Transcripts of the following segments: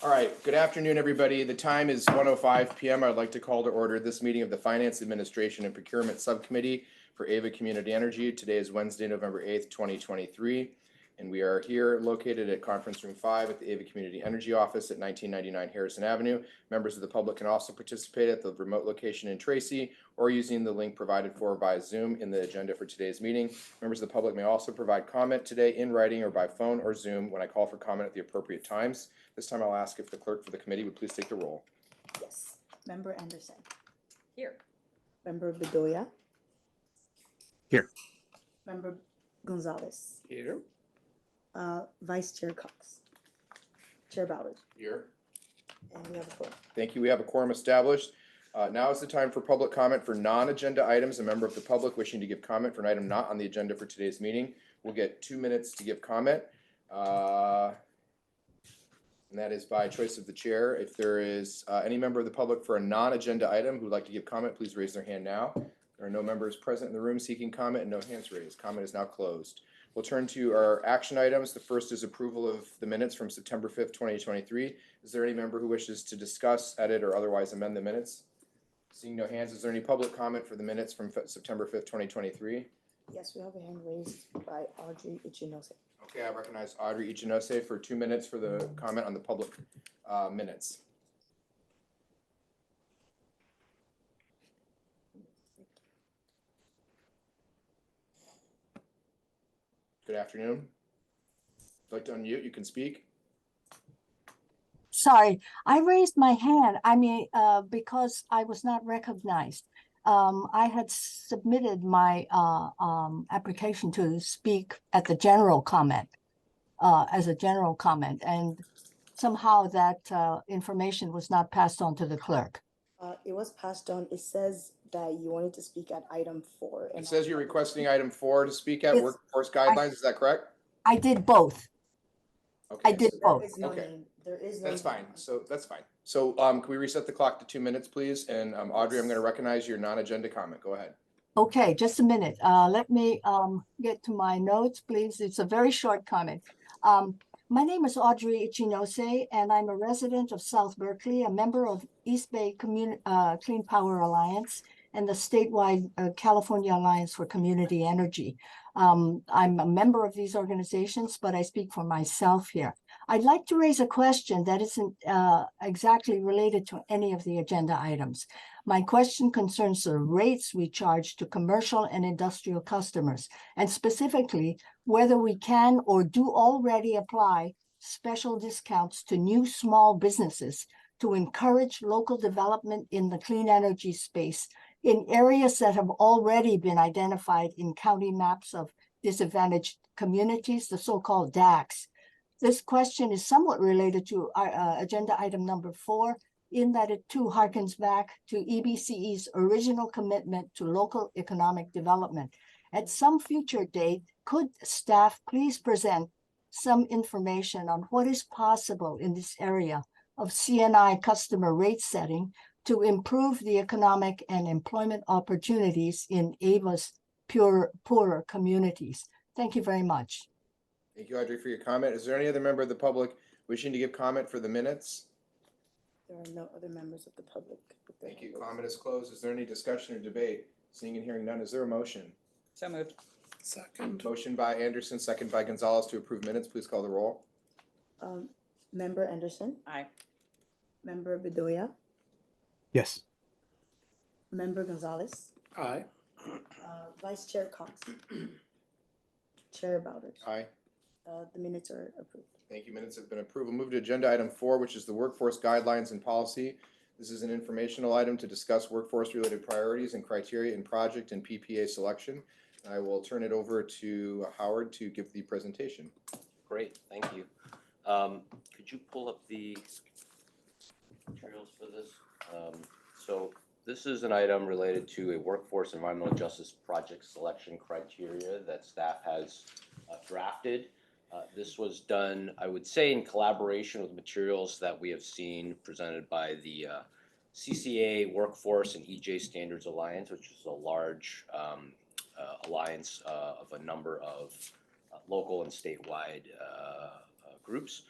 All right, good afternoon, everybody. The time is 1:05 p.m. I'd like to call to order this meeting of the Finance Administration and Procurement Subcommittee for Ava Community Energy. Today is Wednesday, November 8th, 2023, and we are here located at Conference Room 5 at the Ava Community Energy Office at 1999 Harrison Avenue. Members of the public can also participate at the remote location in Tracy or using the link provided for by Zoom in the agenda for today's meeting. Members of the public may also provide comment today in writing or by phone or Zoom when I call for comment at the appropriate times. This time I'll ask if the clerk for the committee would please take the roll. Yes. Member Anderson. Here. Member Bedoya. Here. Member Gonzalez. Here. Vice Chair Cox. Chair Bowers. Here. And we have a quorum. Thank you. We have a quorum established. Now is the time for public comment for non-agenda items. A member of the public wishing to give comment for an item not on the agenda for today's meeting will get 2 minutes to give comment. And that is by choice of the chair. If there is any member of the public for a non-agenda item who'd like to give comment, please raise their hand now. There are no members present in the room seeking comment and no hands raised. Comment is now closed. We'll turn to our action items. The first is approval of the minutes from September 5th, 2023. Is there any member who wishes to discuss, edit, or otherwise amend the minutes? Seeing no hands, is there any public comment for the minutes from September 5th, 2023? Yes, we have a hand raised by Audrey Ichinose. Okay, I recognize Audrey Ichinose for 2 minutes for the comment on the public minutes. Good afternoon. If you'd like to unmute, you can speak. Sorry, I raised my hand. Because I was not recognized. I had submitted my application to speak at the general comment, as a general comment, and somehow that information was not passed on to the clerk. It was passed on. It says that you wanted to speak at item 4. It says you're requesting item 4 to speak at Yes, workforce guidelines. Is that correct? I did both. Okay, I did both. There is no Okay. name. There is no That's name. fine. So that's fine. So can we reset the clock to 2 minutes, please? And Audrey, I'm going to recognize your non-agenda comment. Go ahead. Okay, just a minute. Let me get to my notes, please. It's a very short comment. My name is Audrey Ichinose, and I'm a resident of South Berkeley, a member of East Bay Clean Power Alliance and the statewide California Alliance for Community Energy. I'm a member of these organizations, but I speak for myself here. I'd like to raise a question that isn't exactly related to any of the agenda items. My question concerns the rates we charge to commercial and industrial customers, and specifically whether we can or do already apply special discounts to new small businesses to encourage local development in the clean energy space in areas that have already been identified in county maps of disadvantaged communities, the so-called DACs. This question is somewhat related to agenda item number 4, in that it too harkens back to EBCE's original commitment to local economic development. At some future date, could staff please present some information on what is possible in this area of CNI customer rate setting to improve the economic and employment opportunities in Ava's poorer communities? Thank you very much. Thank you, Audrey, for your comment. Is there any other member of the public wishing to give comment for the minutes? There are no other members of the public. Thank you. Comment is closed. Is there any discussion or debate? Seeing and hearing none, is there a motion? So moved. Second. Motion by Anderson, second by Gonzalez to approve minutes. Please call the roll. Member Anderson. Aye. Member Bedoya. Yes. Member Gonzalez. Aye. Vice Chair Cox. Chair Bowers. Aye. The minutes are approved. Thank you. Minutes have been approved. We'll move to agenda item 4, which is the workforce guidelines and policy. This is an informational item to discuss workforce-related priorities and criteria in project and PPA selection. I will turn it over to Howard to give the presentation. Great, thank you. Could you pull up the materials for this? So this is an item related to a workforce environmental justice project selection criteria that staff has drafted. This was done, I would say, in collaboration with materials that we have seen presented by the CCA Workforce and EJ Standards Alliance, which is a large alliance of a number of local and statewide groups.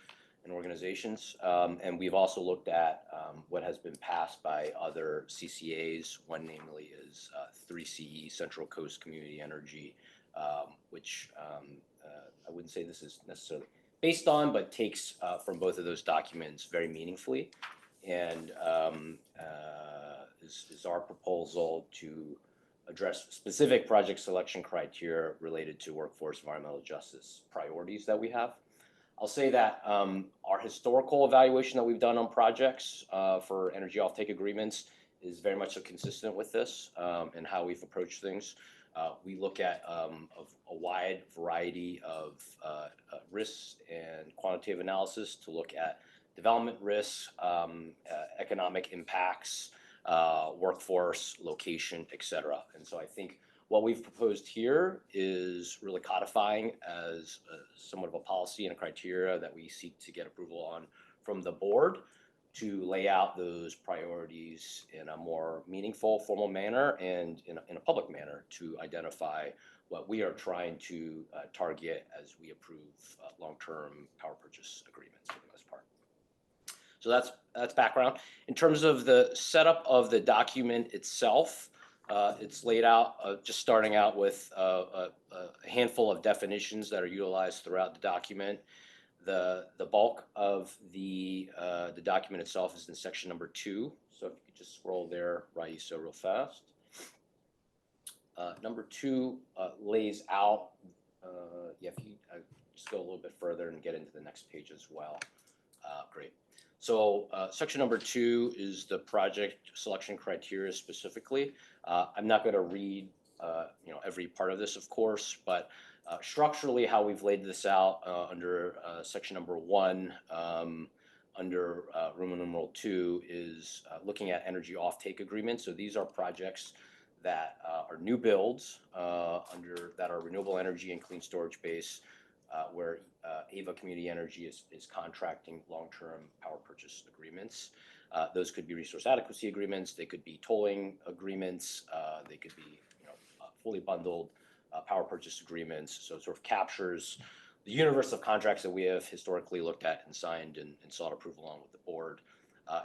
and organizations. And we've also looked at what has been passed by other CCAs. One namely is 3CE, Central Coast Community Energy, which I wouldn't say this is necessarily based on, but takes from both of those documents very meaningfully, and is our proposal to address specific project selection criteria related to workforce environmental justice priorities that we have. I'll say that our historical evaluation that we've done on projects for energy offtake agreements is very much so consistent with this and how we've approached things. We look at a wide variety of risks and quantitative analysis to look at development risks, economic impacts, workforce, location, et cetera. And so I think what we've proposed here is really codifying as somewhat of a policy and a criteria that we seek to get approval on from the board to lay out those priorities in a more meaningful, formal manner and in a public manner to identify what we are trying to target as we approve long-term power purchase agreements for the most part. So that's background. In terms of the setup of the document itself, it's laid out just starting out with a handful of definitions that are utilized throughout the document. The bulk of the document itself is in section number 2. So if you could just scroll there, Raisa, real fast. Number 2 lays out, if you just go a little bit further and get into the next page as well. Great. So section number 2 is the project selection criteria specifically. I'm not going to read every part of this, of course, but structurally how we've laid this out under section number 1 under Roman numeral 2 is looking at energy offtake agreements. So these are projects that are new builds that are renewable energy and clean storage base, where Ava Community Energy is contracting long-term power purchase agreements. Those could be resource adequacy agreements, they could be tolling agreements, they could be fully bundled power purchase agreements. So it sort of captures the universe of contracts that we have historically looked at and signed and sought approval on with the board.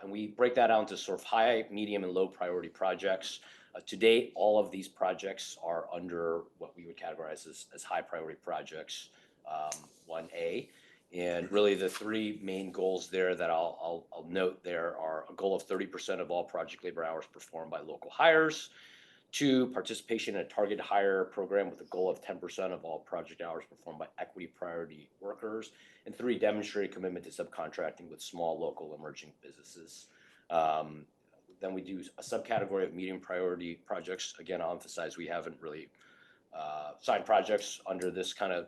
And we break that out into sort of high, medium, and low priority projects. To date, all of these projects are under what we would categorize as high priority projects, 1A. And really the 3 main goals there that I'll note there are a goal of 30% of all project labor hours performed by local hires, 2, participation in a target hire program with a goal of 10% of all project hours performed by equity priority workers, and 3, demonstrate a commitment to subcontracting with small local emerging businesses. Then we do a subcategory of medium priority projects. Again, I'll emphasize we haven't really signed projects under this kind of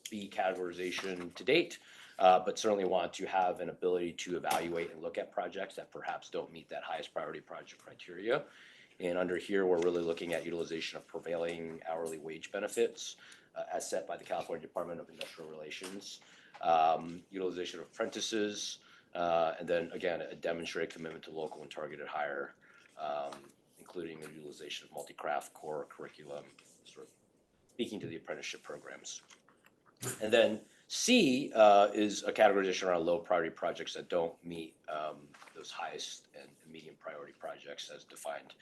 B categorization to date, but certainly want to have an ability to evaluate and look at projects that perhaps don't meet that highest priority project criteria. And under here, we're really looking at utilization of prevailing hourly wage benefits as set by the California Department of Industrial Relations, utilization of apprentices, and then again, a demonstrated commitment to local and targeted hire, including the utilization of multi-craft core curriculum, sort of speaking to the apprenticeship programs. And then C is a categorization around low priority projects that don't meet those highest and medium priority projects as defined.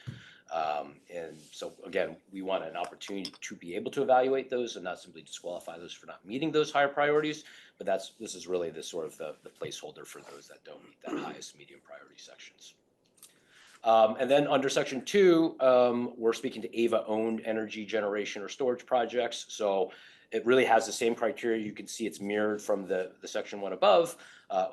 And so again, we want an opportunity to be able to evaluate those and not simply disqualify those for not meeting those higher priorities, but this is really the sort of the placeholder for those that don't meet that highest medium priority sections. And then under section 2, we're speaking to Ava owned energy generation or storage projects. So it really has the same criteria. You can see it's mirrored from the section 1 above.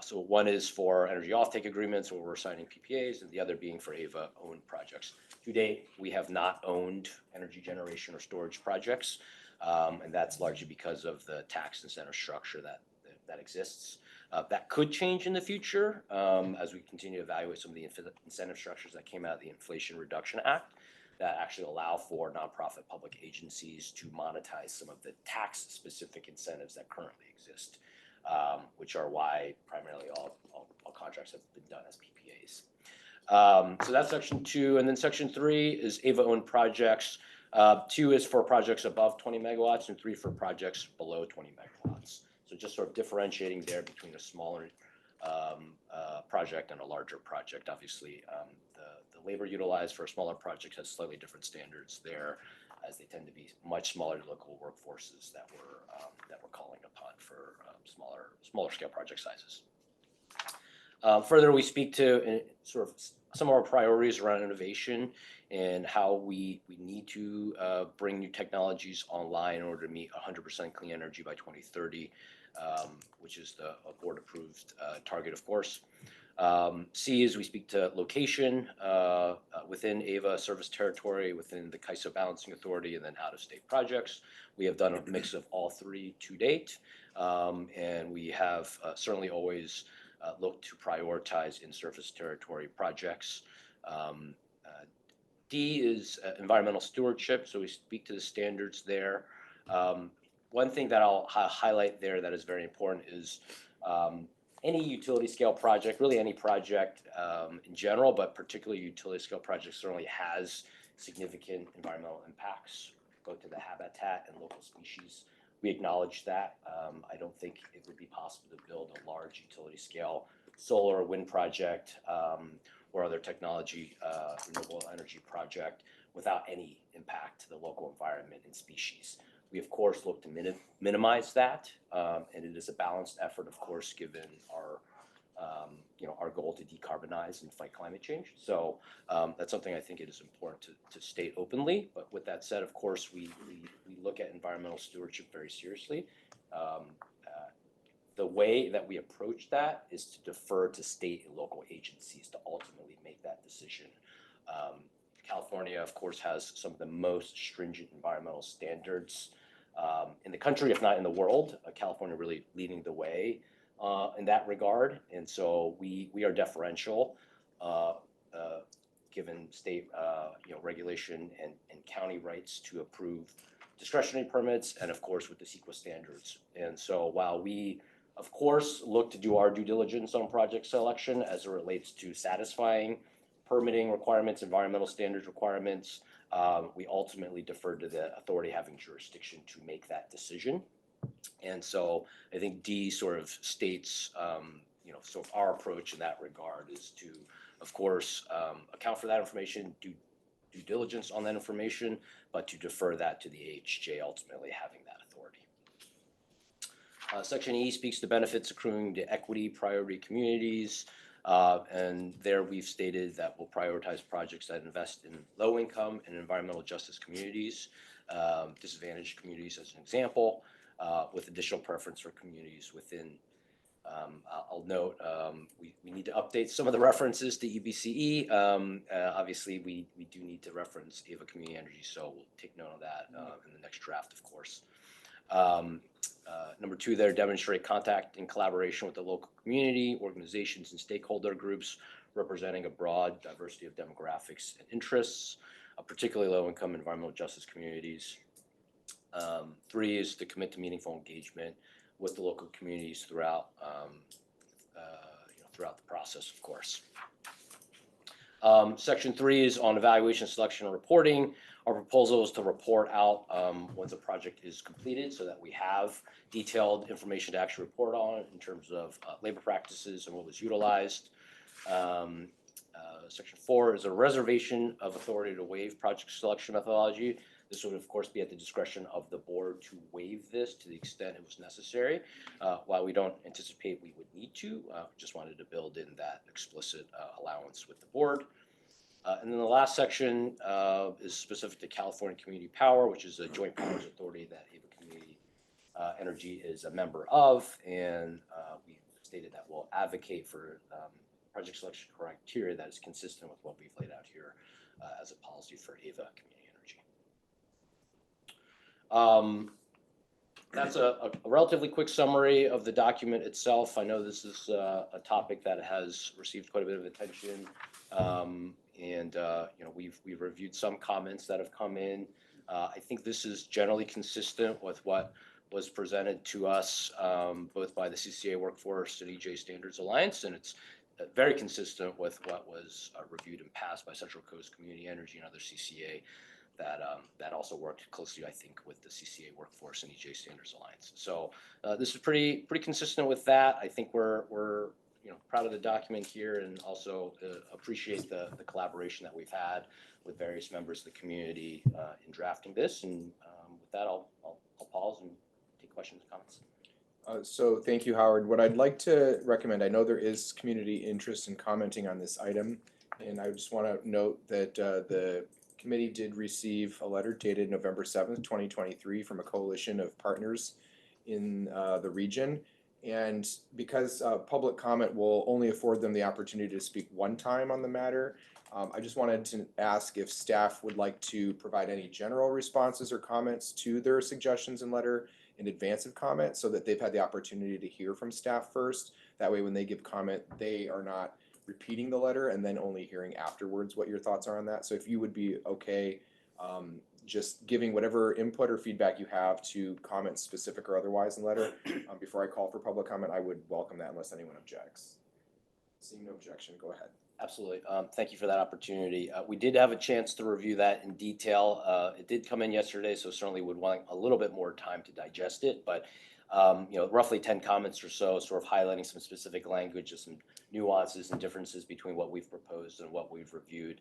So one is for energy offtake agreements where we're signing PPAs, and the other being for Ava owned projects. To date, we have not owned energy generation or storage projects, and that's largely because of the tax incentive structure that exists. That could change in the future as we continue to evaluate some of the incentive structures that came out of the Inflation Reduction Act that actually allow for nonprofit public agencies to monetize some of the tax-specific incentives that currently exist, which are why primarily all contracts have been done as PPAs. So that's section 2, and then section 3 is Ava-owned projects. 2 is for projects above 20 megawatts, and 3 for projects below 20 megawatts. So just sort of differentiating there between a smaller project and a larger project. Obviously, the labor utilized for a smaller project has slightly different standards there, as they tend to be much smaller local workforces that we're calling upon for smaller scale project sizes. Further, we speak to sort of some of our priorities around innovation and how we need to bring new technologies online in order to meet 100% clean energy by 2030, which is the board-approved target, of course. C is we speak to location within AVA service territory, within the CAISO Balancing Authority, and then out-of-state projects. We have done a mix of all three to date, and we have certainly always looked to prioritize in-service territory projects. D is environmental stewardship, so we speak to the standards there. One thing that I'll highlight there that is very important is any utility scale project, really any project in general, but particularly utility scale projects certainly has significant environmental impacts, both to the habitat and local species. We acknowledge that. I don't think it would be possible to build a large utility scale solar or wind project or other technology, renewable energy project without any impact to the local environment and species. We, of course, look to minimize that, and it is a balanced effort, of course, given our goal to decarbonize and fight climate change. So that's something I think it is important to state openly. But with that said, of course, we look at environmental stewardship very seriously. The way that we approach that is to defer to state and local agencies to ultimately make that decision. California, of course, has some of the most stringent environmental standards in the country, if not in the world. California really leading the way in that regard. And so we are deferential given state regulation and county rights to approve discretionary permits and, of course, with the CEQA standards. And so while we, of course, look to do our due diligence on project selection as it relates to satisfying permitting requirements, environmental standards requirements, we ultimately defer to the authority having jurisdiction to make that decision. And so I think D sort of states, sort of our approach in that regard is to, of course, account for that information, do due diligence on that information, but to defer that to the AHJ ultimately having that authority. Section E speaks to benefits accruing to equity priority communities. And there we've stated that we'll prioritize projects that invest in low income and environmental justice communities, disadvantaged communities as an example, with additional preference for communities within. I'll note we need to update some of the references to EBCE. Obviously, we do need to reference AVA Community Energy, so we'll take note of that in the next draft, of course. Number 2 there, demonstrate contact and collaboration with the local community, organizations, and stakeholder groups representing a broad diversity of demographics and interests, particularly low-income environmental justice communities. 3 is to commit to meaningful engagement with the local communities throughout the process, of course. Section 3 is on evaluation, selection, and reporting. Our proposal is to report out once a project is completed so that we have detailed information to actually report on in terms of labor practices and what was utilized. Section 4 is a reservation of authority to waive project selection methodology. This would, of course, be at the discretion of the board to waive this to the extent it was necessary. While we don't anticipate we would need to, just wanted to build in that explicit allowance with the board. And then the last section is specific to California Community Power, which is a joint powers authority that AVA Community Energy is a member of. And we've stated that we'll advocate for project selection criteria that is consistent with what we've laid out here as a policy for AVA Community Energy. That's a relatively quick summary of the document itself. I know this is a topic that has received quite a bit of attention. We've reviewed some comments that have come in. I think this is generally consistent with what was presented to us both by the CCA Workforce and EJ Standards Alliance, and it's very consistent with what was reviewed and passed by Central Coast Community Energy and other CCA that also worked closely, I think, with the CCA Workforce and EJ Standards Alliance. So this is pretty consistent with that. I think we're proud of the document here, and also appreciate the collaboration that we've had with various members of the community in drafting this. And with that, I'll pause and take questions and comments. So thank you, Howard. What I'd like to recommend, I know there is community interest in commenting on this item, and I just want to note that the committee did receive a letter dated November 7th, 2023 from a coalition of partners in the region. And because public comment will only afford them the opportunity to speak one time on the matter, I just wanted to ask if staff would like to provide any general responses or comments to their suggestions and letter in advance of comment, so that they've had the opportunity to hear from staff first. That way, when they give comment, they are not repeating the letter and then only hearing afterwards what your thoughts are on that. So if you would be okay just giving whatever input or feedback you have to comments specific or otherwise in letter before I call for public comment, I would welcome that unless anyone objects. Seeing no objection, go ahead. Absolutely. Thank you for that opportunity. We did have a chance to review that in detail. It did come in yesterday, so certainly would want a little bit more time to digest it. But roughly 10 comments or so, sort of highlighting some specific language, some nuances and differences between what we've proposed and what we've reviewed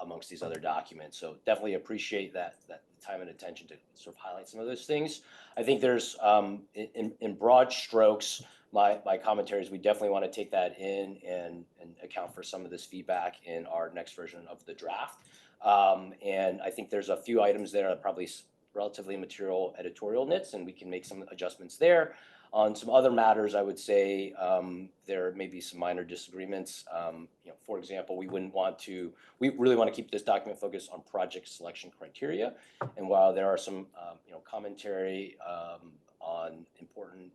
amongst these other documents. So definitely appreciate that time and attention to sort of highlight some of those things. I think there's, in broad strokes, my commentaries, we definitely want to take that in and account for some of this feedback in our next version of the draft. And I think there's a few items there that are probably relatively material editorial nits, and we can make some adjustments there. On some other matters, I would say there may be some minor disagreements. For example, we really want to keep this document focused on project selection criteria. And while there are some commentary on important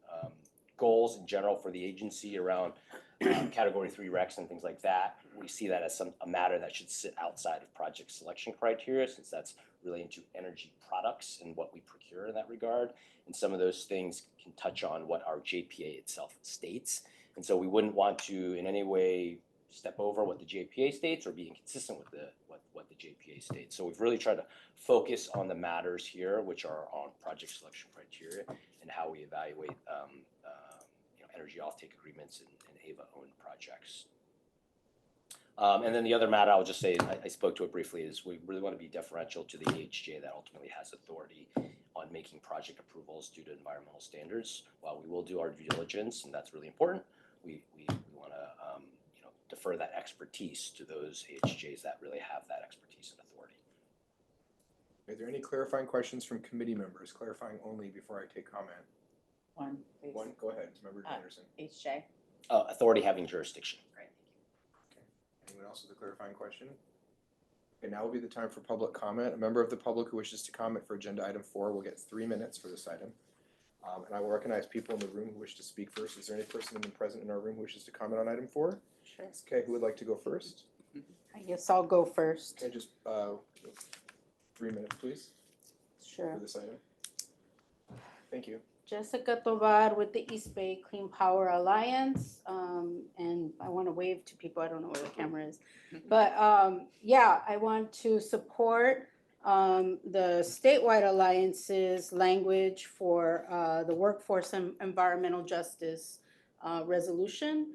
goals in general for the agency around Category 3 recs and things like that, we see that as a matter that should sit outside of project selection criteria, since that's really into energy products and what we procure in that regard. And some of those things can touch on what our JPA itself states. And so we wouldn't want to in any way step over what the JPA states or be inconsistent with what the JPA states. So we've really tried to focus on the matters here, which are on project selection criteria and how we evaluate energy offtake agreements and AVA-owned projects. And then the other matter I'll just say, I spoke to it briefly, is we really want to be deferential to the AHJ that ultimately has authority on making project approvals due to environmental standards. While we will do our due diligence, and that's really important, we want to defer that expertise to those AHJs that really have that expertise and authority. Are there any clarifying questions from committee members? Clarifying only before I take comment. One, please. One, go ahead, Member Anderson. HJ. Authority having jurisdiction. Great. Okay. Anyone else with a clarifying question? Okay, now will be the time for public comment. A member of the public who wishes to comment for agenda item 4 will get 3 minutes for this item. And I will recognize people in the room who wish to speak first. Is there any person present in our room who wishes to comment on item 4? Sure. Okay, who would like to go first? I guess I'll go first. Okay, just 3 minutes, please, Sure. for this item. Thank you. Jessica Tovar with the East Bay Clean Power Alliance. And I want to wave to people. I don't know where the camera is. But yeah, I want to support the statewide alliance's language for the workforce and environmental justice resolution.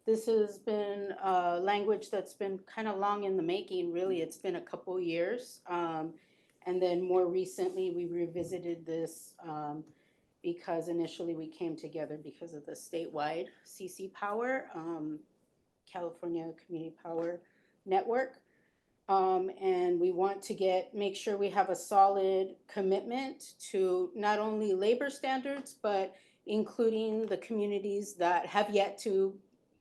This has been language that's been kind of long in the making, really. It's been a couple years. And then more recently, we revisited this because initially we came together because of the statewide CC Power, California Community Power Network. And we want to make sure we have a solid commitment to not only labor standards, but including the communities that have yet to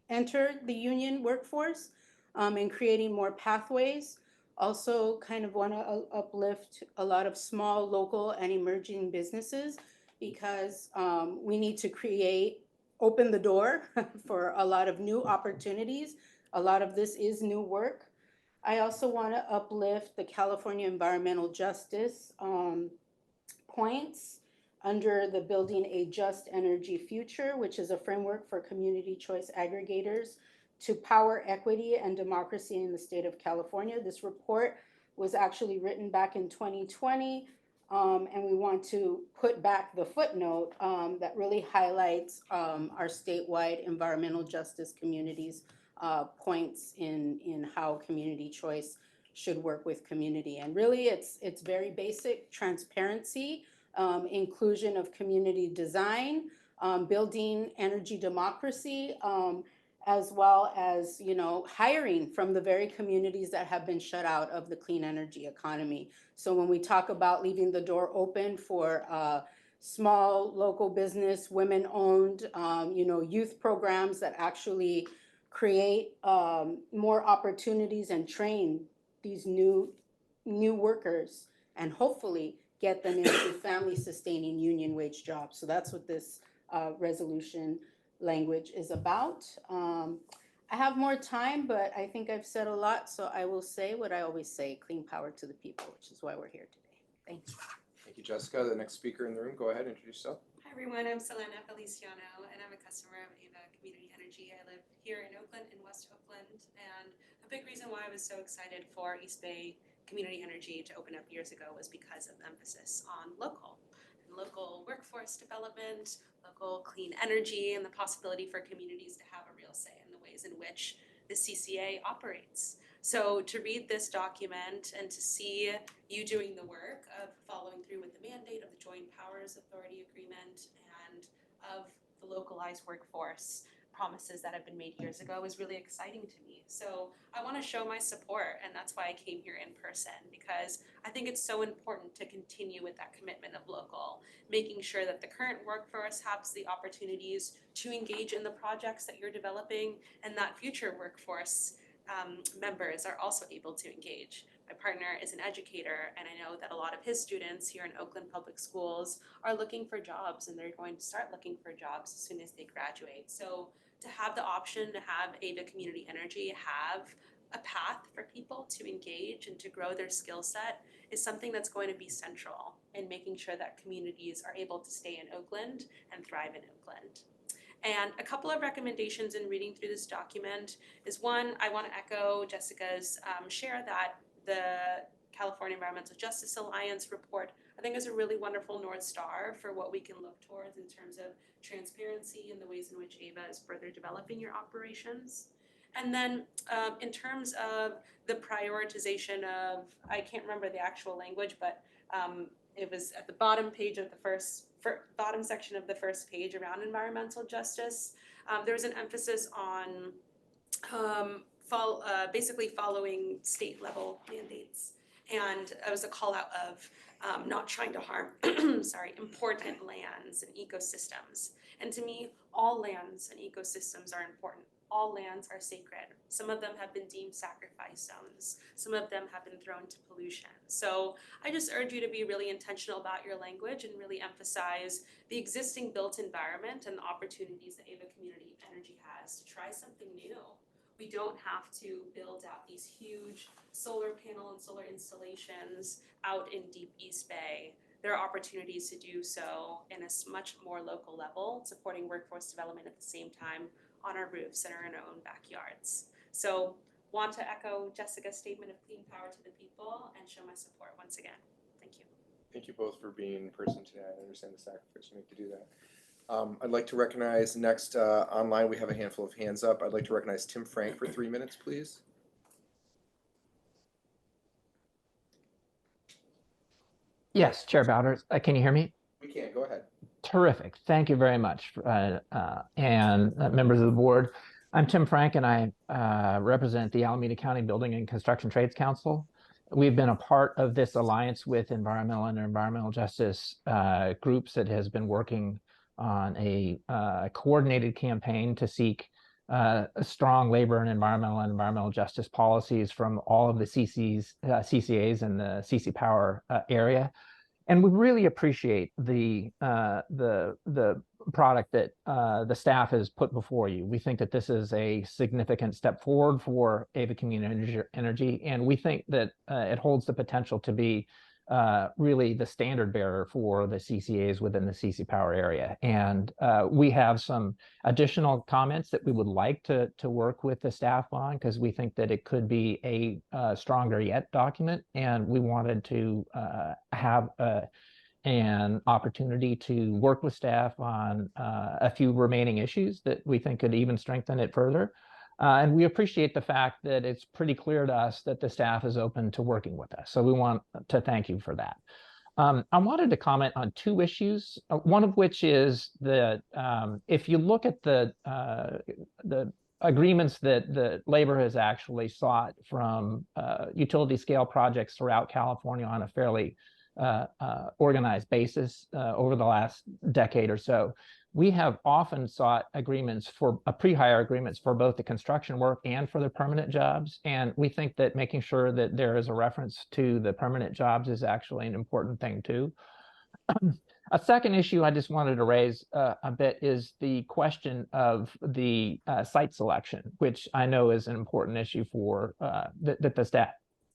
enter the union workforce, and creating more pathways. Also kind of want to uplift a lot of small, local, and emerging businesses, because we need to open the door for a lot of new opportunities. A lot of this is new work. I also want to uplift the California Environmental Justice points under the Building a Just Energy Future, which is a framework for community choice aggregators to power equity and democracy in the state of California. This report was actually written back in 2020. And we want to put back the footnote that really highlights our statewide environmental justice communities points in how community choice should work with community. And really it's very basic: transparency, inclusion of community design, building energy democracy, as well as, you know, hiring from the very communities that have been shut out of the clean energy economy. So when we talk about leaving the door open for small local business, women-owned, you know, youth programs that actually create more opportunities and train these new workers and hopefully get them into family-sustaining union wage jobs. So that's what this resolution language is about. I have more time, but I think I've said a lot, so I will say what I always say: clean power to the people, which is why we're here today. Thank you. Thank you, Jessica. The next speaker in the room, go ahead, introduce yourself. Hi everyone, I'm Selena Feliciano and I'm a customer of Ava Community Energy. I live here in Oakland, in West Oakland, and a big reason why I was so excited for East Bay Community Energy to open up years ago was because of the emphasis on local workforce development, local clean energy, and the possibility for communities to have a real say in the ways in which the CCA operates. So to read this document and to see you doing the work of following through with the mandate of the Joint Powers Authority Agreement and of the localized workforce promises that have been made years ago is really exciting to me. So I want to show my support, and that's why I came here in person, because I think it's so important to continue with that commitment of local, making sure that the current workforce has the opportunities to engage in the projects that you're developing, and that future workforce members are also able to engage. My partner is an educator, and I know that a lot of his students here in Oakland Public Schools are looking for jobs, and they're going to start looking for jobs as soon as they graduate. So to have the option to have Ava Community Energy have a path for people to engage and to grow their skill set is something that's going to be central in making sure that communities are able to stay in Oakland and thrive in Oakland. And a couple of recommendations in reading through this document is, one, I want to echo Jessica's share that the California Environmental Justice Alliance report, I think, is a really wonderful North Star for what we can look towards in terms of transparency and the ways in which Ava is further developing your operations. And then in terms of the prioritization of, I can't remember the actual language, but it was at the bottom page of the bottom section of the first page around environmental justice. There was an emphasis on basically following state level mandates. And it was a call out of not trying to harm, important lands and ecosystems. And to me, all lands and ecosystems are important. All lands are sacred. Some of them have been deemed sacrifice zones. Some of them have been thrown to pollution. So I just urge you to be really intentional about your language and really emphasize the existing built environment and the opportunities that Ava Community Energy has to try something new. We don't have to build out these huge solar panel and solar installations out in deep East Bay. There are opportunities to do so in a much more local level, supporting workforce development at the same time on our roofs and our own backyards. So want to echo Jessica's statement of clean power to the people and show my support once again. Thank you. Thank you both for being in person today. I understand the sacrifice you make to do that. I'd like to recognize next online, we have a handful of hands up. I'd like to recognize Tim Frank for 3 minutes, please. Yes, Chair Bowders, can you hear me? We can, go ahead. Terrific. Thank you very much. And members of the board, I'm Tim Frank, and I represent the Alameda County Building and Construction Trades Council. We've been a part of this alliance with environmental and environmental justice groups that has been working on a coordinated campaign to seek strong labor and environmental justice policies from all of the CCAs in the CC Power area. And we really appreciate the product that the staff has put before you. We think that this is a significant step forward for Ava Community Energy, and we think that it holds the potential to be really the standard bearer for the CCAs within the CC Power area. And we have some additional comments that we would like to work with the staff on, because we think that it could be a stronger yet document. And we wanted to have an opportunity to work with staff on a few remaining issues that we think could even strengthen it further. And we appreciate the fact that it's pretty clear to us that the staff is open to working with us. So we want to thank you for that. I wanted to comment on two issues, one of which is that if you look at the agreements that the labor has actually sought from utility scale projects throughout California on a fairly organized basis over the last decade or so, we have often sought agreements for pre-hire agreements for both the construction work and for the permanent jobs. And we think that making sure that there is a reference to the permanent jobs is actually an important thing too. A second issue I just wanted to raise a bit is the question of the site selection, which I know is an important issue for that the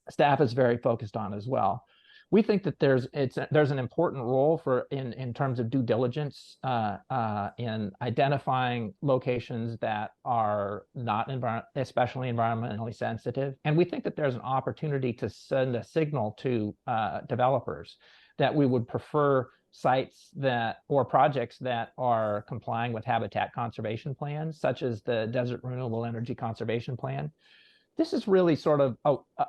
staff is very focused on as well. We think that there's an important role for in terms of due diligence in identifying locations that are not especially environmentally sensitive. And we think that there's an opportunity to send a signal to developers that we would prefer sites or projects that are complying with habitat conservation plans, such as the Desert Renewable Energy Conservation Plan. This is really sort of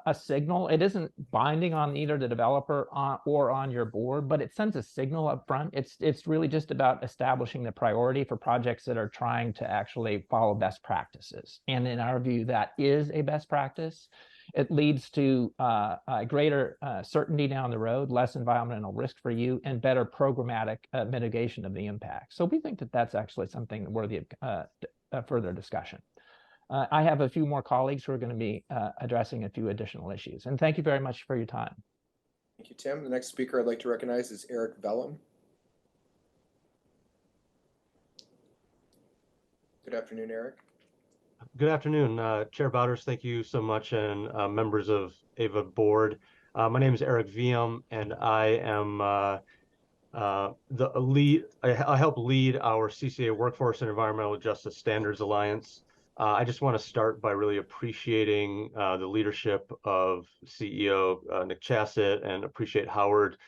a signal. It isn't binding on either the developer or on your board, but it sends a signal up front. It's really just about establishing the priority for projects that are trying to actually follow best practices. And in our view, that is a best practice. It leads to a greater certainty down the road, less environmental risk for you, and better programmatic mitigation of the impact. So we think that that's actually something worthy of further discussion. I have a few more colleagues who are going to be addressing a few additional issues. And thank you very much for your time. Thank you, Tim. The next speaker I'd like to recognize is Eric Vellum. Good afternoon, Eric. Good afternoon, Chair Bowders. Thank you so much, and members of AVA board. My name is Eric Vellum, and I am the lead. I help lead our CCA Workforce and Environmental Justice Standards Alliance. I just want to start by really appreciating the leadership of CEO Nick Chassett, and appreciate Howard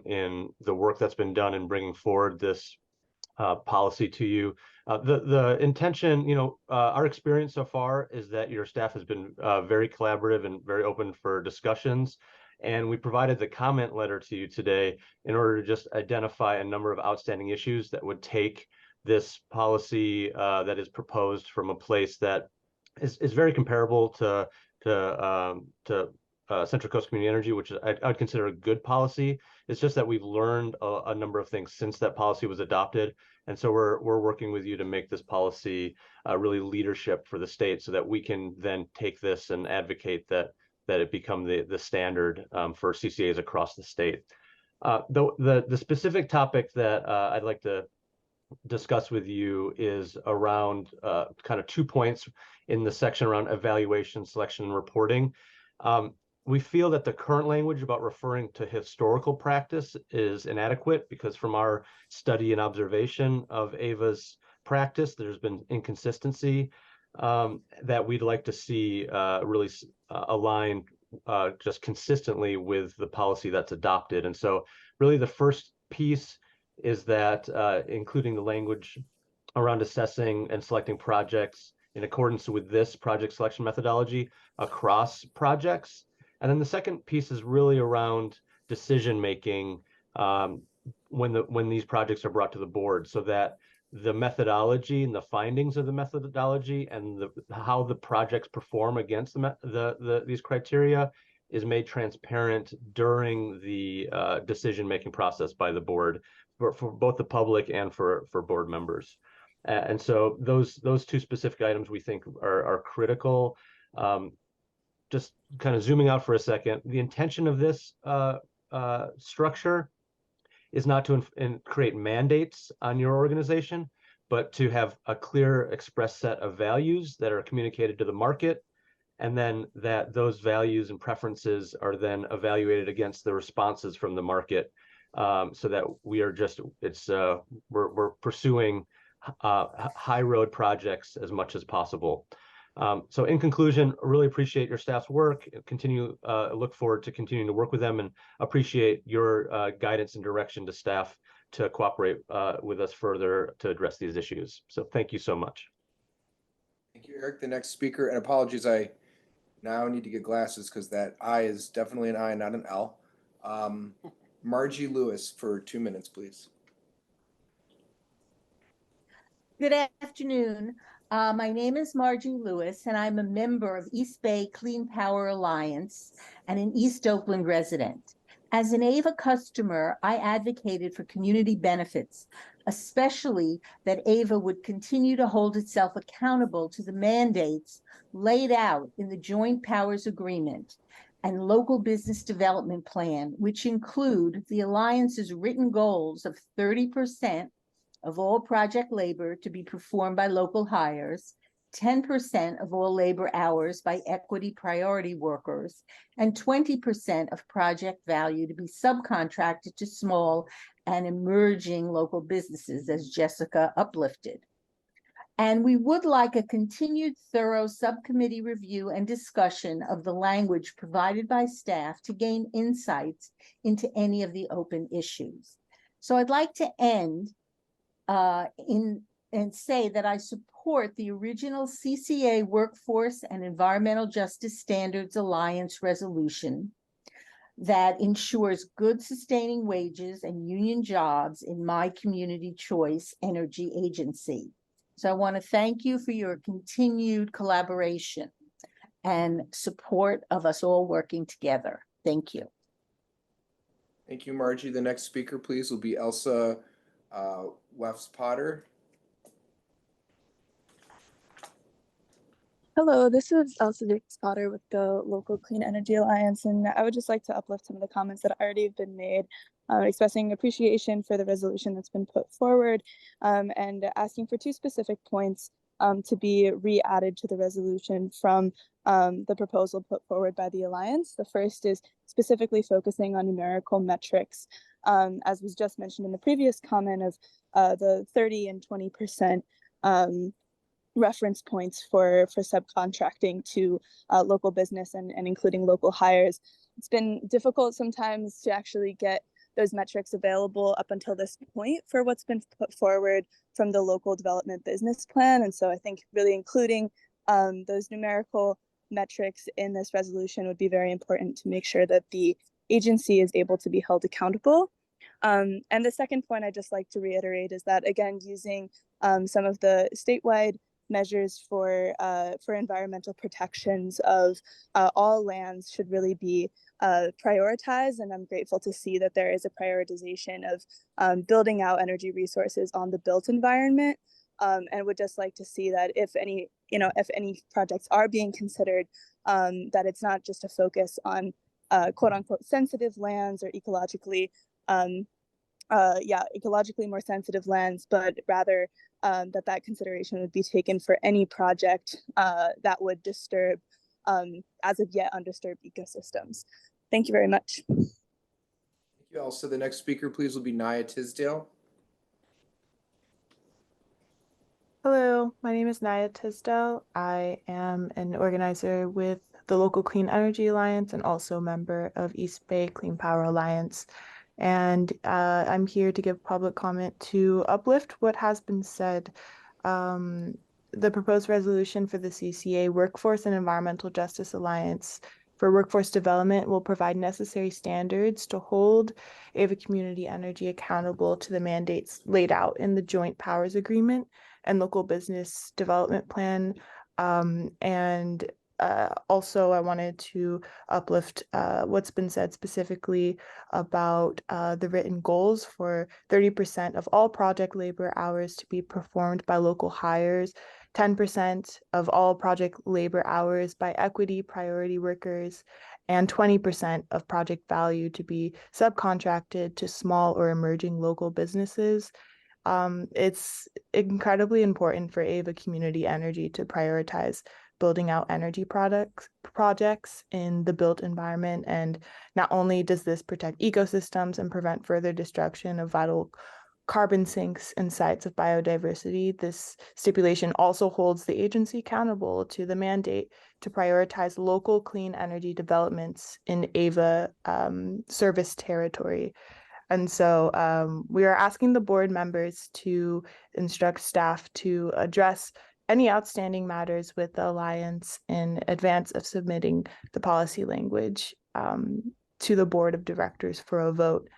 in the work that's been done in bringing forward this policy to you. The intention, our experience so far is that your staff has been very collaborative and very open for discussions. And we provided the comment letter to you today in order to just identify a number of outstanding issues that would take this policy that is proposed from a place that is very comparable to Central Coast Community Energy, which I'd consider a good policy. It's just that we've learned a number of things since that policy was adopted. And so we're working with you to make this policy really leadership for the state, so that we can then take this and advocate that it become the standard for CCAs across the state. The specific topic that I'd like to discuss with you is around kind of 2 points in the section around evaluation, selection, and reporting. We feel that the current language about referring to historical practice is inadequate, because from our study and observation of AVA's practice, there's been inconsistency that we'd like to see really aligned just consistently with the policy that's adopted. And so really the first piece is that including the language around assessing and selecting projects in accordance with this project selection methodology across projects. And then the second piece is really around decision making when these projects are brought to the board, so that the methodology and the findings of the methodology and how the projects perform against these criteria is made transparent during the decision making process by the board for both the public and for board members. And so those two specific items we think are critical. Just kind of zooming out for a second, the intention of this structure is not to create mandates on your organization, but to have a clear express set of values that are communicated to the market, and then that those values and preferences are then evaluated against the responses from the market, so that we are just we're pursuing high road projects as much as possible. So in conclusion, I really appreciate your staff's work. Look forward to continuing to work with them, and appreciate your guidance and direction to staff to cooperate with us further to address these issues. So thank you so much. Thank you, Eric. The next speaker, and apologies, I now need to get glasses because that I is definitely an I, not an L. Margie Lewis for 2 minutes, please. Good afternoon. My name is Margie Lewis, and I'm a member of East Bay Clean Power Alliance and an East Oakland resident. As an AVA customer, I advocated for community benefits, especially that AVA would continue to hold itself accountable to the mandates laid out in the Joint Powers Agreement and Local Business Development Plan, which include the Alliance's written goals of 30% of all project labor to be performed by local hires, 10% of all labor hours by equity priority workers, and 20% of project value to be subcontracted to small and emerging local businesses, as Jessica uplifted. And we would like a continued thorough subcommittee review and discussion of the language provided by staff to gain insights into any of the open issues. So I'd like to end and say that I support the original CCA Workforce and Environmental Justice Standards Alliance resolution that ensures good sustaining wages and union jobs in my community choice energy agency. So I want to thank you for your continued collaboration and support of us all working together. Thank you. Thank you, Margie. The next speaker, please, will be Elsa Wefs-Potter. Hello, this is Elsa Wefs-Potter with the Local Clean Energy Alliance, and I would just like to uplift some of the comments that already have been made, expressing appreciation for the resolution that's been put forward, and asking for 2 specific points to be re-added to the resolution from the proposal put forward by the Alliance. The first is specifically focusing on numerical metrics, as was just mentioned in the previous comment of the 30 and 20% reference points for subcontracting to local business and including local hires. It's been difficult sometimes to actually get those metrics available up until this point for what's been put forward from the local development business plan. And so I think really including those numerical metrics in this resolution would be very important to make sure that the agency is able to be held accountable. And the second point I'd just like to reiterate is that, again, using some of the statewide measures for environmental protections of all lands should really be prioritized. And I'm grateful to see that there is a prioritization of building out energy resources on the built environment, and would just like to see that if any projects are being considered, that it's not just a focus on quote unquote sensitive lands or ecologically more sensitive lands, but rather that consideration would be taken for any project that would disturb as of yet undisturbed ecosystems. Thank you very much. Thank you, Elsa. The next speaker, please, will be Naya Tisdale. Hello, my name is Naya Tisdale. I am an organizer with the Local Clean Energy Alliance and also a member of East Bay Clean Power Alliance. And I'm here to give public comment to uplift what has been said. The proposed resolution for the CCA Workforce and Environmental Justice Alliance for workforce development will provide necessary standards to hold AVA Community Energy accountable to the mandates laid out in the Joint Powers Agreement and Local Business Development Plan. Also, I wanted to uplift what's been said specifically about the written goals for 30% of all project labor hours to be performed by local hires, 10% of all project labor hours by equity priority workers, and 20% of project value to be subcontracted to small or emerging local businesses. It's incredibly important for AVA Community Energy to prioritize building out energy projects in the built environment. And not only does this protect ecosystems and prevent further destruction of vital carbon sinks and sites of biodiversity, this stipulation also holds the agency accountable to the mandate to prioritize local clean energy developments in AVA service territory. And so we are asking the board members to instruct staff to address any outstanding matters with the Alliance in advance of submitting the policy language to the board of directors for a vote.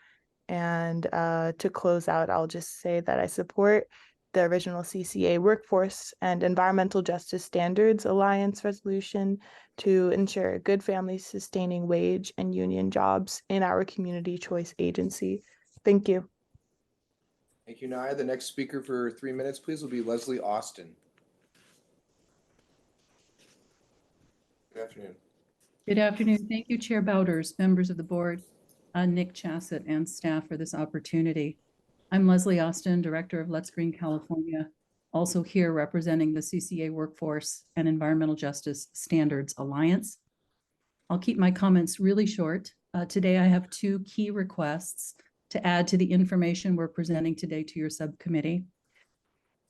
And to close out, I'll just say that I support the original CCA Workforce and Environmental Justice Standards Alliance resolution to ensure good family sustaining wage and union jobs in our community choice agency. Thank you. Thank you, Naya. The next speaker for 3 minutes, please, will be Leslie Austin. Good afternoon. Good afternoon. Thank you, Chair Bowders, members of the board, Nick Chassett, and staff for this opportunity. I'm Leslie Austin, Director of Let's Green California, also here representing the CCA Workforce and Environmental Justice Standards Alliance. I'll keep my comments really short. Today I have 2 key requests to add to the information we're presenting today to your subcommittee.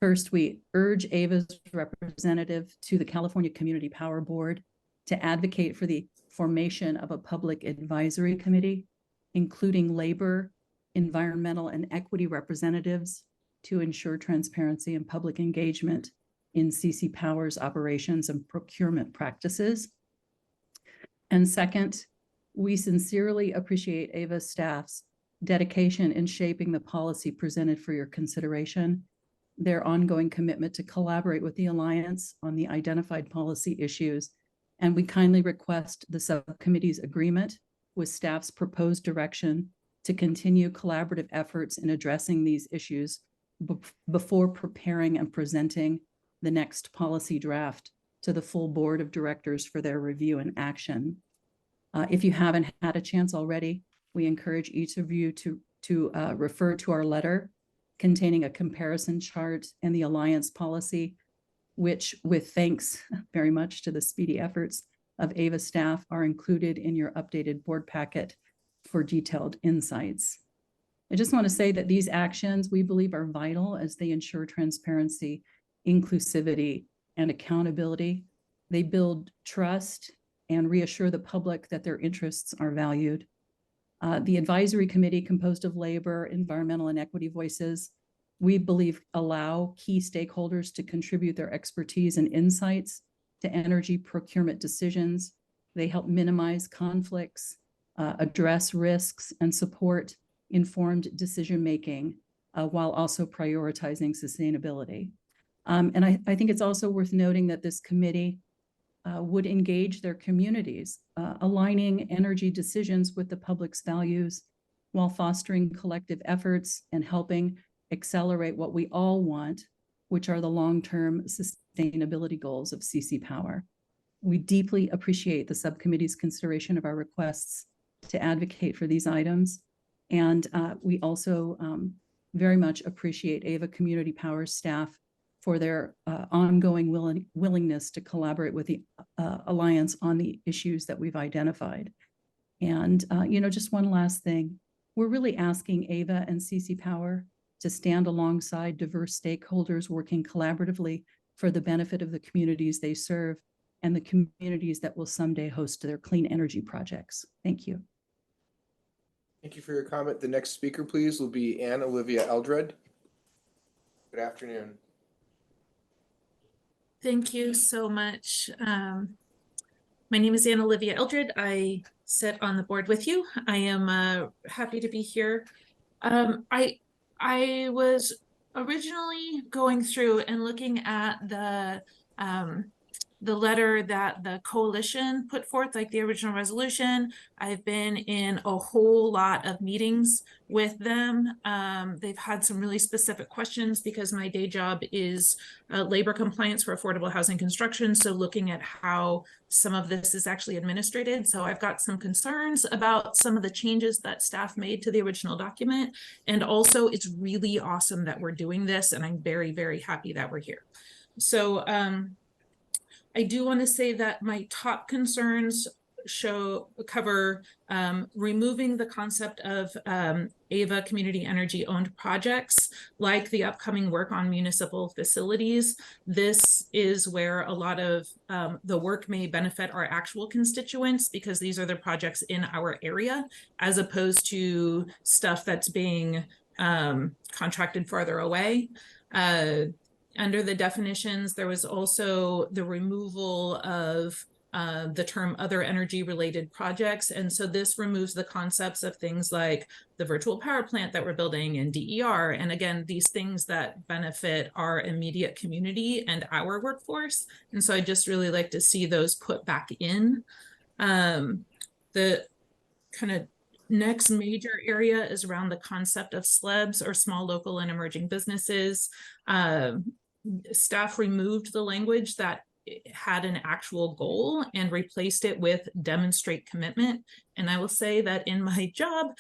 First, we urge AVA's representative to the California Community Power Board to advocate for the formation of a public advisory committee, including labor, environmental, and equity representatives to ensure transparency and public engagement in CC Power's operations and procurement practices. And second, we sincerely appreciate AVA staff's dedication in shaping the policy presented for your consideration, their ongoing commitment to collaborate with the Alliance on the identified policy issues, and we kindly request the subcommittee's agreement with staff's proposed direction to continue collaborative efforts in addressing these issues before preparing and presenting the next policy draft to the full board of directors for their review and action. If you haven't had a chance already, we encourage each of you to refer to our letter containing a comparison chart and the Alliance policy, which, with thanks very much to the speedy efforts of AVA staff, are included in your updated board packet for detailed insights. I just want to say that these actions we believe are vital as they ensure transparency, inclusivity, and accountability. They build trust and reassure the public that their interests are valued. The advisory committee, composed of labor, environmental, and equity voices, we believe allow key stakeholders to contribute their expertise and insights to energy procurement decisions. They help minimize conflicts, address risks, and support informed decision-making while also prioritizing sustainability. And I think it's also worth noting that this committee would engage their communities, aligning energy decisions with the public's values while fostering collective efforts and helping accelerate what we all want, which are the long-term sustainability goals of CC Power. We deeply appreciate the subcommittee's consideration of our requests to advocate for these items. And we also very much appreciate AVA Community Power staff for their ongoing willingness to collaborate with the Alliance on the issues that we've identified. And, just one last thing, we're really asking AVA and CC Power to stand alongside diverse stakeholders working collaboratively for the benefit of the communities they serve and the communities that will someday host their clean energy projects. Thank you. Thank you for your comment. The next speaker, please, will be Ann Olivia Eldred. Good afternoon. Thank you so much. My name is Ann Olivia Eldred. I sit on the board with you. I am happy to be here. I was originally going through and looking at the letter that the coalition put forth, like the original resolution. I've been in a whole lot of meetings with them. They've had some really specific questions because my day job is labor compliance for affordable housing construction. So looking at how some of this is actually administrated. So I've got some concerns about some of the changes that staff made to the original document. And also it's really awesome that we're doing this. And I'm very, very happy that we're here. So I do want to say that my top concerns cover removing the concept of AVA community energy owned projects, like the upcoming work on municipal facilities. This is where a lot of the work may benefit our actual constituents, because these are the projects in our area, as opposed to stuff that's being contracted farther away. Under the definitions, there was also the removal of the term other energy related projects. And so this removes the concepts of things like the virtual power plant that we're building and DER. And again, these things that benefit our immediate community and our workforce. And so I just really like to see those put back in. The kind of next major area is around the concept of SLEBs, or small, local, and emerging businesses. Staff removed the language that had an actual goal and replaced it with demonstrate commitment. And I will say that in my job,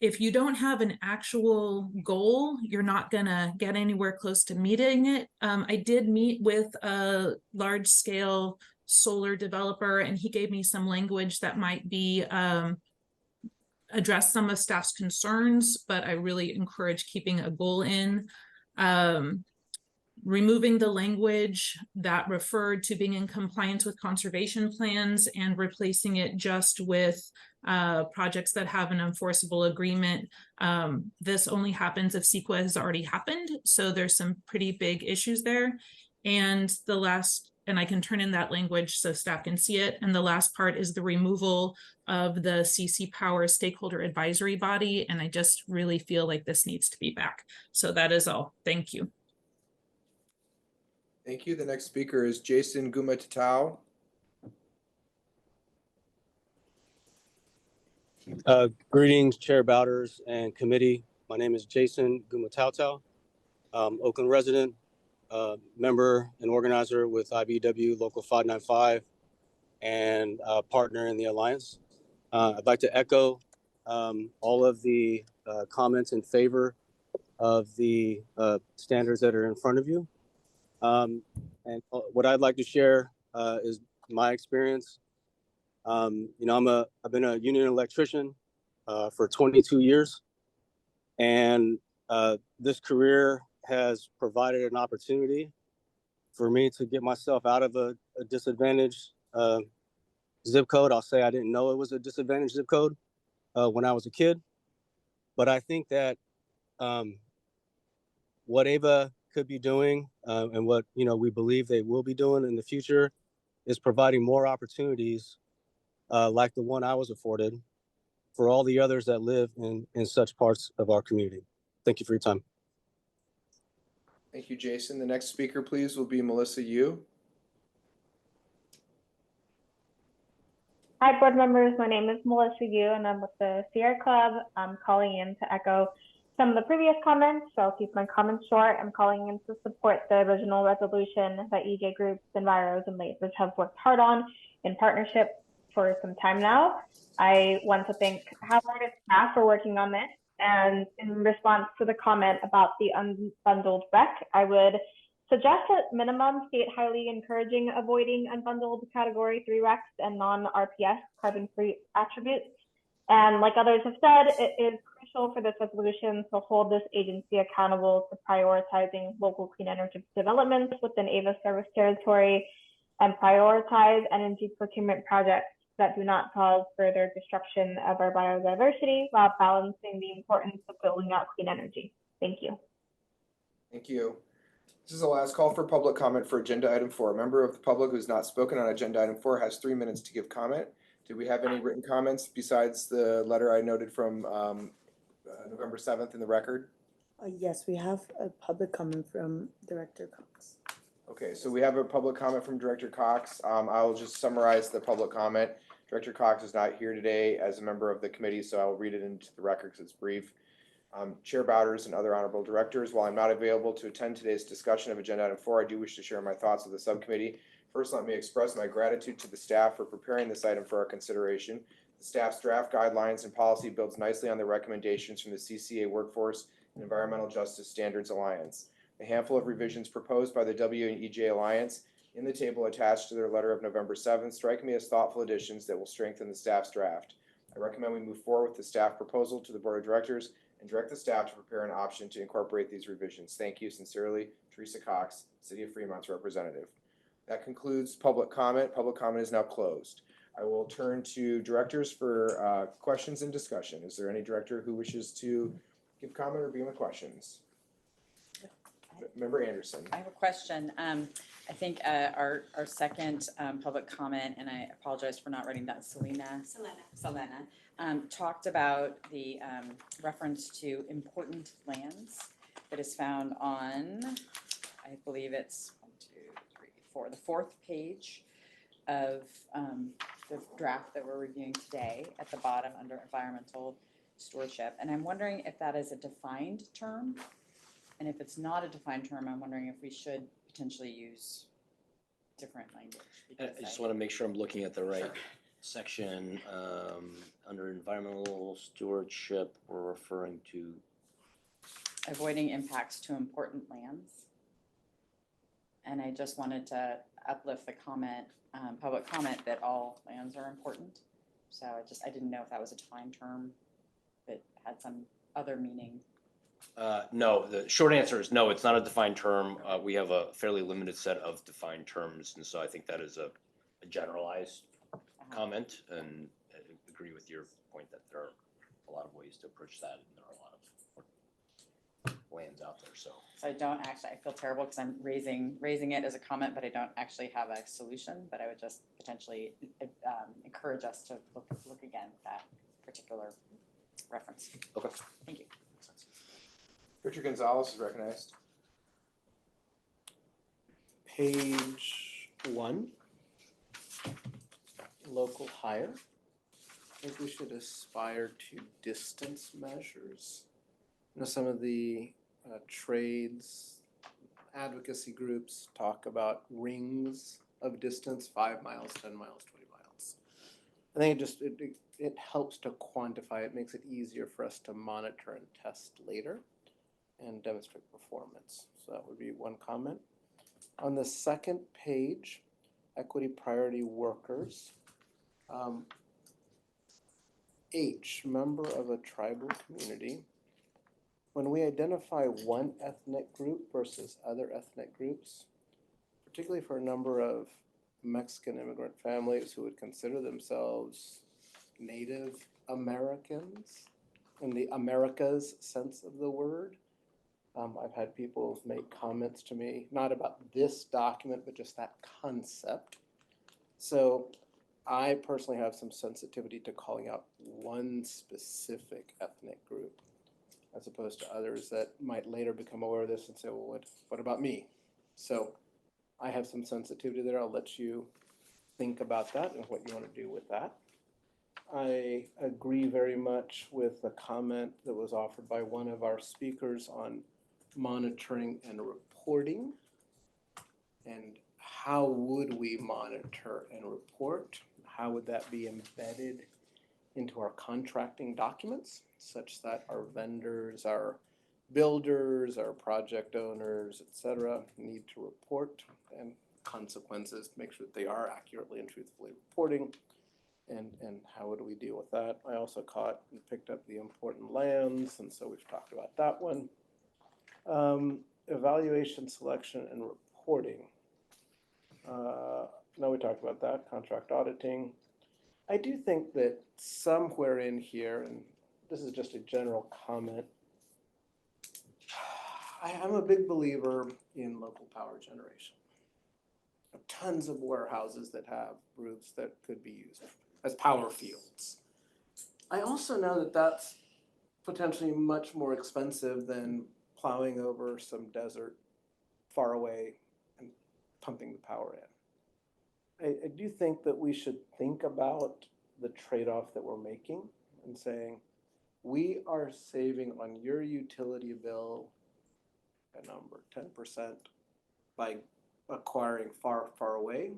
if you don't have an actual goal, you're not gonna get anywhere close to meeting it. I did meet with a large scale solar developer, and he gave me some language that might be address some of staff's concerns, but I really encourage keeping a goal in. Removing the language that referred to being in compliance with conservation plans and replacing it just with projects that have an enforceable agreement. This only happens if CEQA has already happened, so there's some pretty big issues there. And the last, and I can turn in that language so staff can see it, and the last part is the removal of the CC Power Stakeholder Advisory Body, and I just really feel like this needs to be back. So that is all. Thank you. Thank you. The next speaker is Jason Gumatatau. Greetings, Chair Bowders and committee. My name is Jason Gumatatau, Oakland resident, member and organizer with IBEW Local 595, and partner in the Alliance. I'd like to echo all of the comments in favor of the standards that are in front of you. And what I'd like to share is my experience. You know, I've been a union electrician for 22 years, and this career has provided an opportunity for me to get myself out of a disadvantaged zip code. I'll say I didn't know it was a disadvantaged zip code when I was a kid, but I think that what AVA could be doing and what we believe they will be doing in the future is providing more opportunities like the one I was afforded for all the others that live in such parts of our community. Thank you for your time. Thank you, Jason. The next speaker, please, will be Melissa Yu. Hi, board members. My name is Melissa Yu, and I'm with the Sierra Club. I'm calling in to echo some of the previous comments, so I'll keep my comments short. I'm calling in to support the original resolution that EJ Groups, Enviros, and Labors have worked hard on in partnership for some time now. I want to thank Howard and staff for working on this. And in response to the comment about the unbundled rec, I would suggest at minimum state highly encouraging avoiding unbundled category 3 recs and non-RPS carbon-free attributes. And like others have said, it is crucial for this resolution to hold this agency accountable to prioritizing local clean energy developments within AVA service territory and prioritize energy procurement projects that do not cause further destruction of our biodiversity while balancing the importance of building out clean energy. Thank you. Thank you. This is the last call for public comment for agenda item 4. A member of the public who's not spoken on agenda item 4 has 3 minutes to give comment. Do we have any written comments besides the letter I noted from November 7th in the record? Yes, we have a public comment from Director Cox. Okay, so we have a public comment from Director Cox. I'll just summarize the public comment. Director Cox is not here today as a member of the committee, so I will read it into the record because it's brief. Chair Bowders and other honorable directors, while I'm not available to attend today's discussion of agenda item 4, I do wish to share my thoughts with the subcommittee. First, let me express my gratitude to the staff for preparing this item for our consideration. The staff's draft guidelines and policy builds nicely on the recommendations from the CCA Workforce and Environmental Justice Standards Alliance. The handful of revisions proposed by the W and EJ Alliance in the table attached to their letter of November 7th strike me as thoughtful additions that will strengthen the staff's draft. I recommend we move forward with the staff proposal to the Board of Directors and direct the staff to prepare an option to incorporate these revisions. Thank you sincerely, Teresa Cox, City of Fremont's representative. That concludes public comment. Public comment is now closed. I will turn to directors for questions and discussion. Is there any director who wishes to give comment or begin with questions? Member Anderson. I have a question. I think our second public comment, and I apologize for not writing that, Selena, talked about the reference to important lands that is found on, I believe it's 1, 2, 3, 4, the 4th page of the draft that we're reviewing today at the bottom under environmental stewardship. And I'm wondering if that is a defined term. And if it's not a defined term, I'm wondering if we should potentially use different language. I just want to make sure I'm looking at the right section. Under environmental stewardship, we're referring to avoiding impacts to important lands. And I just wanted to uplift the comment, public comment, that all lands are important. So I didn't know if that was a defined term that had some other meaning. No, the short answer is no, it's not a defined term. We have a fairly limited set of defined terms, and so I think that is a generalized comment, and I agree with your point that there are a lot of ways to approach that, and there are a lot of lands out there. So I don't actually, I feel terrible because I'm raising it as a comment, but I don't actually have a solution, but I would just potentially encourage us to look again at that particular reference. Okay. Thank you. Richard Gonzalez is recognized. Page 1, local hire. I think we should aspire to distance measures. You know, some of the trades, advocacy groups talk about rings of distance, 5 miles, 10 miles, 20 miles. I think it helps to quantify. It makes it easier for us to monitor and test later and demonstrate performance. So that would be one comment. On the second page, equity priority workers. H, member of a tribal community. When we identify one ethnic group versus other ethnic groups, particularly for a number of Mexican immigrant families who would consider themselves Native Americans in the Americas sense of the word, I've had people make comments to me, not about this document, but just that concept. So I personally have some sensitivity to calling out one specific ethnic group, as opposed to others that might later become aware of this and say, well, what about me? So I have some sensitivity there. I'll let you think about that and what you want to do with that. I agree very much with the comment that was offered by one of our speakers on monitoring and reporting, and how would we monitor and report? How would that be embedded into our contracting documents such that our vendors, our builders, our project owners, etc., need to report, and consequences to make sure that they are accurately and truthfully reporting, and how would we deal with that? I also caught and picked up the important lands, and so we've talked about that one. Evaluation, selection, and reporting. No, we talked about that. Contract auditing. I do think that somewhere in here, and this is just a general comment, I'm a big believer in local power generation. Tons of warehouses that have roofs that could be used as power fields. I also know that that's potentially much more expensive than plowing over some desert far away and pumping the power in. I do think that we should think about the trade-off that we're making and saying, we are saving on your utility bill a number, 10%, by acquiring far, far away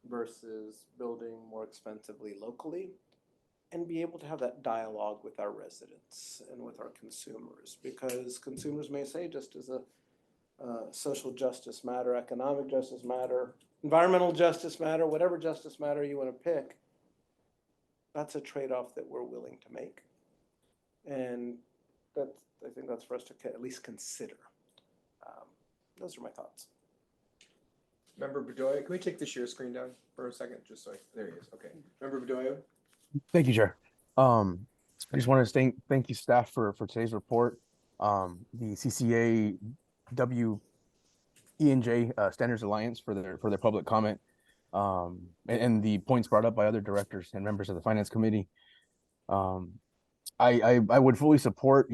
versus building more expensively locally, and be able to have that dialogue with our residents and with our consumers, because consumers may say, just as a social justice matter, economic justice matter, environmental justice matter, whatever justice matter you want to pick, that's a trade-off that we're willing to make. And I think that's for us to at least consider. Those are my thoughts. Member Bedoya, can we take the share screen down for a second? Just so there he is. Okay. Member Bedoya? Thank you, Chair. I just want to thank you staff for today's report. The CCA WE&J Standards Alliance for their public comment, and the points brought up by other directors and members of the Finance Committee. I would fully support,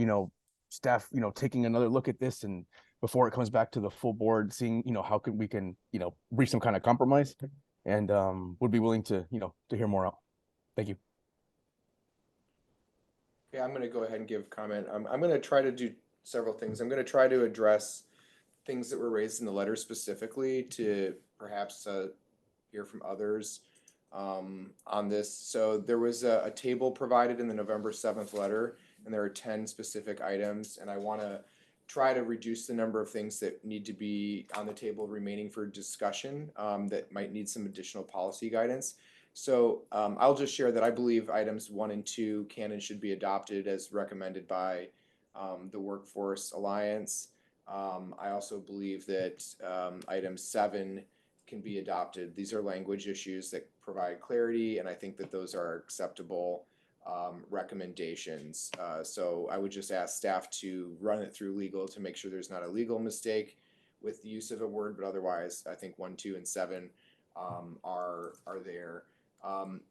staff, taking another look at this, and before it comes back to the full board, seeing, how we can, reach some kind of compromise, and would be willing to, to hear more out. Thank you. Okay, I'm going to go ahead and give comment. I'm going to try to do several things. I'm going to try to address things that were raised in the letter specifically to perhaps hear from others on this. So there was a table provided in the November 7th letter, and there are 10 specific items, and I want to try to reduce the number of things that need to be on the table remaining for discussion that might need some additional policy guidance. So I'll just share that I believe items 1 and 2 can and should be adopted as recommended by the Workforce Alliance. I also believe that item 7 can be adopted. These are language issues that provide clarity, and I think that those are acceptable recommendations. So I would just ask staff to run it through legal to make sure there's not a legal mistake with the use of a word, but otherwise I think 1, 2, and 7 are there.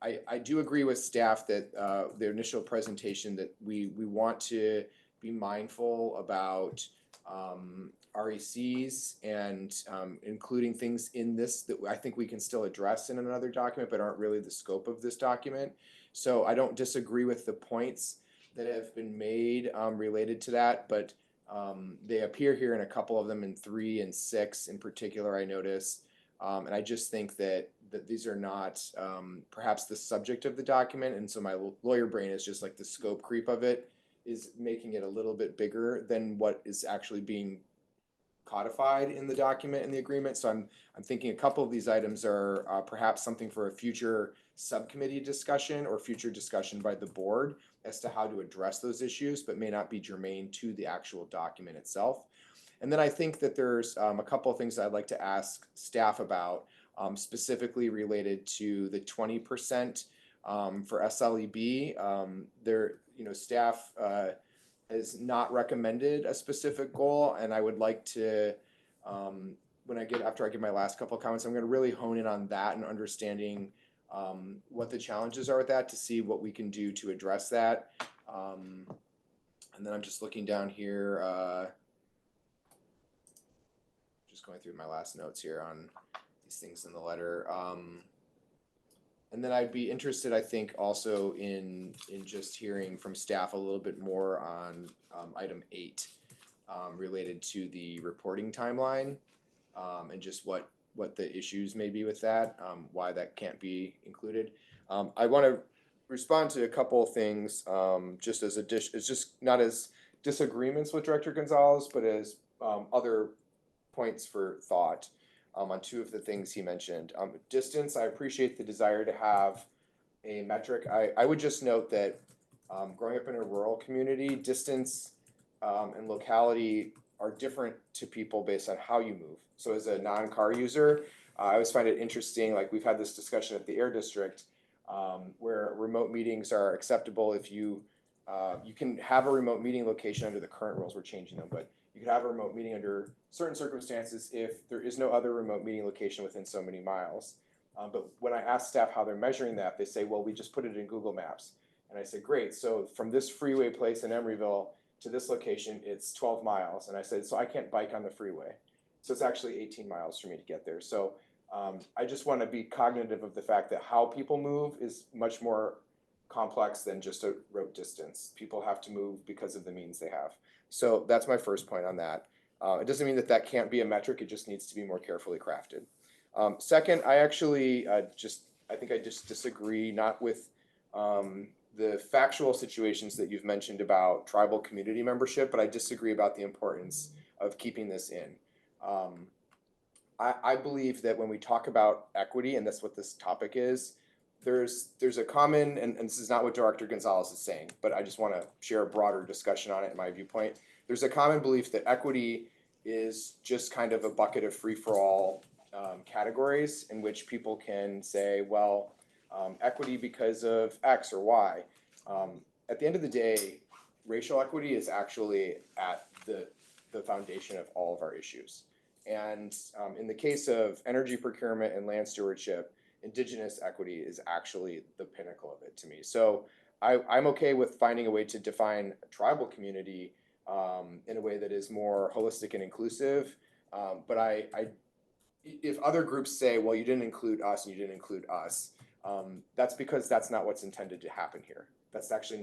I do agree with staff that their initial presentation that we want to be mindful about RECs and including things in this that I think we can still address in another document but aren't really the scope of this document. So I don't disagree with the points that have been made related to that, but they appear here in a couple of them in 3 and 6 in particular, I noticed. And I just think that these are not perhaps the subject of the document. And so my lawyer brain is just like the scope creep of it is making it a little bit bigger than what is actually being codified in the document in the agreement. So I'm thinking a couple of these items are perhaps something for a future subcommittee discussion or future discussion by the board as to how to address those issues, but may not be germane to the actual document itself. And then I think that there's a couple of things I'd like to ask staff about, specifically related to the 20% for SLEB. Staff has not recommended a specific goal, and I would like to, after I give my last couple of comments, I'm going to really hone in on that and understanding what the challenges are with that to see what we can do to address that. And then I'm just looking down here, just going through my last notes here on these things in the letter. And then I'd be interested, I think, also in just hearing from staff a little bit more on item 8 related to the reporting timeline and just what the issues may be with that, why that can't be included. I want to respond to a couple of things just as it's just not as disagreements with Director Gonzalez, but as other points for thought. On 2 of the things he mentioned. Distance, I appreciate the desire to have a metric. I would just note that growing up in a rural community, distance and locality are different to people based on how you move. So as a non-car user, I always find it interesting, like we've had this discussion at the Air District, where remote meetings are acceptable if you can have a remote meeting location under the current rules, we're changing them, but you could have a remote meeting under certain circumstances if there is no other remote meeting location within so many miles. But when I ask staff how they're measuring that, they say, well, we just put it in Google Maps. And I say, great, so from this freeway place in Emeryville to this location, it's 12 miles. And I said, so I can't bike on the freeway. So it's actually 18 miles for me to get there. So I just want to be cognitive of the fact that how people move is much more complex than just a road distance. People have to move because of the means they have. So that's my first point on that. It doesn't mean that can't be a metric. It just needs to be more carefully crafted. Second, I actually I think I just disagree, not with the factual situations that you've mentioned about tribal community membership, but I disagree about the importance of keeping this in. I believe that when we talk about equity, and that's what this topic is, there's a common, and this is not what Director Gonzalez is saying, but I just want to share a broader discussion on it in my viewpoint. There's a common belief that equity is just kind of a bucket of free-for-all categories in which people can say, well, equity because of X or Y. At the end of the day, racial equity is actually at the foundation of all of our issues. And in the case of energy procurement and land stewardship, Indigenous equity is actually the pinnacle of it to me. So I'm okay with finding a way to define a tribal community in a way that is more holistic and inclusive. But if other groups say, well, you didn't include us and you didn't include us, that's because that's not what's intended to happen here. That's actually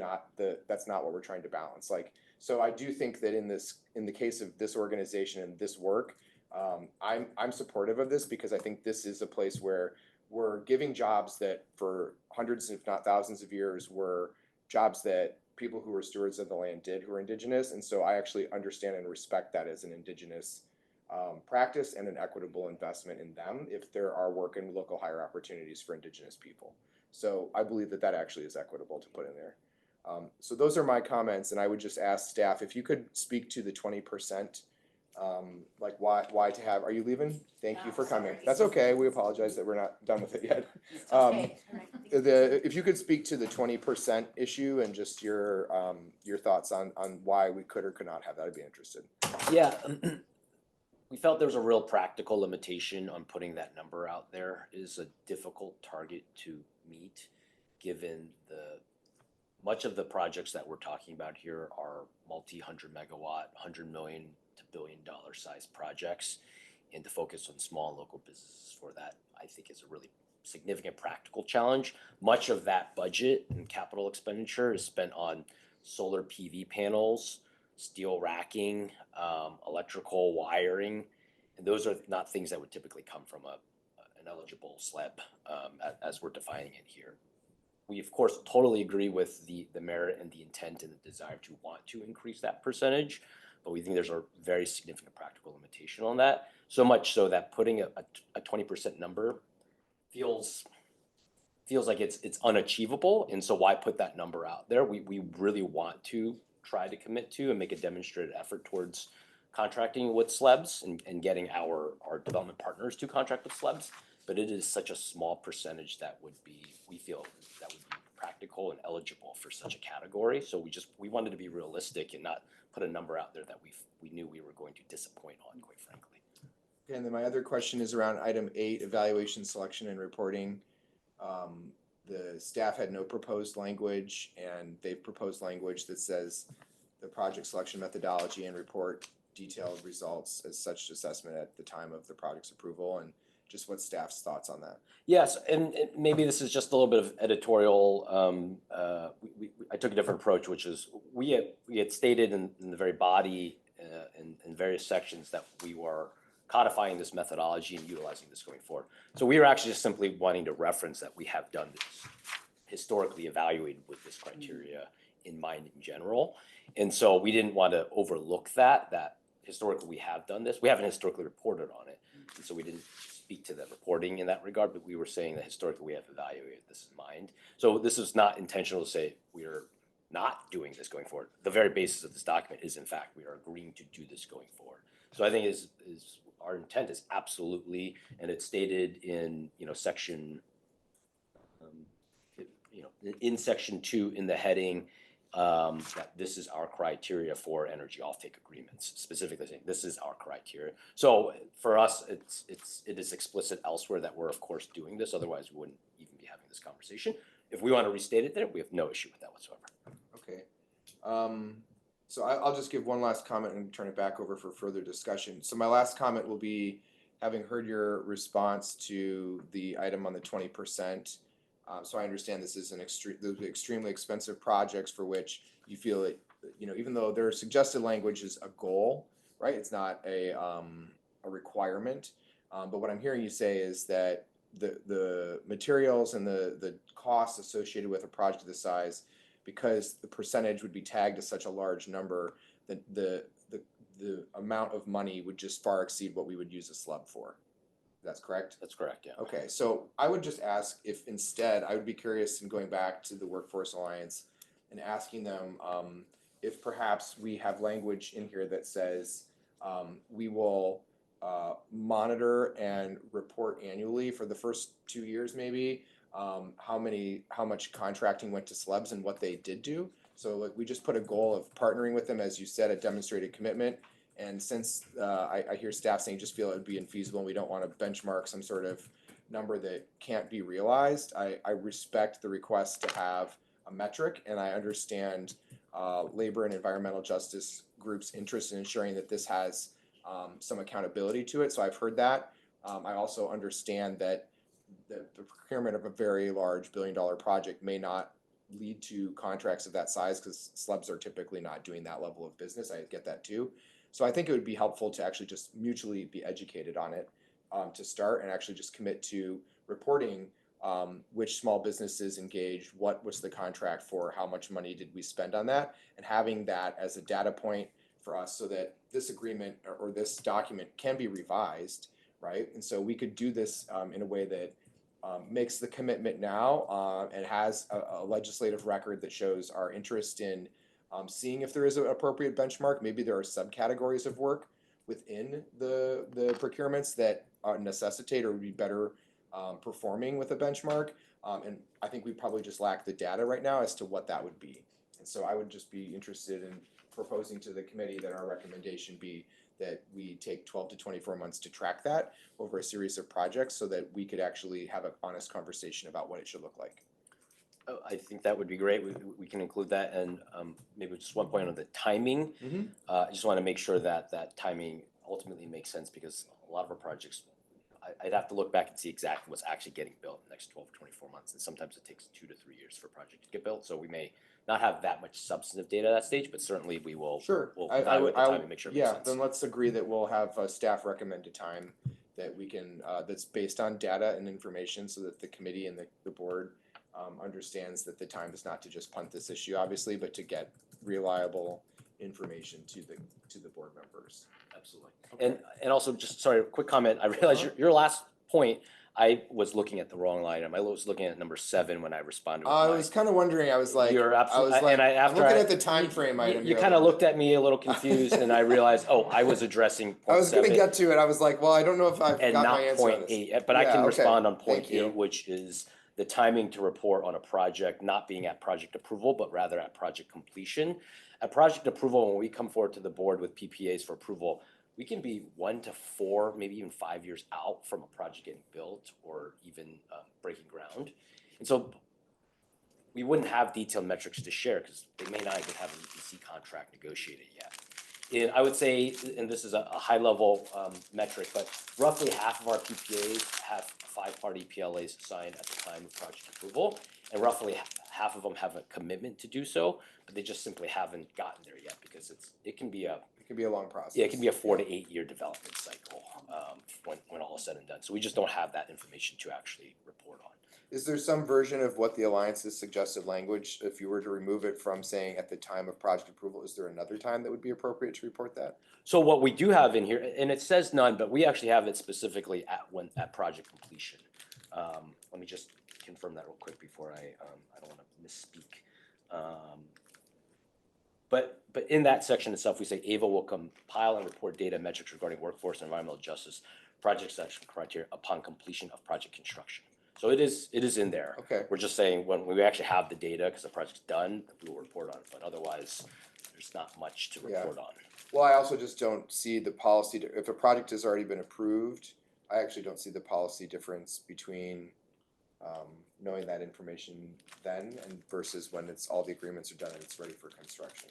that's not what we're trying to balance. So I do think that in the case of this organization and this work, I'm supportive of this because I think this is a place where we're giving jobs that for hundreds, if not thousands of years, were jobs that people who were stewards of the land did who are Indigenous. And so I actually understand and respect that as an Indigenous practice and an equitable investment in them if there are work and local hire opportunities for Indigenous people. So I believe that actually is equitable to put in there. So those are my comments, and I would just ask staff if you could speak to the 20%, like why to have, are you leaving? Thank you for coming. That's okay. We apologize that we're not done with it yet. If you could speak to the 20% issue and just your thoughts on why we could or could not have that, I'd be interested. Yeah. We felt there was a real practical limitation on putting that number out there. It is a difficult target to meet, given much of the projects that we're talking about here are multi-100 megawatt, $100 million to $1 billion size projects, and to focus on small local businesses for that, I think is a really significant practical challenge. Much of that budget and capital expenditure is spent on solar PV panels, steel racking, electrical wiring, and those are not things that would typically come from an eligible SLEB as we're defining it here. We, of course, totally agree with the merit and the intent and the desire to want to increase that percentage, but we think there's a very significant practical limitation on that, so much so that putting a 20% number feels like it's unachievable, and so why put that number out there? We really want to try to commit to and make a demonstrated effort towards contracting with SLEBs and getting our development partners to contract with SLEBs, but it is such a small percentage that we feel that would be practical and eligible for such a category. So we wanted to be realistic and not put a number out there that we knew we were going to disappoint on, quite frankly. Okay, and then my other question is around item 8, evaluation, selection, and reporting. The staff had no proposed language, and they've proposed language that says the project selection methodology and report detailed results as such assessment at the time of the project's approval, and just what staff's thoughts on that. Yes, and maybe this is just a little bit of editorial. I took a different approach, which is we had stated in the very body in various sections that we were codifying this methodology and utilizing this going forward. So we were actually just simply wanting to reference that we have done this, historically evaluated with this criteria in mind in general. And so we didn't want to overlook that historically we have done this. We haven't historically reported on it. And so we didn't speak to the reporting in that regard, but we were saying that historically we have evaluated this in mind. So this is not intentional to say we're not doing this going forward. The very basis of this document is, in fact, we are agreeing to do this going forward. So I think is our intent is absolutely, and it's stated in section, in section 2 in the heading, that this is our criteria for energy offtake agreements, specifically saying this is our criteria. So for us, it is explicit elsewhere that we're of course doing this. Otherwise, we wouldn't even be having this conversation. If we want to restate it there, we have no issue with that whatsoever. Okay. So I'll just give one last comment and turn it back over for further discussion. So my last comment will be, having heard your response to the item on the 20%. So I understand this is those extremely expensive projects for which you feel it, even though their suggested language is a goal, right? It's not a requirement. But what I'm hearing you say is that the materials and the costs associated with a project of this size, because the percentage would be tagged to such a large number, that the amount of money would just far exceed what we would use a SLUB for. That's correct? That's correct, yeah. Okay, so I would just ask if instead, I would be curious in going back to the Workforce Alliance and asking them if perhaps we have language in here that says we will monitor and report annually for the first 2 years maybe how much contracting went to SLEBs and what they did do. So like we just put a goal of partnering with them, as you said, a demonstrated commitment. And since I hear staff saying just feel it would be infeasible and we don't want to benchmark some sort of number that can't be realized, I respect the request to have a metric, and I understand labor and environmental justice groups' interest in ensuring that this has some accountability to it. So I've heard that. I also understand that the procurement of a very large billion-dollar project may not lead to contracts of that size because SLEBs are typically not doing that level of business. I get that too. So I think it would be helpful to actually just mutually be educated on it to start, and actually just commit to reporting which small businesses engaged, what was the contract for, how much money did we spend on that, and having that as a data point for us so that this agreement or this document can be revised, right? And so we could do this in a way that makes the commitment now and has a legislative record that shows our interest in seeing if there is an appropriate benchmark. Maybe there are subcategories of work within the procurements that necessitate or would be better performing with a benchmark. And I think we probably just lack the data right now as to what that would be. And so I would just be interested in proposing to the committee that our recommendation be that we take 12 to 24 months to track that over a series of projects so that we could actually have an honest conversation about what it should look like. I think that would be great. We can include that, and maybe just one point on the timing. I just want to make sure that that timing ultimately makes sense, because a lot of our projects, I'd have to look back and see exactly what's actually getting built in the next 12 to 24 months, and sometimes it takes 2 to 3 years for a project to get built. So we may not have that much substantive data at that stage, but certainly we will. Sure. We'll evaluate the time and make sure it makes sense. Then let's agree that we'll have a staff recommended time that we can that's based on data and information, so that the committee and the board understands that the time is not to just punt this issue, obviously, but to get reliable information to the board members. Absolutely. Okay. And also, just sorry, a quick comment. I realized your last point, I was looking at the wrong item. I was looking at number 7 when I responded. I was kind of wondering. I was like, you're absolutely. I was like, I'm looking at the time frame item. You kind of looked at me a little confused, and I realized, oh, I was addressing point 7. I was going to get to it. I was like, well, I don't know if I've got my answer on this. And not point 8, but I can respond on point 8, which is the timing to report on a project not being at project approval, but rather at project completion. At project approval, when we come forward to the board with PPAs for approval, we can be 1 to 4, maybe even 5 years out from a project getting built or even breaking ground. And so we wouldn't have detailed metrics to share because they may not even have an EPC contract negotiated yet. And I would say, and this is a high level metric, but roughly half of our PPAs have 5-party PLAs signed at the time of project approval, and roughly half of them have a commitment to do so, but they just simply haven't gotten there yet because it can be a long process. Yeah, it can be a 4 to 8 year development cycle when all is said and done. So we just don't have that information to actually report on. Is there some version of what the Alliance's suggested language, if you were to remove it from saying at the time of project approval, is there another time that would be appropriate to report that? So what we do have in here, and it says none, but we actually have it specifically at project completion. Let me just confirm that real quick before I don't want to misspeak. But in that section itself, we say AVA will compile and report data metrics regarding workforce and environmental justice project selection criteria upon completion of project construction. So it is in there. Okay. We're just saying when we actually have the data, because the project's done, we will report on it. But otherwise, there's not much to report on. Well, I also just don't see the policy. If a project has already been approved, I actually don't see the policy difference between knowing that information then and versus when it's all the agreements are done and it's ready for construction,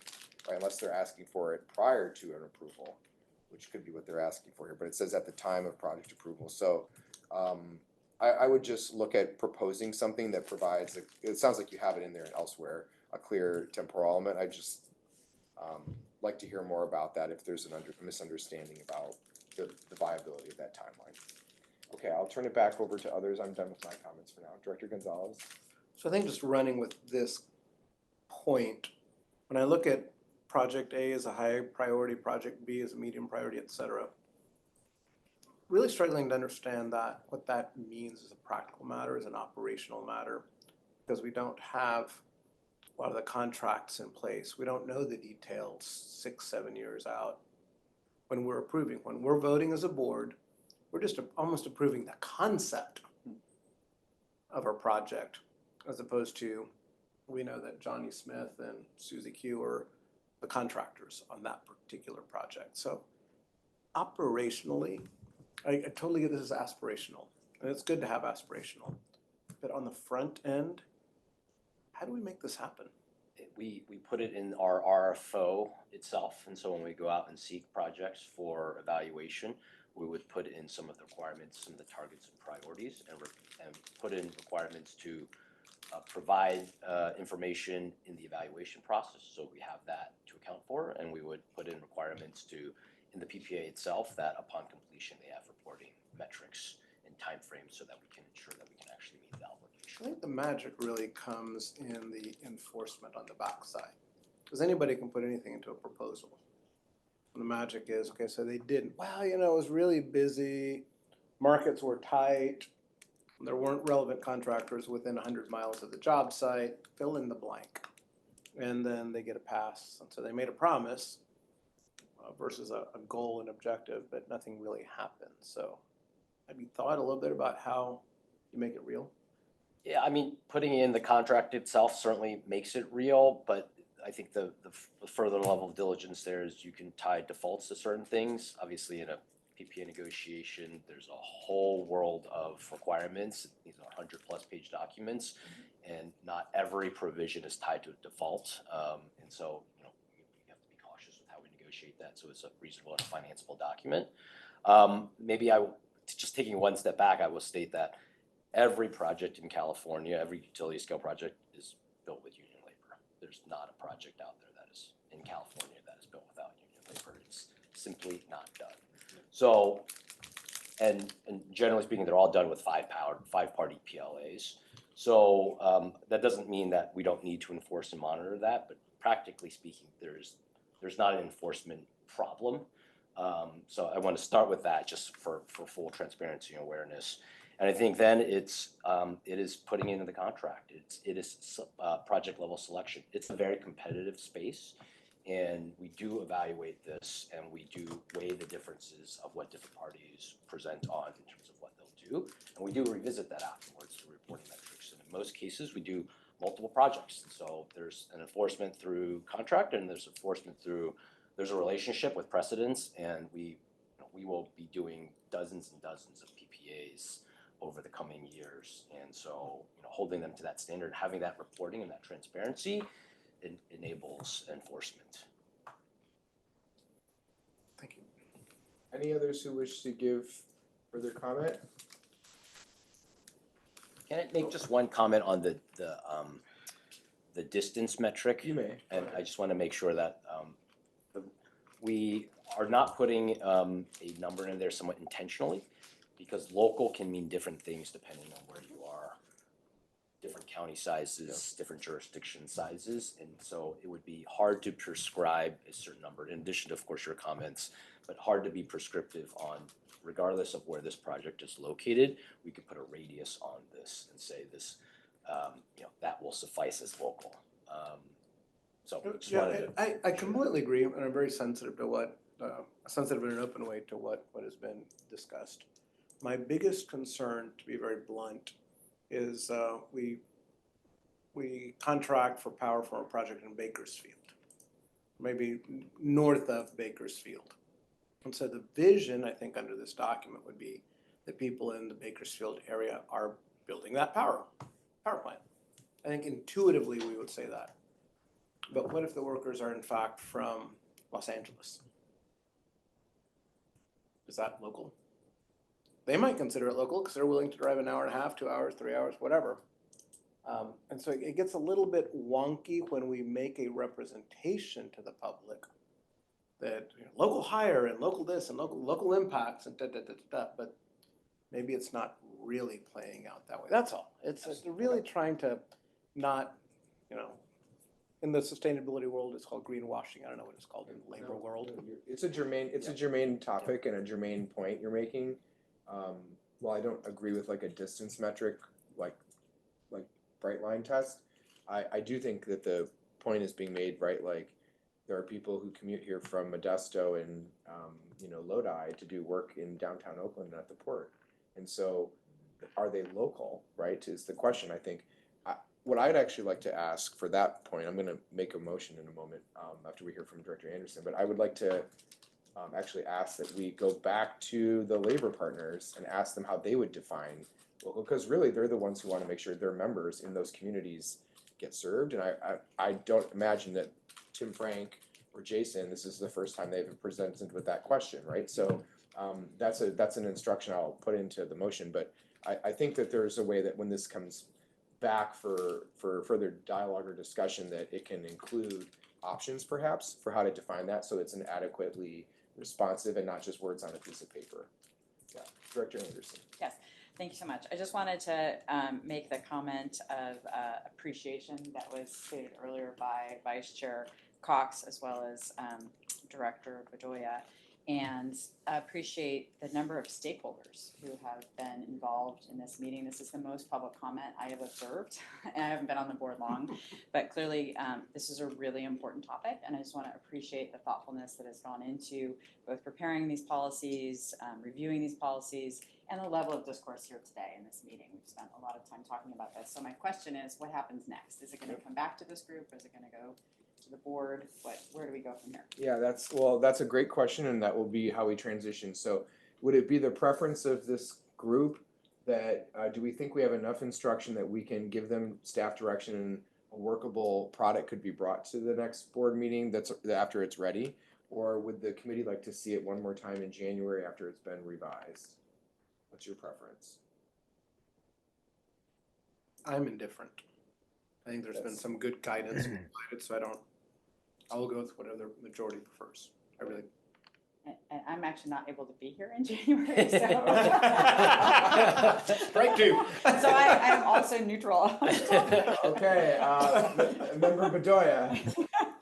right? Unless they're asking for it prior to an approval, which could be what they're asking for here, but it says at the time of project approval. So I would just look at proposing something that provides, it sounds like you have it in there and elsewhere, a clear temporal element. I just like to hear more about that if there's a misunderstanding about the viability of that timeline. Okay, I'll turn it back over to others. I'm done with my comments for now. Director Gonzalez. So I think just running with this point, when I look at project A as a high priority, project B as a medium priority, et cetera, really struggling to understand that, what that means as a practical matter, as an operational matter, because we don't have a lot of the contracts in place. We don't know the details 6, 7 years out when we're approving. When we're voting as a board, we're just almost approving the concept of our project, as opposed to, we know that Johnny Smith and Susie Q are the contractors on that particular project. So operationally, I totally get this as aspirational, and it's good to have aspirational. But on the front end, how do we make this happen? We put it in our RFO itself, and so when we go out and seek projects for evaluation, we would put in some of the requirements, some of the targets and priorities, and put in requirements to provide information in the evaluation process, so we have that to account for, and we would put in requirements to, in the PPA itself, that upon completion they have reporting metrics and timeframes so that we can ensure that we can actually meet the obligation. I think the magic really comes in the enforcement on the backside, because anybody can put anything into a proposal. And the magic is, okay, so they didn't. Well, you know, it was really busy, markets were tight, there weren't relevant contractors within 100 miles of the job site, fill in the blank. And then they get a pass. And so they made a promise versus a goal and objective, but nothing really happened. So have you thought a little bit about how you make it real? Yeah, I mean, putting in the contract itself certainly makes it real, but I think the further level of diligence there is you can tie defaults to certain things. Obviously, in a PPA negotiation, there's a whole world of requirements. These are 100+ page documents, and not every provision is tied to a default. And so, you know, you have to be cautious with how we negotiate that, so it's a reasonable and financeable document. Maybe just taking one step back, I will state that every project in California, every utility scale project is built with union labor. There's not a project out there that is in California that is built without union labor. It's simply not done. So, and generally speaking, they're all done with five-party PLAs. So that doesn't mean that we don't need to enforce and monitor that, but practically speaking, there's not an enforcement problem. So I want to start with that just for full transparency and awareness. And I think then it is putting into the contract. It is project level selection. It's a very competitive space. And we do evaluate this, and we do weigh the differences of what different parties present on in terms of what they'll do. And we do revisit that afterwards through reporting metrics. And in most cases, we do multiple projects. And so there's an enforcement through contract, and there's a relationship with precedents, and we will be doing dozens and dozens of PPAs over the coming years. And so, holding them to that standard, having that reporting and that transparency, it enables enforcement. Thank you. Any others who wish to give further comment? Can I make just one comment on the distance metric? You may. And I just want to make sure that we are not putting a number in there somewhat intentionally, because local can mean different things depending on where you are. Different county sizes, different jurisdiction sizes, and so it would be hard to prescribe a certain number, in addition to, of course, your comments, but hard to be prescriptive on, regardless of where this project is located, we could put a radius on this and say this, that will suffice as local. So just wanted to I completely agree, and I'm very sensitive to what, sensitive in an open way to what has been discussed. My biggest concern, to be very blunt, is we contract for power for a project in Bakersfield, maybe north of Bakersfield. And so the vision, I think, under this document would be that people in the Bakersfield area are building that power plant. I think intuitively we would say that. But what if the workers are in fact from Los Angeles? Is that local? They might consider it local because they're willing to drive an hour and a half, 2 hours, 3 hours, whatever. And so it gets a little bit wonky when we make a representation to the public that local hire and local this and local impacts and but maybe it's not really playing out that way. That's all. It's really trying to not, in the sustainability world, it's called greenwashing. I don't know what it's called in the labor world. It's a germane topic and a germane point you're making. while I don't agree with like a distance metric, like bright line test, I do think that the point is being made, right? Like there are people who commute here from Modesto and Lodi to do work in downtown Oakland at the port, and so are they local, right? Is the question. I think what I'd actually like to ask for that point, I'm going to make a motion in a moment after we hear from Director Anderson, but I would like to actually ask that we go back to the labor partners and ask them how they would define local, because really they're the ones who want to make sure their members in those communities get served. And I don't imagine that Tim Frank or Jason, this is the first time they've been presented with that question, right? So that's an instruction I'll put into the motion, but I think that there's a way that when this comes back for further dialogue or discussion, that it can include options perhaps for how to define that so it's an adequately responsive and not just words on a piece of paper. Yeah, Director Anderson. Yes, thank you so much. I just wanted to make the comment of appreciation that was stated earlier by Vice Chair Cox as well as Director Bedoya, and appreciate the number of stakeholders who have been involved in this meeting. This is the most public comment I have observed, and I haven't been on the board long, but clearly this is a really important topic, and I just want to appreciate the thoughtfulness that has gone into both preparing these policies, reviewing these policies, and the level of discourse here today in this meeting. We've spent a lot of time talking about this. So my question is, what happens next? Is it going to come back to this group? Is it going to go to the board? Where do we go from here? Yeah, that's a great question, and that will be how we transition. So would it be the preference of this group that do we think we have enough instruction that we can give them staff direction and a workable product could be brought to the next board meeting that's after it's ready? Or would the committee like to see it one more time in January after it's been revised? What's your preference? I'm indifferent. I think there's been some good guidance provided, so I'll go with whatever the majority prefers. I really. And I'm actually not able to be here in January, so. Strike two. So I am also neutral. Okay, Member Bedoya.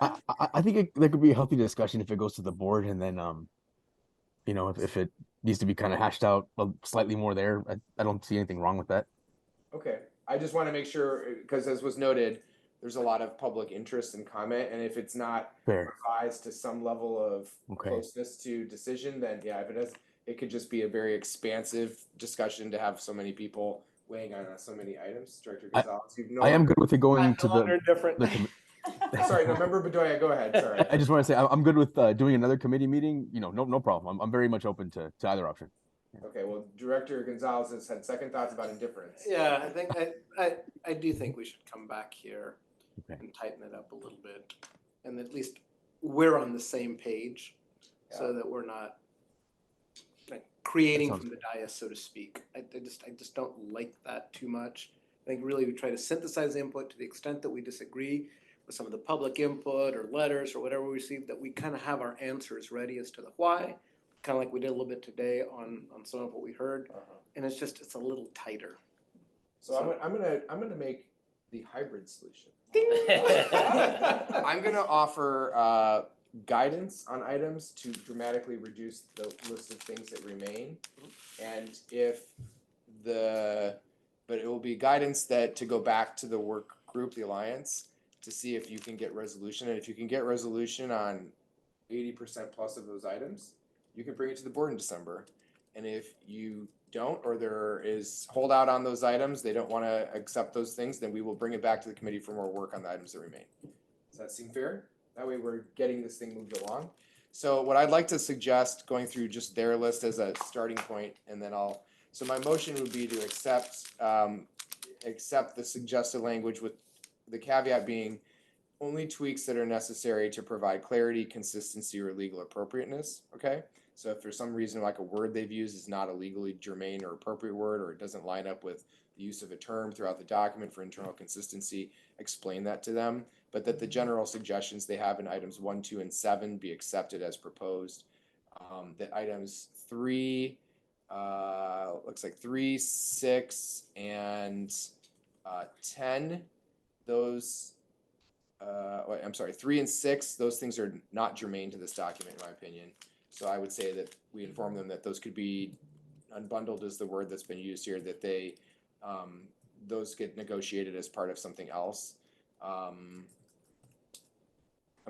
I think there could be a healthy discussion if it goes to the board, and then if it needs to be kind of hashed out slightly more there, I don't see anything wrong with that. Okay, I just want to make sure, because as was noted, there's a lot of public interest and comment, and if it's not revised to some level of closeness to decision, then yeah, if it is, it could just be a very expansive discussion to have so many people weighing on so many items. Director Gonzalez, I am good with it going to the Sorry, no, Member Bedoya, go ahead. Sorry. I just want to say I'm good with doing another committee meeting. No problem. I'm very much open to either option. Okay, well, Director Gonzalez has had second thoughts about indifference. Yeah, I think I do think we should come back here and tighten it up a little bit, and at least we're on the same page, so that we're not creating from the dais, so to speak. I just don't like that too much. I think really we try to synthesize input to the extent that we disagree with some of the public input or letters or whatever we receive, that we kind of have our answers ready as to the why, kind of like we did a little bit today on some of what we heard, and it's a little tighter. So I'm gonna make the hybrid solution. I'm gonna offer guidance on items to dramatically reduce the list of things that remain, and but it will be guidance that to go back to the work group, the alliance, to see if you can get resolution, and if you can get resolution on 80% plus of those items, you can bring it to the board in December. And if you don't, or there is holdout on those items, they don't want to accept those things, then we will bring it back to the committee for more work on the items that remain. Does that seem fair? That way we're getting this thing moved along. So what I'd like to suggest, going through just their list as a starting point, and then so my motion would be to accept the suggested language with the caveat being only tweaks that are necessary to provide clarity, consistency, or legal appropriateness, okay? So if there's some reason like a word they've used is not a legally germane or appropriate word, or it doesn't line up with the use of a term throughout the document for internal consistency, explain that to them, but that the general suggestions they have in items 1, 2, and 7 be accepted as proposed. That items 3, looks like 3, 6, and 10, those, I'm sorry, 3 and 6, those things are not germane to this document, in my opinion. So I would say that we inform them that those could be unbundled is the word that's been used here, that they, those get negotiated as part of something else. I'm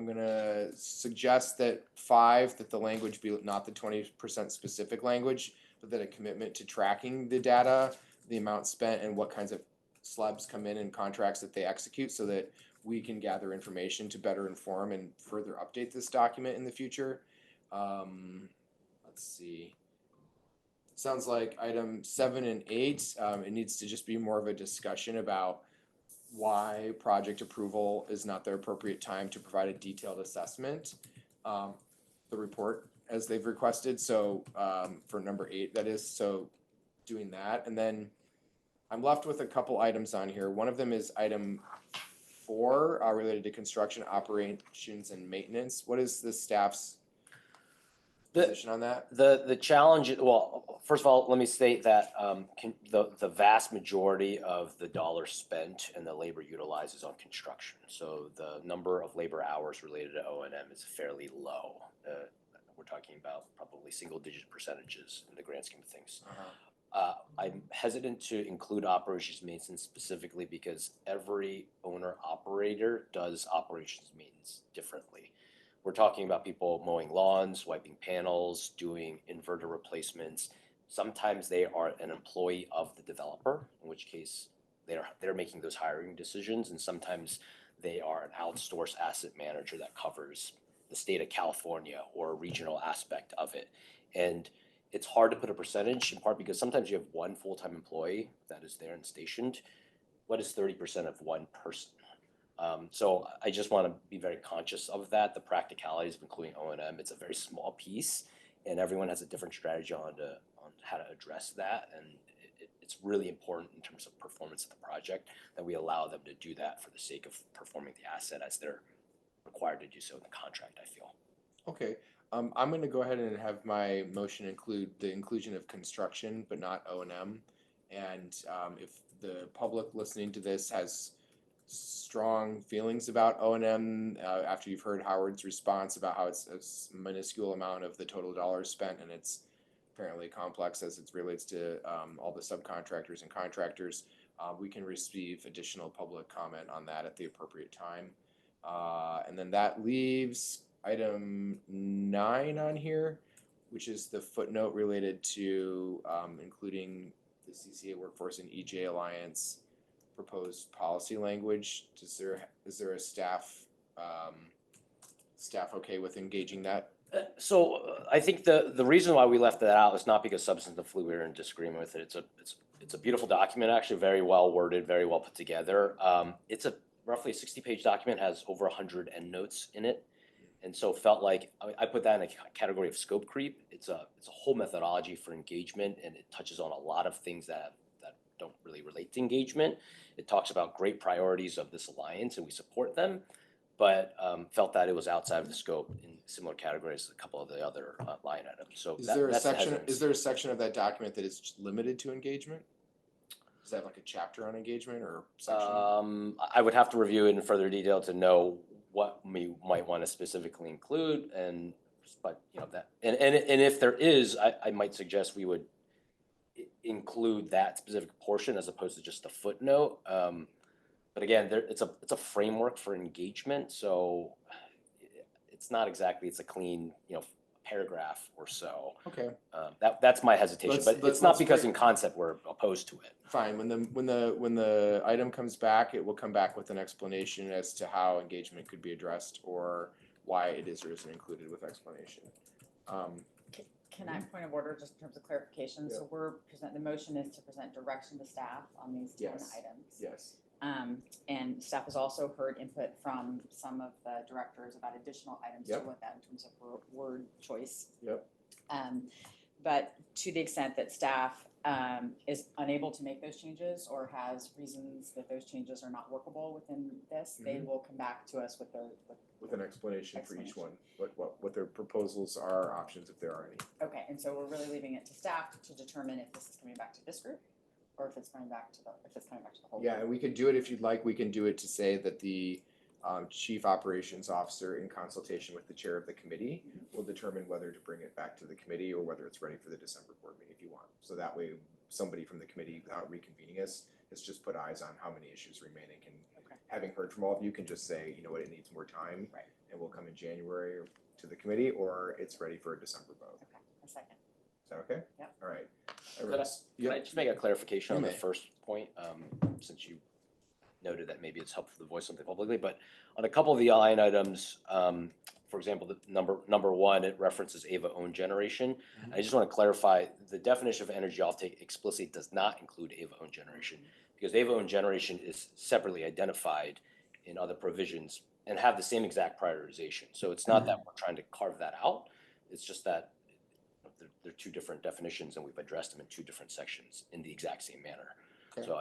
gonna suggest that 5, that the language be not the 20% specific language, but that a commitment to tracking the data, the amount spent, and what kinds of slabs come in and contracts that they execute, so that we can gather information to better inform and further update this document in the future. Let's see. Sounds like item 7 and 8, it needs to just be more of a discussion about why project approval is not the appropriate time to provide a detailed assessment, the report as they've requested. So for number 8, that is, so doing that. And then I'm left with a couple items on here. One of them is item 4, related to construction operations and maintenance. What is the staff's position on that? The challenge, well, first of all, let me state that the vast majority of the dollars spent and the labor utilized is on construction. So the number of labor hours related to O&M is fairly low. We're talking about probably single-digit percentages in the grand scheme of things. I'm hesitant to include operations maintenance specifically because every owner-operator does operations maintenance differently. We're talking about people mowing lawns, wiping panels, doing inverter replacements. Sometimes they are an employee of the developer, in which case they're making those hiring decisions, and sometimes they are an outsourced asset manager that covers the state of California or a regional aspect of it. And it's hard to put a percentage, in part because sometimes you have one full-time employee that is there and stationed. What is 30% of one person? So I just want to be very conscious of that, the practicalities of including O&M. It's a very small piece, and everyone has a different strategy on how to address that. And it's really important in terms of performance of the project that we allow them to do that for the sake of performing the asset as they're required to do so in the contract, I feel. Okay. I'm going to go ahead and have my motion include the inclusion of construction, but not O&M. And if the public listening to this has strong feelings about O&M, after you've heard Howard's response about how it's a minuscule amount of the total dollars spent, and it's apparently complex as it relates to all the subcontractors and contractors, we can receive additional public comment on that at the appropriate time. And then that leaves item 9 on here, which is the footnote related to including the CCA Workforce and EJ Alliance proposed policy language. Is there a staff okay with engaging that? So I think the reason why we left that out is not because substantively we were in disagreement with it. It's a beautiful document, actually very well worded, very well put together. It's a roughly 60-page document, has over 100 endnotes in it. And so felt like I put that in a category of scope creep. It's a whole methodology for engagement, and it touches on a lot of things that don't really relate to engagement. It talks about great priorities of this alliance, and we support them, but felt that it was outside of the scope in similar categories as a couple of the other line items. So Is there a section of that document that is limited to engagement? Does that have like a chapter on engagement or section? I would have to review it in further detail to know what we might want to specifically include, but you know that, and if there is, I might suggest we would include that specific portion as opposed to just a footnote. But again, it's a framework for engagement, so it's not exactly a clean paragraph or so. Okay. That's my hesitation, but it's not because in concept we're opposed to it. Fine. When the item comes back, it will come back with an explanation as to how engagement could be addressed or why it is or isn't included with explanation. Can I point of order just in terms of clarification? Yeah. So the motion is to present direction to staff on these 10 items. Yes. And staff has also heard input from some of the directors about additional items to look at in terms of word choice. Yep. But to the extent that staff is unable to make those changes or has reasons that those changes are not workable within this, they will come back to us with an explanation for each one, what their proposals are, options if there are any. Okay, and so we're really leaving it to staff to determine if this is coming back to this group or if it's coming back to the whole Yeah, group. and we could do it if you'd like. We can do it to say that the Chief Operations Officer, in consultation with the chair of the committee, will determine whether to bring it back to the committee or whether it's ready for the December board meeting if you want. So that way, somebody from the committee, without reconvening us, has just put eyes on how many issues remaining. And having heard from all of you, can just say, you know what, it needs more time, and we'll come in January to the committee, or it's ready for a December vote. Okay, a second. Is that okay? Yep. All right. Could I just make a clarification You on the may. first point, since you noted that maybe it's helpful to voice something publicly, but on a couple of the line items, for example, the number one, it references AVA-owned generation. I just want to clarify, the definition of energy offtake explicitly does not include AVA-owned generation, because AVA-owned generation is separately identified in other provisions and have the same exact prioritization. So it's not that we're trying to carve that out. It's just that they're two different definitions, and we've addressed them in two different sections in the exact same manner. Okay. So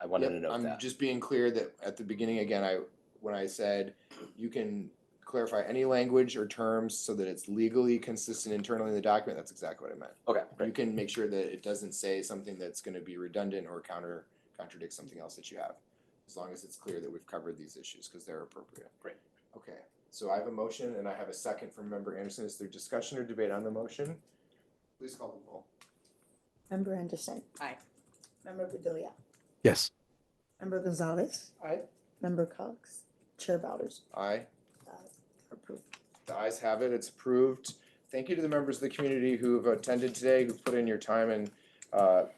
I wanted to note I'm that. just being clear that at the beginning, again, when I said you can clarify any language or terms so that it's legally consistent internally in the document, that's exactly what I meant. Okay, You can make sure that it doesn't say something that's going to be redundant or contradict something else that you have, as long as it's clear that we've covered these issues because they're appropriate. Great. Okay, so I have a motion and I have a second from Member Anderson. Is there discussion or debate on the motion? Please call the roll. Member Anderson. Aye. Member Bedelia. Yes. Member Gonzalez. Aye. Member Cox. Chair Bowders. Aye. Approved. The ayes have it. It's approved. Thank you to the members of the community who have attended today, who've put in your time and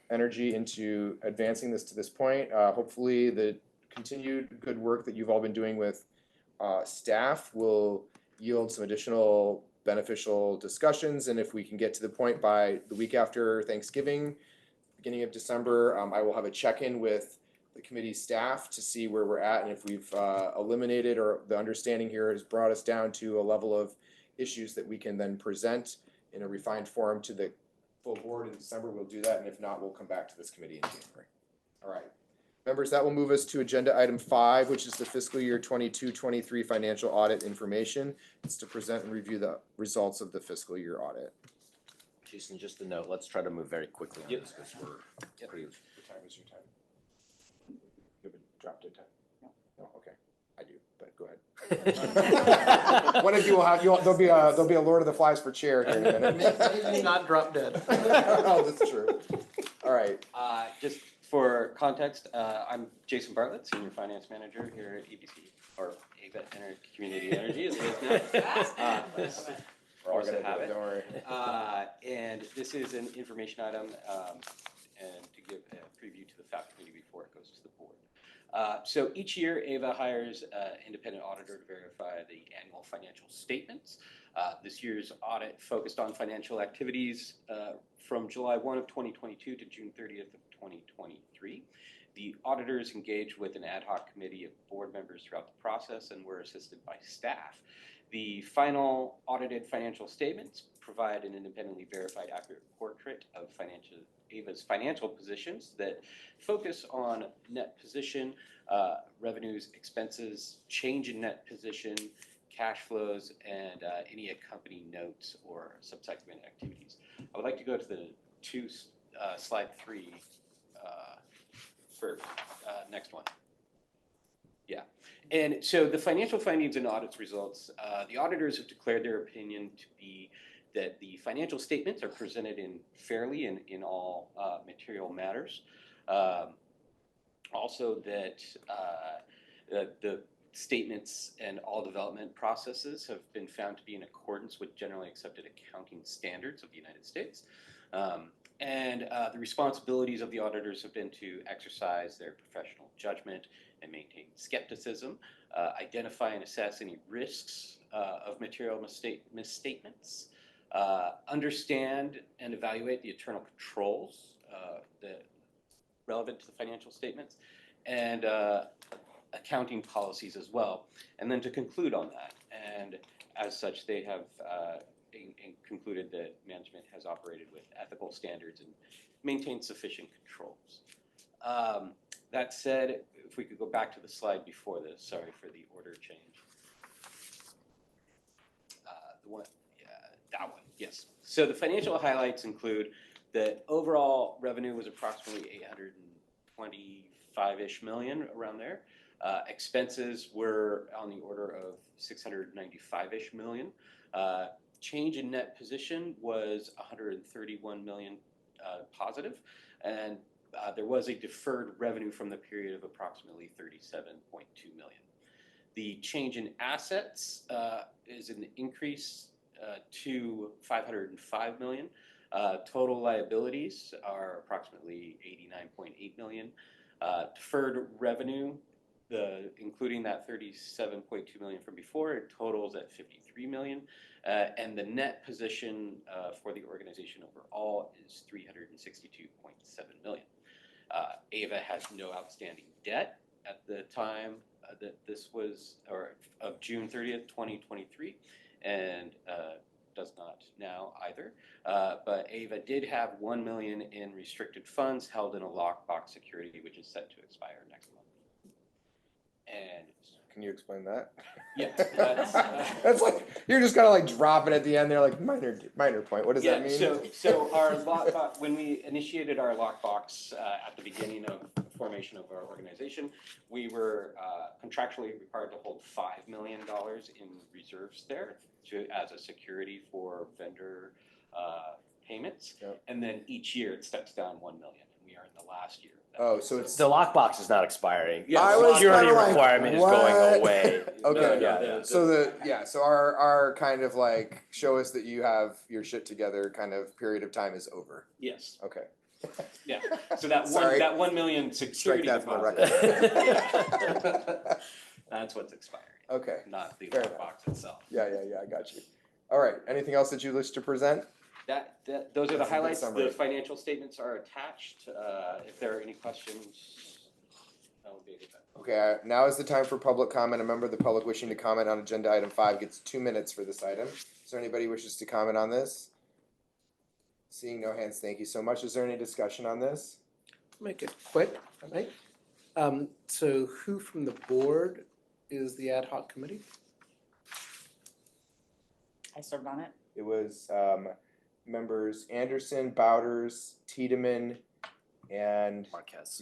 energy into advancing this to this point. Hopefully the continued good work that you've all been doing with staff will yield some additional beneficial discussions. And if we can get to the point by the week after Thanksgiving, beginning of December, I will have a check-in with the committee staff to see where we're at and if we've eliminated or the understanding here has brought us down to a level of issues that we can then present in a refined form to the full board in December. We'll do that, and if not, we'll come back to this committee in January. All right. Members, that will move us to agenda item 5, which is the fiscal year 22-23 financial audit information. It's to present and review the results of the fiscal year audit. Jason, just a note, let's try to move very quickly on this because we're pretty. What time is your time? You have a drop dead time? No, okay. I do, but go ahead. One of you will have, there'll be a Lord of the Flies for chair here in a minute. Maybe not drop dead. Oh, that's true. All right. Just for context, I'm Jason Bartlett, Senior Finance Manager here at EBC, or AVA Community Energy, as it is now. We're all Force gonna of do it, habit. don't worry. And this is an information item, and to give a preview to the FAP committee before it goes to the board. So each year, AVA hires an independent auditor to verify the annual financial statements. This year's audit focused on financial activities from July 1 of 2022 to June 30th of 2023. The auditors engaged with an ad hoc committee of board members throughout the process and were assisted by staff. The final audited financial statements provide an independently verified accurate portrait of AVA's financial positions that focus on net position, revenues, expenses, change in net position, cash flows, and any accompanying notes or subsequent activities. I would like to go to the slide 3 first, next one. Yeah, and so the financial findings and audits results, the auditors have declared their opinion to be that the financial statements are presented fairly in all material matters. Also that the statements and all development processes have been found to be in accordance with generally accepted accounting standards of the United States. And the responsibilities of the auditors have been to exercise their professional judgment and maintain skepticism, identify and assess any risks of material misstatements, understand and evaluate the internal controls that relevant to the financial statements, and accounting policies as well, and then to conclude on that. And as such, they have concluded that management has operated with ethical standards and maintained sufficient controls. That said, if we could go back to the slide before this, sorry for the order change. That one, yes. So the financial highlights include that overall revenue was approximately 825-ish million, around there. Expenses were on the order of 695-ish million. Change in net position was 131 million positive, and there was a deferred revenue from the period of approximately 37.2 million. The change in assets is an increase to 505 million. Total liabilities are approximately 89.8 million. Deferred revenue, including that 37.2 million from before, it totals at 53 million. And the net position for the organization overall is 362.7 million. AVA has no outstanding debt at the time that this was, or of June 30th, 2023, and does not now either. But AVA did have 1 million in restricted funds held in a lockbox security, which is set to expire next month. And can you explain that? Yeah, that's like you're just gonna like drop it at the end there, like minor point. What does that mean? So our lockbox, when we initiated our lockbox at the beginning of the formation of our organization, we were contractually required to hold $5 million in reserves there as a security for vendor payments. Yep. And then each year it steps down 1 million. And we are in the last year. Oh, so it's the lockbox is not expiring. Yeah, the security requirement is going away. Okay. Yeah. So our kind of like show us that you have your shit together kind of period of time is over. Yes. Okay. Yeah. So that 1 million security deposit. That's what's expiring. Okay. Not the lockbox itself. Yeah. I got you. All right. Anything else that you wish to present? Those are the highlights. The financial statements are attached. If there are any questions, that would be a good time. Okay, now is the time for public comment. A member of the public wishing to comment on agenda item 5 gets 2 minutes for this item. Is there anybody who wishes to comment on this? Seeing no hands, thank you so much. Is there any discussion on this? Make it quick, right? So who from the board is the ad hoc committee? I served on it. It was members Anderson, Bowders, Tiedemann, and Marquez.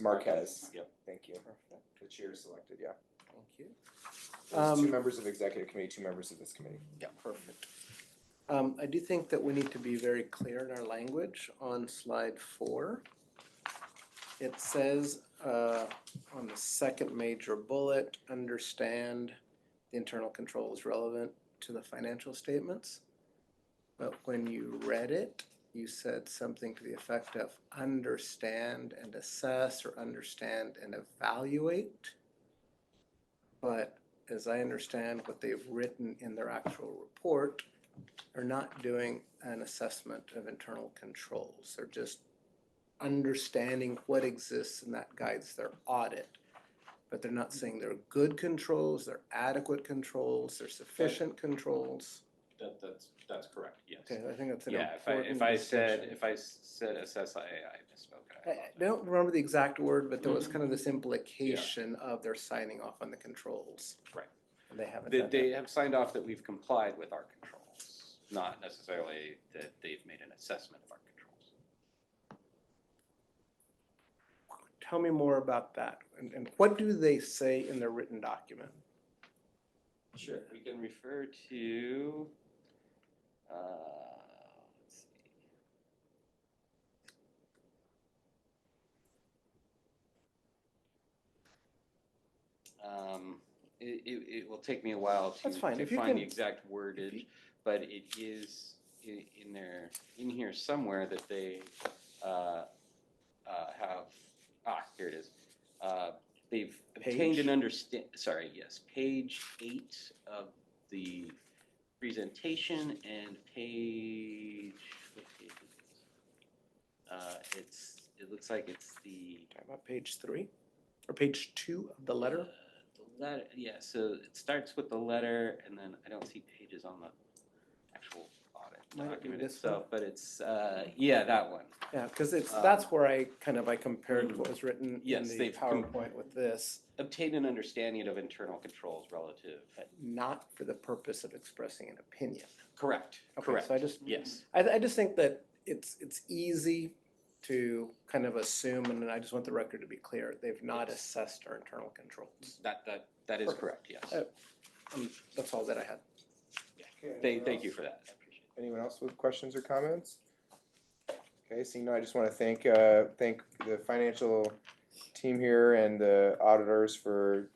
Yep. Thank you. Perfect. The chair selected, yeah. Thank you. There's 2 members of executive committee, 2 members of this committee. Yeah, perfect. I do think that we need to be very clear in our language on slide 4. It says on the second major bullet, understand the internal control is relevant to the financial statements. But when you read it, you said something to the effect of understand and assess or understand and evaluate. But as I understand what they've written in their actual report, they're not doing an assessment of internal controls. They're just understanding what exists and that guides their audit. But they're not saying they're good controls, they're adequate controls, they're sufficient controls. That's correct. Yes. Okay, I think that's an important distinction. If I said assess, I misspoke. I don't remember the exact word, but there was kind of this implication of their signing off on the controls. Right. And they haven't. They have signed off that we've complied with our controls, not necessarily that they've made an assessment of our controls. Tell me more about that. And what do they say in their written document? Sure. We can refer to, let's see. It will take me a while to find the exact wordage, but it is in here somewhere that they have. Here it is. They've obtained an understand. Sorry, yes, page 8 of the presentation and page. What page is it? It looks like it's the. Talking about page 3 or page 2 of the letter. The letter, yeah. So it starts with the letter, and then I don't see pages on the actual audit document itself, but it's yeah, that one. Yeah, because it's that's where I compared what was written in the PowerPoint with this. Obtain an understanding of internal controls relative. But not for the purpose of expressing an opinion. Correct. Okay, Correct. So I just yes. I just think that it's easy to kind of assume, and I just want the record to be clear, they've not assessed our internal controls. That is correct, yes. That's all that I had. Thank you for that. I appreciate it. Anyone else with questions or comments? Okay, seeing none, I just want to thank the financial team here and the auditors for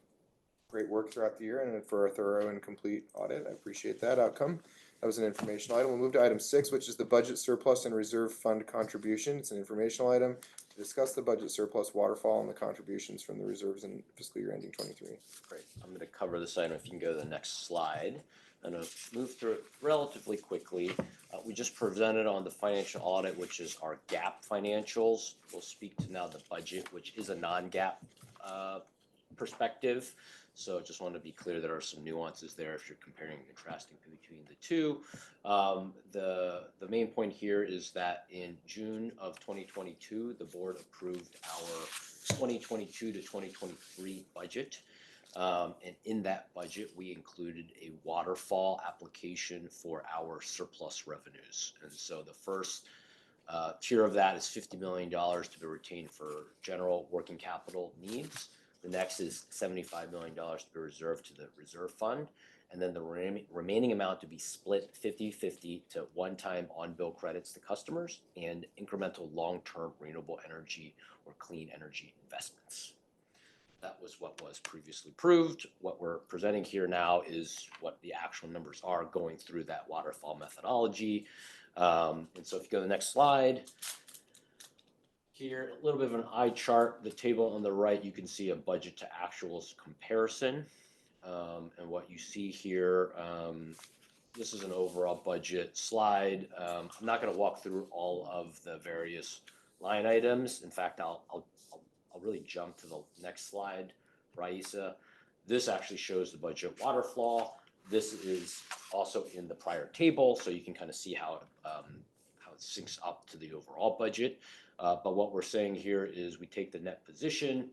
great work throughout the year and for a thorough and complete audit. I appreciate that outcome. That was an informational item. We'll move to item 6, which is the budget surplus and reserve fund contribution. It's an informational item to discuss the budget surplus waterfall and the contributions from the reserves in fiscal year ending 23. Great. I'm going to cover this item. If you can go to the next slide. I'm going to move through it relatively quickly. We just presented on the financial audit, which is our GAAP financials. We'll speak to now the budget, which is a non-GAAP perspective. So just want to be clear there are some nuances there if you're comparing and contrasting between the two. The main point here is that in June of 2022, the board approved our 2022 to 2023 budget. And in that budget, we included a waterfall application for our surplus revenues. And so the first tier of that is $50 million to be retained for general working capital needs. The next is $75 million to be reserved to the reserve fund. And then the remaining amount to be split 50-50 to one-time on-bill credits to customers and incremental long-term renewable energy or clean energy investments. That was what was previously approved. What we're presenting here now is what the actual numbers are going through that waterfall methodology. And so if you go to the next slide, here, a little bit of an eye chart. The table on the right, you can see a budget to actuals comparison. And what you see here, this is an overall budget slide. I'm not going to walk through all of the various line items. In fact, I'll really jump to the next slide, Raisa. This actually shows the budget waterfall. This is also in the prior table, so you can kind of see how it syncs up to the overall budget. But what we're saying here is we take the net position.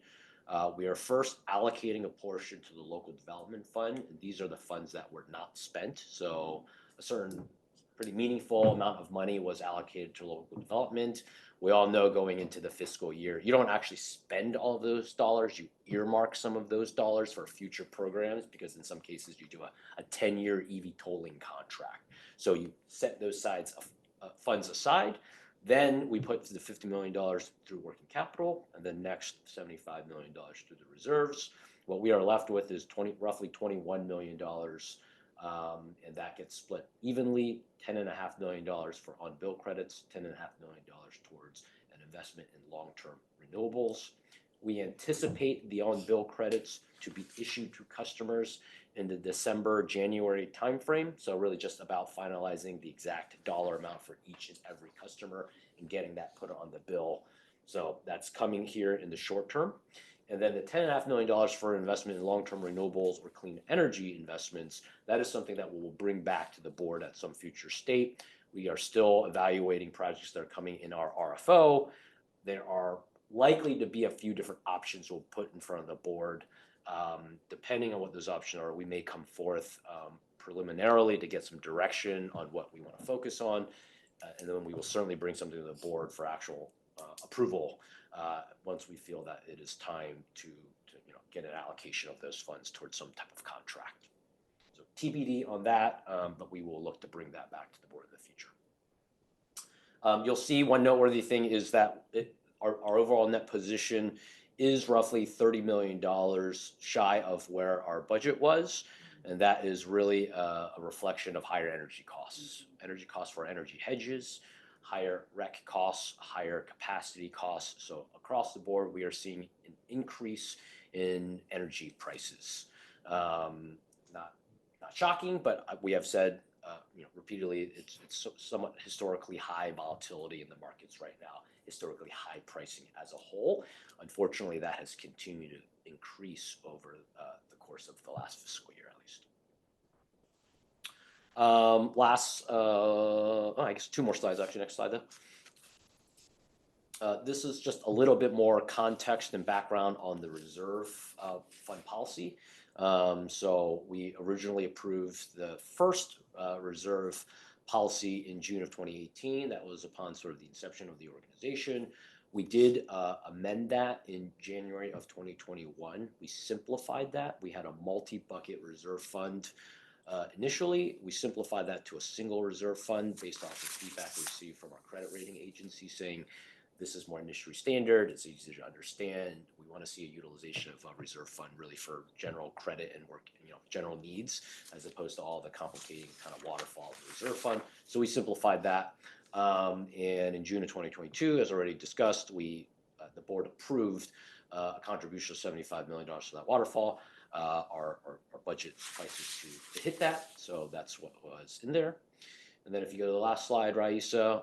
We are first allocating a portion to the local development fund. And these are the funds that were not spent. So a certain pretty meaningful amount of money was allocated to local development. We all know going into the fiscal year, you don't actually spend all of those dollars. You earmark some of those dollars for future programs because in some cases you do a 10-year EV tolling contract. So you set those funds aside. Then we put the $50 million through working capital and then next $75 million through the reserves. What we are left with is roughly $21 million. And that gets split evenly, $10.5 million for on-bill credits, $10.5 million towards an investment in long-term renewables. We anticipate the on-bill credits to be issued to customers in the December-January timeframe. So really just about finalizing the exact dollar amount for each and every customer and getting that put on the bill. So that's coming here in the short term. And then the $10.5 million for investment in long-term renewables or clean energy investments, that is something that we will bring back to the board at some future state. We are still evaluating projects that are coming in our RFO. There are likely to be a few different options we'll put in front of the board. Depending on what those options are, we may come forth preliminarily to get some direction on what we want to focus on. And then we will certainly bring something to the board for actual approval once we feel that it is time to get an allocation of those funds towards some type of contract. So TBD on that, but we will look to bring that back to the board in the future. You'll see one noteworthy thing is that our overall net position is roughly $30 million shy of where our budget was. And that is really a reflection of higher energy costs for energy hedges, higher REC costs, higher capacity costs. So across the board, we are seeing an increase in energy prices. Not shocking, but we have said repeatedly, it's somewhat historically high volatility in the markets right now, historically high pricing as a whole. Unfortunately, that has continued to increase over the course of the last fiscal year, at least. I guess 2 more slides, actually. Next slide, then. This is just a little bit more context and background on the reserve fund policy. So we originally approved the first reserve policy in June of 2018. That was upon sort of the inception of the organization. We did amend that in January of 2021. We simplified that. We had a multi-bucket reserve fund. Initially, we simplified that to a single reserve fund based off of feedback we received from our credit rating agency saying this is more industry standard, it's easier to understand. We want to see a utilization of a reserve fund really for general credit and work, general needs, as opposed to all the complicating kind of waterfall of the reserve fund. So we simplified that. And in June of 2022, as already discussed, the board approved a contribution of $75 million for that waterfall. Our budget suffices to hit that, so that's what was in there. And then if you go to the last slide, Raisa,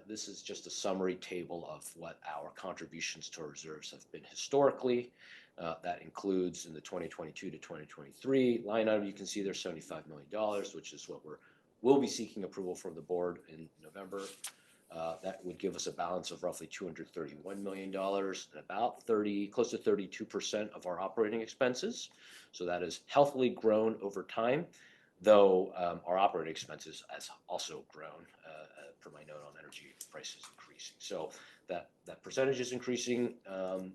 this is just a summary table of what our contributions to reserves have been historically. That includes in the 2022 to 2023 line item, you can see there's $75 million, which is what we'll be seeking approval from the board in November. That would give us a balance of roughly $231 million and about close to 32% of our operating expenses. So that has healthily grown over time, though our operating expenses has also grown per my note on energy prices increasing. So that percentage is increasing in a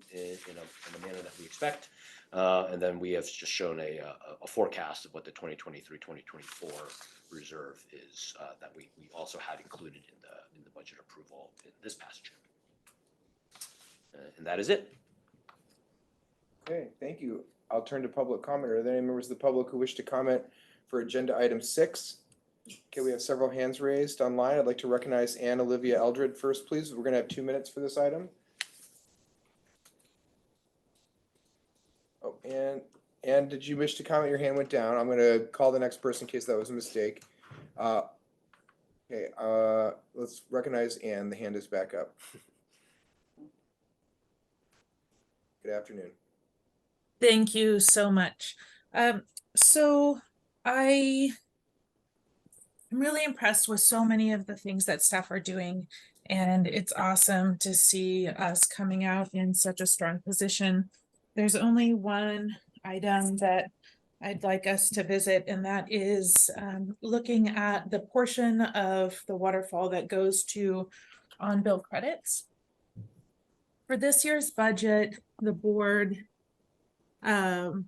manner that we expect. And then we have just shown a forecast of what the 2023-2024 reserve is that we also had included in the budget approval in this past year. And that is it. Okay, thank you. I'll turn to public comment. Are there any members of the public who wish to comment for agenda item 6? Okay, we have several hands raised online. I'd like to recognize Anne Olivia Eldred first, please. We're going to have 2 minutes for this item. Oh, and did you wish to comment? Your hand went down. I'm going to call the next person in case that was a mistake. Okay, let's recognize Anne. The hand is back up. Good afternoon. Thank you so much. So I'm really impressed with so many of the things that staff are doing, and it's awesome to see us coming out in such a strong position. There's only one item that I'd like us to visit, and that is looking at the portion of the waterfall that goes to on-bill credits. For this year's budget, the board heard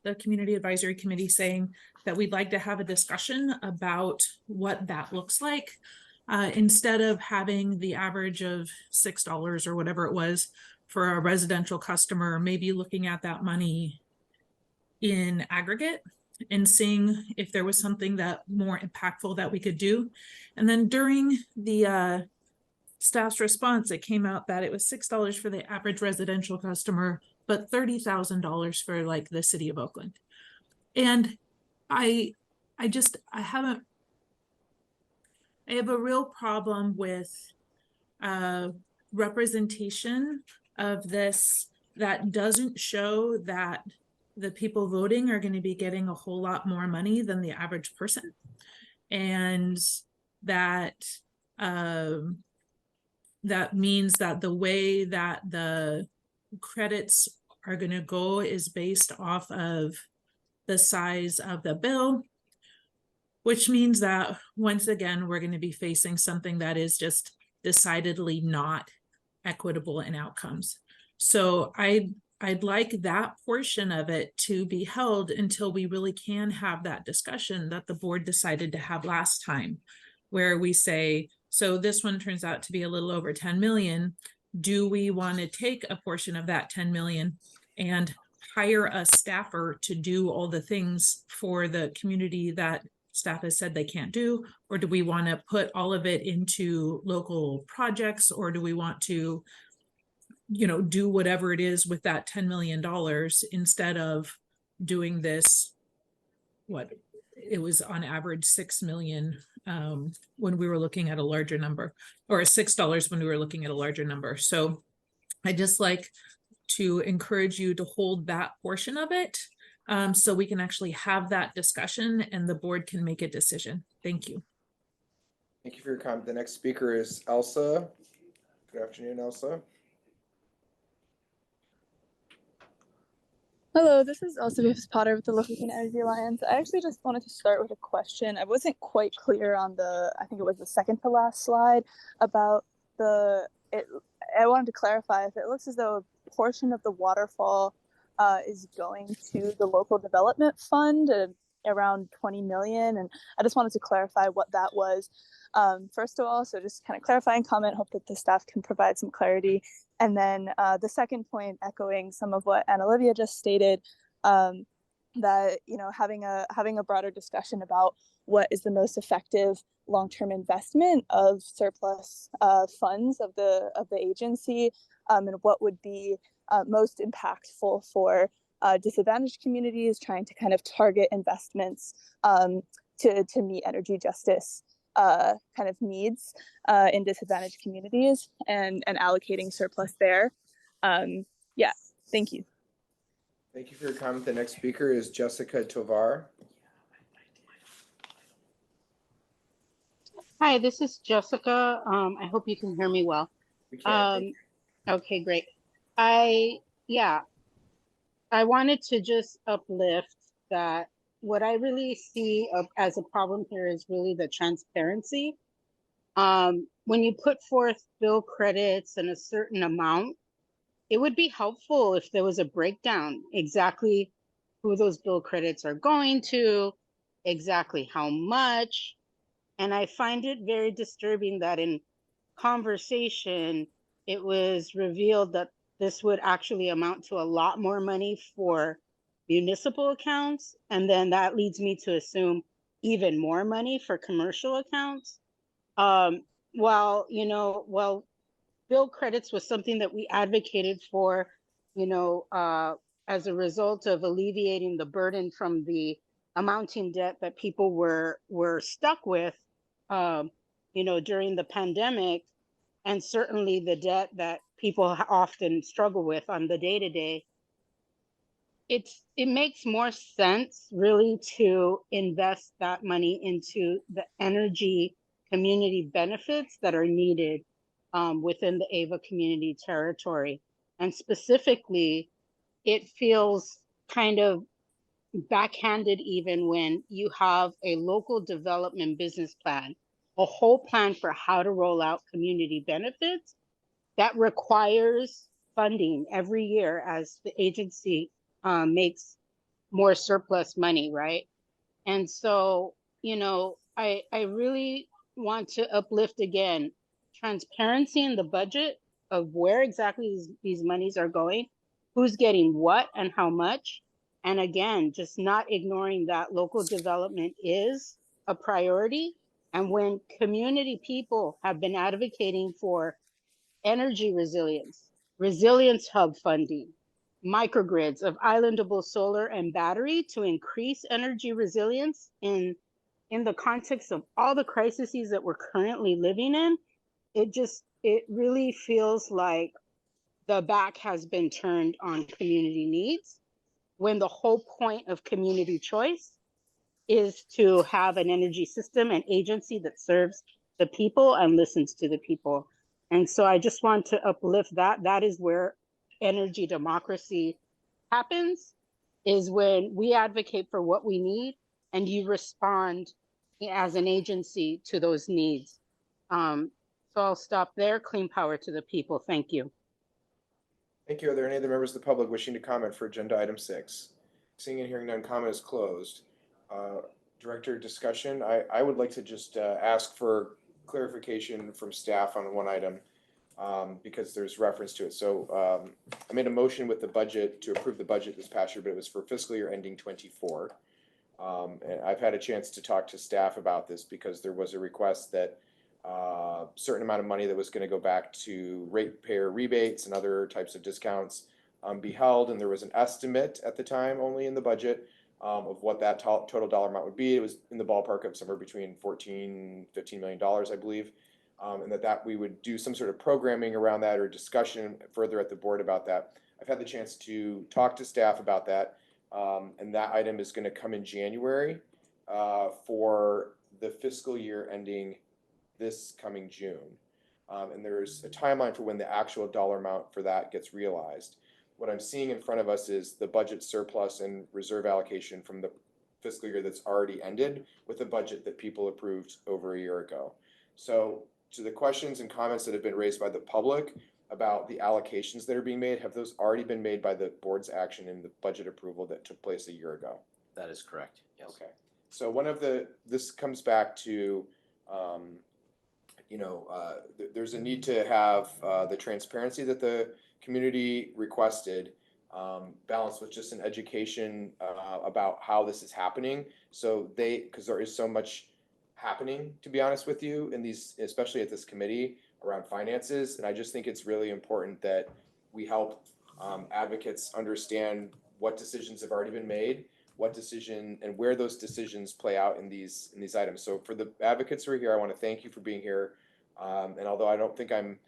the Community Advisory Committee saying that we'd like to have a discussion about what that looks like. Instead of having the average of $6 or whatever it was for a residential customer, maybe looking at that money in aggregate and seeing if there was something that more impactful that we could do. And then during the staff's response, it came out that it was $6 for the average residential customer, but $30,000 for like the city of Oakland. And I have a real problem with representation of this that doesn't show that the people voting are going to be getting a whole lot more money than the average person. And that that means that the way that the credits are going to go is based off of the size of the bill, which means that once again, we're going to be facing something that is just decidedly not equitable in outcomes. So I'd like that portion of it to be held until we really can have that discussion that the board decided to have last time, where we say, so this one turns out to be a little over 10 million. Do we want to take a portion of that 10 million and hire a staffer to do all the things for the community that staff has said they can't do? Or do we want to put all of it into local projects? Or do we want to, do whatever it is with that $10 million instead of doing this, what it was on average 6 million when we were looking at a larger number, or $6 when we were looking at a larger number. So I just like to encourage you to hold that portion of it so we can actually have that discussion and the board can make a decision. Thank you. Thank you for your comment. The next speaker is Elsa. Good afternoon, Elsa. Hello, this is Elsa Potter with the Local Clean Energy Alliance. I actually just wanted to start with a question. I wasn't quite clear on I think it was the second to last slide about I wanted to clarify if it looks as though a portion of the waterfall is going to the local development fund, around 20 million. And I just wanted to clarify what that was. First of all, so just kind of clarifying comment, hope that the staff can provide some clarity. And then the second point, echoing some of what Anna Olivia just stated, that having a broader discussion about what is the most effective long-term investment of surplus funds of the agency, and what would be most impactful for disadvantaged communities, trying to kind of target investments to meet energy justice kind of needs in disadvantaged communities, and allocating surplus there. Yeah, thank you. Thank you for your comment. The next speaker is Jessica Tovar. Hi, this is Jessica. I hope you can hear me well. We can. Okay, great. Yeah, I wanted to just uplift that what I really see as a problem here is really the transparency. When you put forth bill credits and a certain amount, it would be helpful if there was a breakdown exactly who those bill credits are going to, exactly how much. And I find it very disturbing that in conversation, it was revealed that this would actually amount to a lot more money for municipal accounts. And then that leads me to assume even more money for commercial accounts. While bill credits was something that we advocated for, as a result of alleviating the burden from the amounting debt that people were stuck with, during the pandemic, and certainly the debt that people often struggle with on the day-to-day. It makes more sense really to invest that money into the energy community benefits that are needed within the Ava community territory. And specifically, it feels kind of backhanded even when you have a local development business plan, a whole plan for how to roll out community benefits that requires funding every year as the agency makes more surplus money, right? And so, I really want to uplift again transparency in the budget of where exactly these monies are going, who's getting what and how much. And again, just not ignoring that local development is a priority. And when community people have been advocating for energy resilience hub funding, microgrids of islandable solar and battery to increase energy resilience in the context of all the crises that we're currently living in, it really feels like the back has been turned on community needs, when the whole point of community choice is to have an energy system and agency that serves the people and listens to the people. And so I just want to uplift that. That is where energy democracy happens, is when we advocate for what we need and you respond as an agency to those needs. So I'll stop there. Clean power to the people. Thank you. Thank you. Are there any other members of the public wishing to comment for agenda item 6? Seeing and hearing none, comment is closed. Director, discussion. I would like to just ask for clarification from staff on one item because there's reference to it. So I made a motion with the budget to approve the budget this past year, but it was for fiscal year ending 24. And I've had a chance to talk to staff about this because there was a request that certain amount of money that was going to go back to ratepayer rebates and other types of discounts be held, and there was an estimate at the time only in the budget of what that total dollar amount would be. It was in the ballpark of somewhere between $14–15 million, I believe, and that we would do some sort of programming around that or discussion further at the board about that. I've had the chance to talk to staff about that, and that item is going to come in January for the fiscal year ending this coming June. And there's a timeline for when the actual dollar amount for that gets realized. what I'm seeing in front of us is the budget surplus and reserve allocation from the fiscal year that's already ended with a budget that people approved over a year ago. So to the questions and comments that have been raised by the public about the allocations that are being made, have those already been made by the board's action in the budget approval that took place a year ago? That is correct, yes. Okay. So this comes back to, there's a need to have the transparency that the community requested, balanced with just an education about how this is happening. So because there is so much happening, to be honest with you, in these, especially at this committee around finances. And I just think it's really important that we help advocates understand what decisions have already been made, what decision and where those decisions play out in these items. So for the advocates who are here, I want to thank you for being here. And although I don't think I'm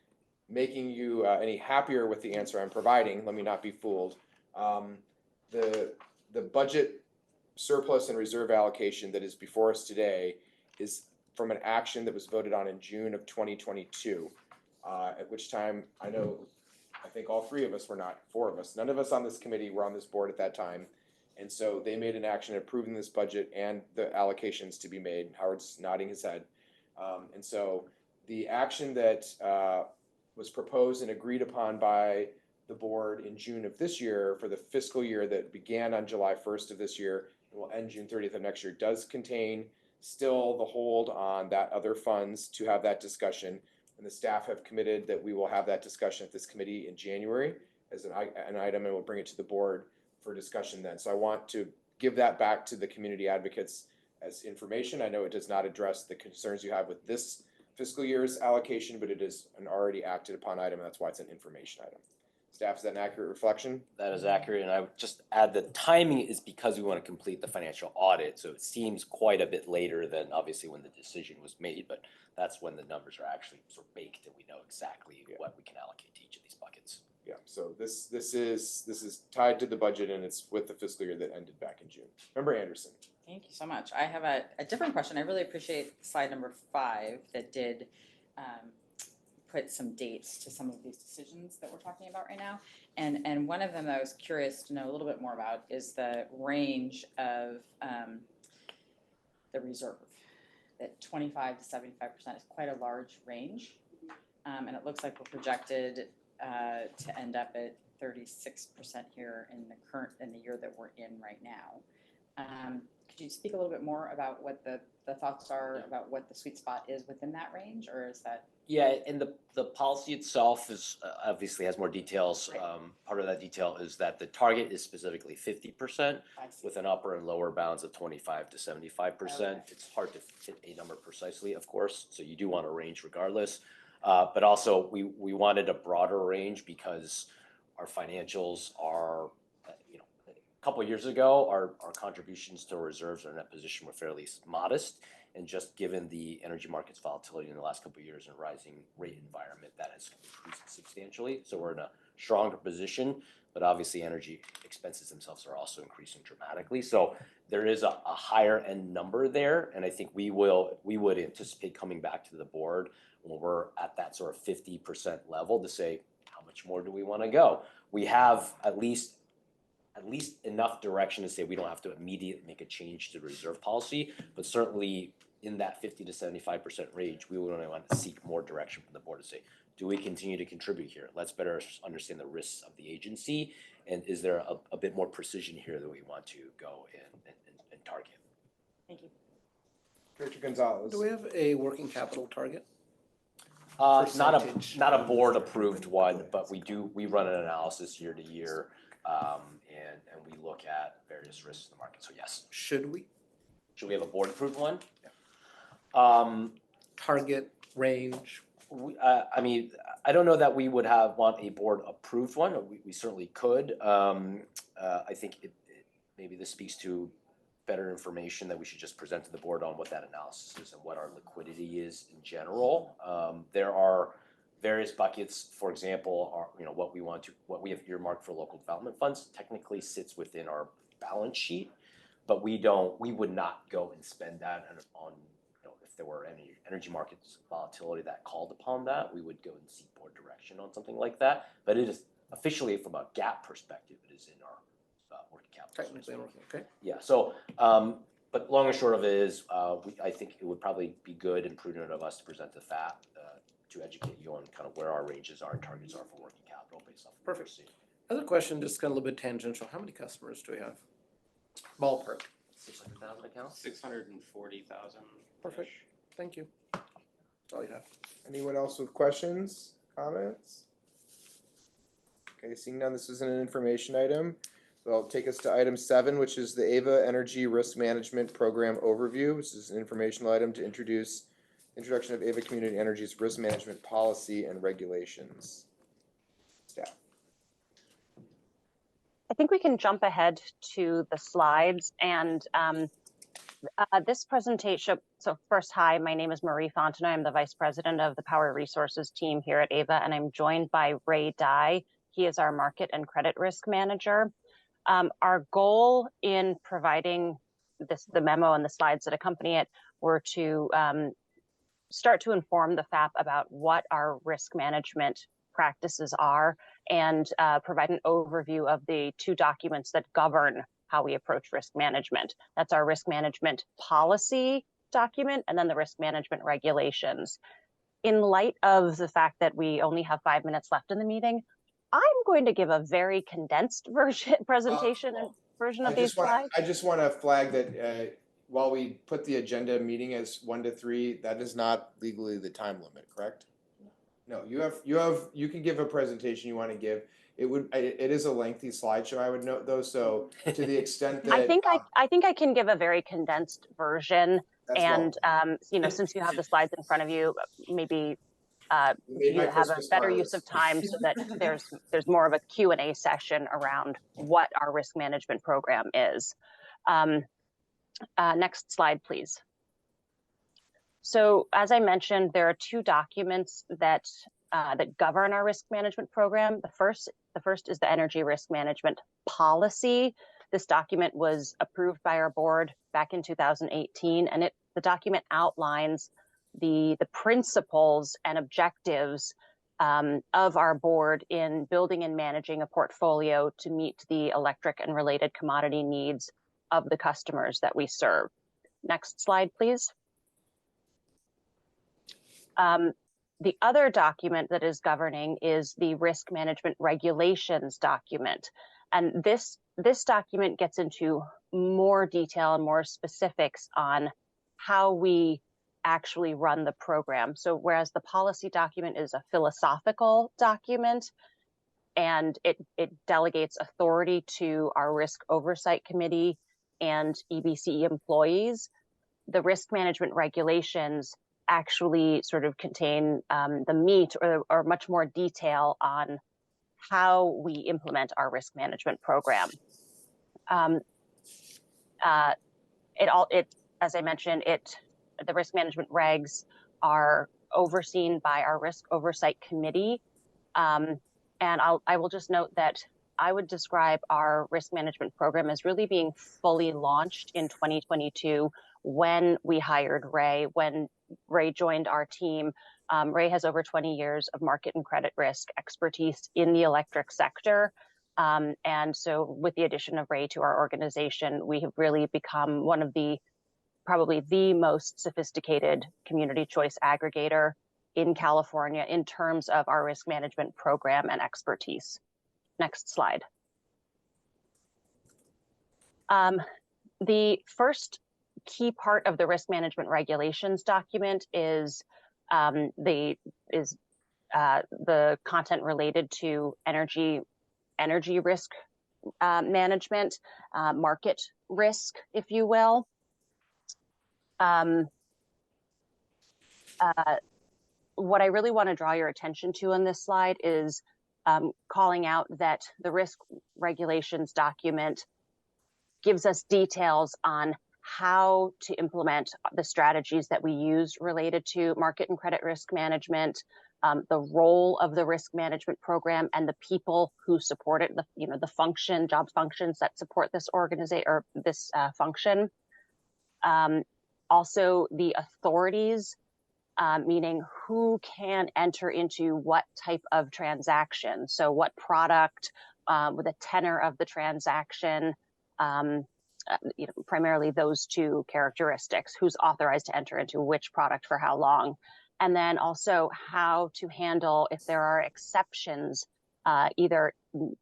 making you any happier with the answer I'm providing, let me not be fooled. The budget surplus and reserve allocation that is before us today is from an action that was voted on in June of 2022, at which time I think all three of us were not, four of us, none of us on this committee were on this board at that time. And so they made an action approving this budget and the allocations to be made. Howard's nodding his head. And so the action that was proposed and agreed upon by the board in June of this year for the fiscal year that began on July 1st of this year and will end June 30th of next year does contain still the hold on that other funds to have that discussion. And the staff have committed that we will have that discussion at this committee in January as an item, and we'll bring it to the board for discussion then. So I want to give that back to the community advocates as information. I know it does not address the concerns you have with this fiscal year's allocation, but it is an already acted upon item, and that's why it's an information item. Staff, is that an accurate reflection? That is accurate, and I would just add the timing is because we want to complete the financial audit, so it seems quite a bit later than obviously when the decision was made, but that's when the numbers are actually sort of baked and we know exactly what we can allocate to each of these buckets. Yeah, so this is tied to the budget, and it's with the fiscal year that ended back in June. Member Anderson. Thank you so much. I have a different question. I really appreciate slide number 5 that did put some dates to some of these decisions that we're talking about right now. And one of them that I was curious to know a little bit more about is the range of the reserve. That 25 to 75% is quite a large range. And it looks like we're projected to end up at 36% here in the year that we're in right now. Could you speak a little bit more about what the thoughts are about what the sweet spot is within that range, or is that? Yeah, and the policy itself is obviously has more details. Right. Part of that detail is that the target is specifically 50% with an upper and lower bounds of 25 to 75%. Okay. It's hard to fit a number precisely, of course, so you do want a range regardless. But also we wanted a broader range because our financials are, a couple of years ago, our contributions to reserves or net position were fairly modest. And just given the energy markets volatility in the last couple of years and rising rate environment, that has increased substantially. So we're in a stronger position, but obviously energy expenses themselves are also increasing dramatically. So there is a higher end number there. And I think we would anticipate coming back to the board when we're at that sort of 50% level to say, how much more do we want to go? We have at least enough direction to say we don't have to immediately make a change to the reserve policy, but certainly in that 50 to 75% range, we would want to seek more direction from the board to say, do we continue to contribute here? Let's better understand the risks of the agency, and is there a bit more precision here that we want to go and target? Thank you. Director Gonzalez. Do we have a working capital target? Not a board approved one, but we run an analysis year to year. And we look at various risks in the market. So yes. Should we have a board approved one? Yeah. Target range. I mean, I don't know that we would want a board approved one. We certainly could. I think maybe this speaks to better information that we should just present to the board on what that analysis is and what our liquidity is in general. There are various buckets, for example, are what we have earmarked for local development funds technically sits within our balance sheet, but we would not go and spend that on if there were any energy markets volatility that called upon that, we would go and seek board direction on something like that. But it is officially from a GAAP perspective, it is in our working capital. Technically, okay. Yeah, so, but long and short of it is, I think it would probably be good and prudent of us to present the fact, to educate you on kind of where our ranges are and targets are for working capital based off of what we're seeing. Other question, just kind of a little bit tangential. How many customers do we have? Ballpark. 600,000 accounts? 640,000. Perfect. Thank you. That's all you have. Anyone else with questions, comments? Okay, seeing none, this is an information item. So I'll take us to item 7, which is the AVA Energy Risk Management Program Overview. This is an informational item to introduction of AVA Community Energy's risk management policy and regulations. Staff. I think we can jump ahead to the slides and this presentation. So first, hi, my name is Marie Fontenay. I'm the Vice President of the Power Resources team here at AVA, and I'm joined by Ray Dye. He is our Market and Credit Risk Manager. Our goal in providing the memo and the slides that accompany it were to start to inform the FAP about what our risk management practices are and provide an overview of the 2 documents that govern how we approach risk management. That's our risk management policy document and then the risk management regulations. In light of the fact that we only have 5 minutes left in the meeting, I'm going to give a very condensed presentation of these slides. I just want to flag that while we put the agenda meeting as 1 to 3, that is not legally the time limit, correct? No, you can give a presentation you want to give. It is a lengthy slideshow, I would note though. So to the extent that I think I can give a very condensed version, and you know, since you have the slides in front of you, maybe you have a better use of time so that there's more of a Q&A session around what our risk management program is. Next slide, please. So as I mentioned, there are 2 documents that govern our risk management program. The first is the Energy Risk Management Policy. This document was approved by our board back in 2018, and the document outlines the principles and objectives of our board in building and managing a portfolio to meet the electric and related commodity needs of the customers that we serve. Next slide, please. The other document that is governing is the risk management regulations document. And this document gets into more detail and more specifics on how we actually run the program. So whereas the policy document is a philosophical document and it delegates authority to our risk oversight committee and EBCE employees, the risk management regulations actually sort of contain the meat or much more detail on how we implement our risk management program. As I mentioned, the risk management regs are overseen by our risk oversight committee. And I will just note that I would describe our risk management program as really being fully launched in 2022 when we hired Ray, when Ray joined our team. Ray has over 20 years of market and credit risk expertise in the electric sector. And so with the addition of Ray to our organization, we have really become one of probably the most sophisticated community choice aggregator in California in terms of our risk management program and expertise. Next slide. The first key part of the risk management regulations document is the content related to energy risk management, market risk, if you will. What I really want to draw your attention to on this slide is calling out that the risk regulations document gives us details on how to implement the strategies that we use related to market and credit risk management, the role of the risk management program and the people who support it, the job functions that support this organization or this function. Also the authorities meaning who can enter into what type of transaction. So what product, with the tenor of the transaction, primarily those two characteristics, who's authorized to enter into which product for how long. And then also how to handle if there are exceptions, either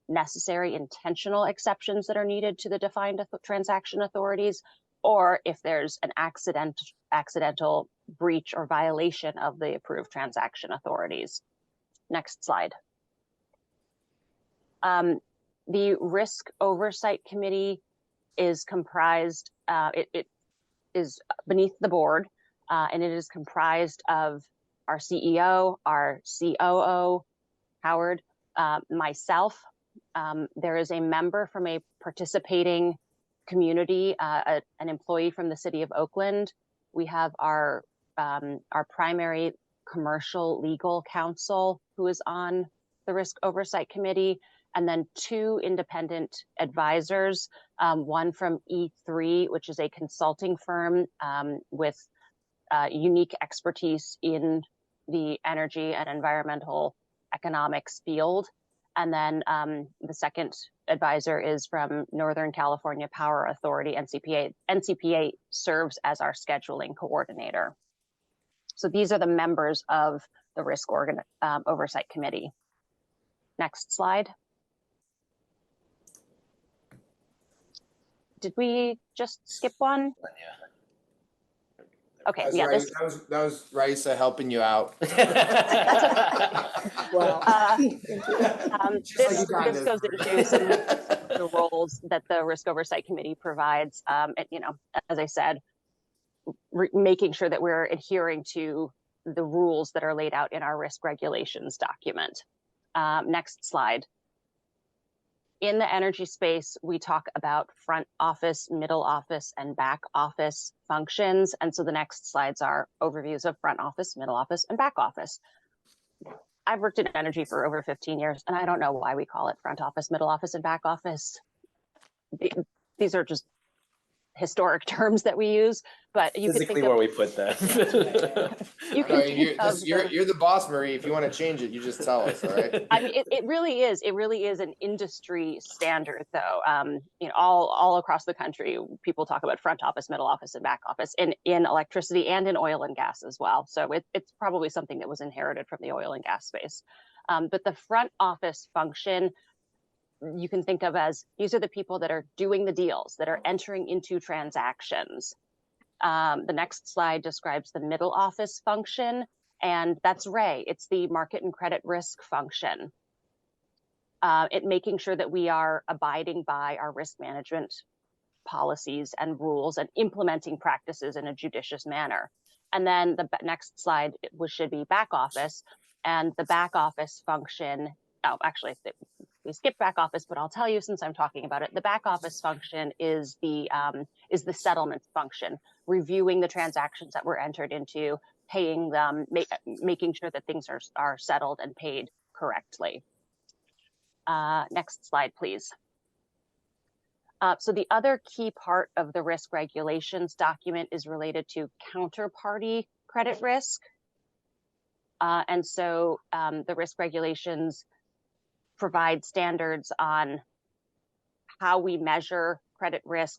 necessary intentional exceptions that are needed to the defined transaction authorities, or if there's an accidental breach or violation of the approved transaction authorities. Next slide. The Risk Oversight Committee is comprised, it is beneath the board, and it is comprised of our CEO, our COO, Howard, myself. There is a member from a participating community, an employee from the city of Oakland. We have our primary commercial legal counsel who is on the Risk Oversight Committee, and then two independent advisors, one from E3, which is a consulting firm with unique expertise in the energy and environmental economics field. And then the second advisor is from Northern California Power Authority, NCPA. NCPA serves as our scheduling coordinator. So these are the members of the Risk Oversight Committee. Next slide. Did we just skip one? Okay, yeah. That was Raisa helping you out. Wow. This goes into some of the roles that the Risk Oversight Committee provides. As I said, making sure that we're adhering to the rules that are laid out in our risk regulations document. Next slide. In the energy space, we talk about front office, middle office, and back office functions. And so the next slides are overviews of front office, middle office, and back office. I've worked in energy for over 15 years, and I don't know why we call it front office, middle office, and back office. These are just historic terms that we use, but you can think of where we put that. You're the boss, Marie. If you want to change it, you just tell us, all right? I mean, it really is an industry standard, though. All across the country, people talk about front office, middle office, and back office in electricity and in oil and gas as well. So it's probably something that was inherited from the oil and gas space. But the front office function, you can think of as these are the people that are doing the deals, that are entering into transactions. The next slide describes the middle office function, and that's RAY. It's the market and credit risk function. Making sure that we are abiding by our risk management policies and rules and implementing practices in a judicious manner. And then the next slide should be back office, and the back office function, we skipped back office, but I'll tell you since I'm talking about it. The back office function is the settlement function, reviewing the transactions that were entered into, paying them, making sure that things are settled and paid correctly. Next slide, please. So the other key part of the risk regulations document is related to counterparty credit risk. And so the risk regulations provide standards on how we measure credit risk,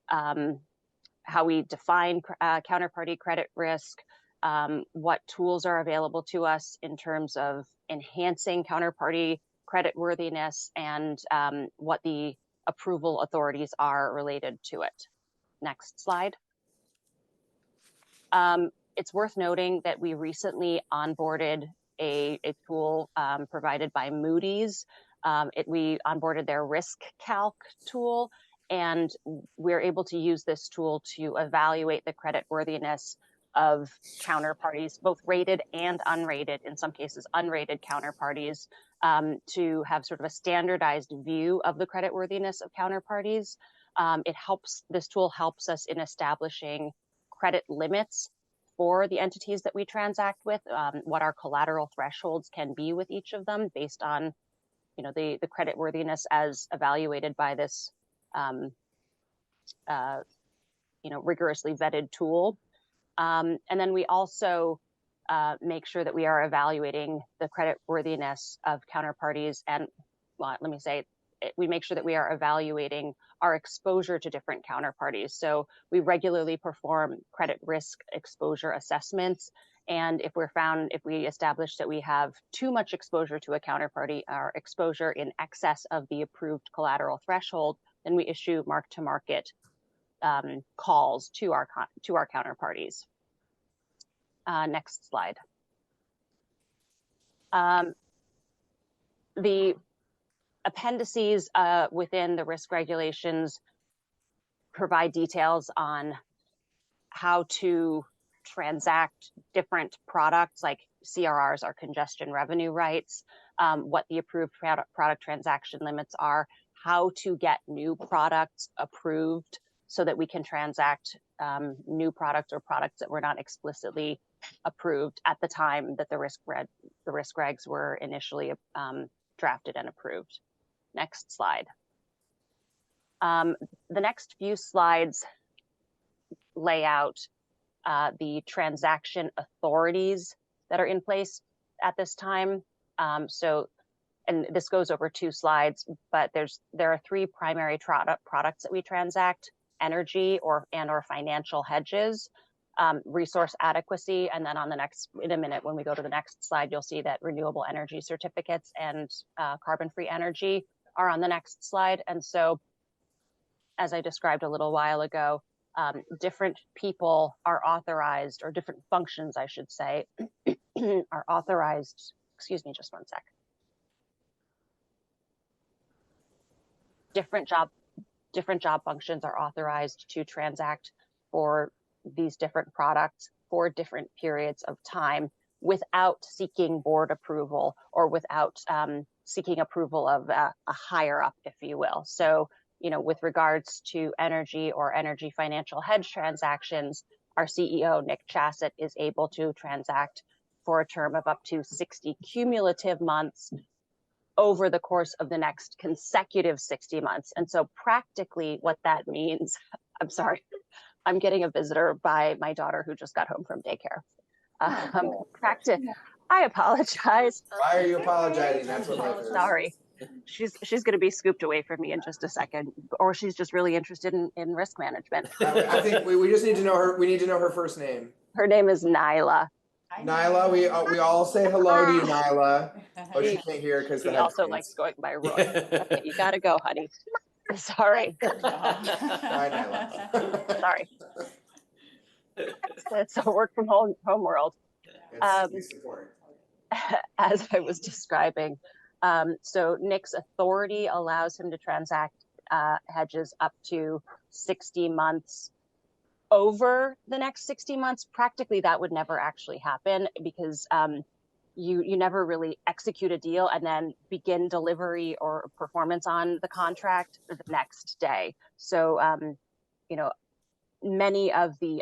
how we define counterparty credit risk, what tools are available to us in terms of enhancing counterparty creditworthiness, and what the approval authorities are related to it. Next slide. It's worth noting that we recently onboarded a tool provided by Moody's. We onboarded their risk calc tool, and we're able to use this tool to evaluate the creditworthiness of counterparties, both rated and unrated, in some cases unrated counterparties, to have sort of a standardized view of the creditworthiness of counterparties. This tool helps us in establishing credit limits for the entities that we transact with, what our collateral thresholds can be with each of them based on, the creditworthiness as evaluated by this, rigorously vetted tool. And then we also make sure that we are evaluating the credit worthiness of counterparties, and well, let me say, we make sure that we are evaluating our exposure to different counterparties. So we regularly perform credit risk exposure assessments. And if we establish that we have too much exposure to a counterparty, our exposure in excess of the approved collateral threshold, then we issue mark-to-market calls to our counterparties. Next slide. The appendices within the risk regulations provide details on how to transact different products, like CRRs are congestion revenue rights, what the approved product transaction limits are, how to get new products approved so that we can transact new products or products that were not explicitly approved at the time that the risk regs were initially drafted and approved. Next slide. The next few slides lay out the transaction authorities that are in place at this time. And this goes over 2 slides, but there are 3 primary products that we transact: energy or financial hedges, resource adequacy, and then in a minute, when we go to the next slide, you'll see that renewable energy certificates and carbon-free energy are on the next slide. And so, as I described a little while ago, different people are authorized, or different functions, I should say, are authorized. Excuse me, just one sec. Different job functions are authorized to transact for these different products for different periods of time without seeking board approval, or without seeking approval of a higher up, if you will. So, with regards to energy or energy financial hedge transactions, our CEO, Nick Chassett, is able to transact for a term of up to 60 cumulative months over the course of the next consecutive 60 months. And so practically what that means, I'm sorry, I'm getting a visitor by my daughter who just got home from daycare. I apologize. Why are you apologizing? That's what life is. Sorry. She's going to be scooped away from me in just a second, or she's just really interested in risk management. I think we just need to know her. We need to know her first name. Her name is Nyla. Nyla, we all say hello to you, Nyla. Oh, she can't hear because the She also headphones. likes going by Roy. Okay, you gotta go, honey. Sorry. Bye, Nyla. Sorry. It's a work from home world. We support. As I was describing, so Nick's authority allows him to transact hedges up to 60 months. Over the next 60 months, practically that would never actually happen, because you never really execute a deal and then begin delivery or performance on the contract the next day. So, many of the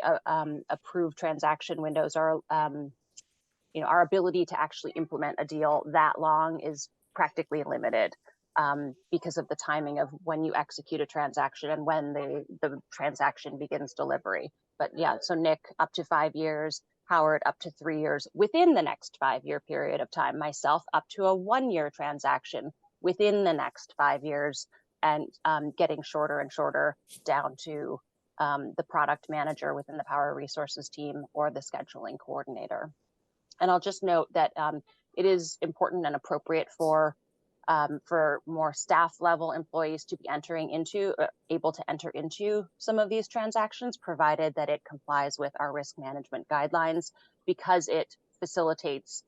approved transaction windows are, our ability to actually implement a deal that long is practically limited. Because of the timing of when you execute a transaction and when the transaction begins delivery. But yeah, so Nick, up to 5 years, Howard, up to 3 years within the next 5-year period of time, myself, up to a 1-year transaction within the next 5 years, and getting shorter and shorter down to the product manager within the Power Resources team or the scheduling coordinator. And I'll just note that it is important and appropriate for more staff level employees to be able to enter into some of these transactions, provided that it complies with our risk management guidelines, because it facilitates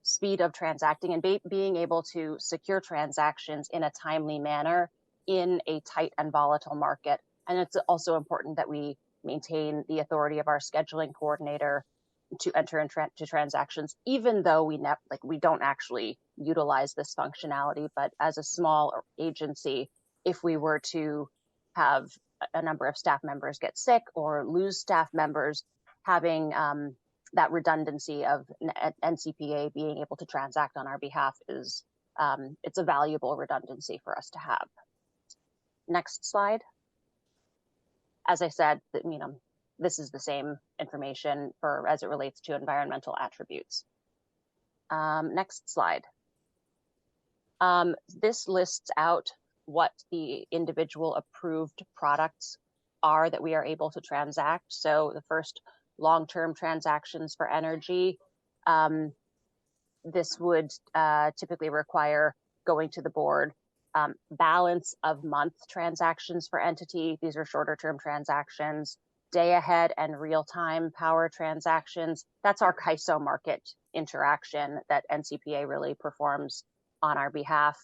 speed of transacting and being able to secure transactions in a timely manner in a tight and volatile market. And it's also important that we maintain the authority of our scheduling coordinator to enter into transactions, even though we don't actually utilize this functionality. But as a small agency, if we were to have a number of staff members get sick or lose staff members, having that redundancy of NCPA being able to transact on our behalf is it's a valuable redundancy for us to have. Next slide. As I said, this is the same information for as it relates to environmental attributes. Next slide. This lists out what the individual approved products are that we are able to transact. So the first, long-term transactions for energy. This would typically require going to the board. Balance of month transactions for entity. These are shorter term transactions. Day ahead and real-time power transactions. That's our CAISO market interaction that NCPA really performs on our behalf.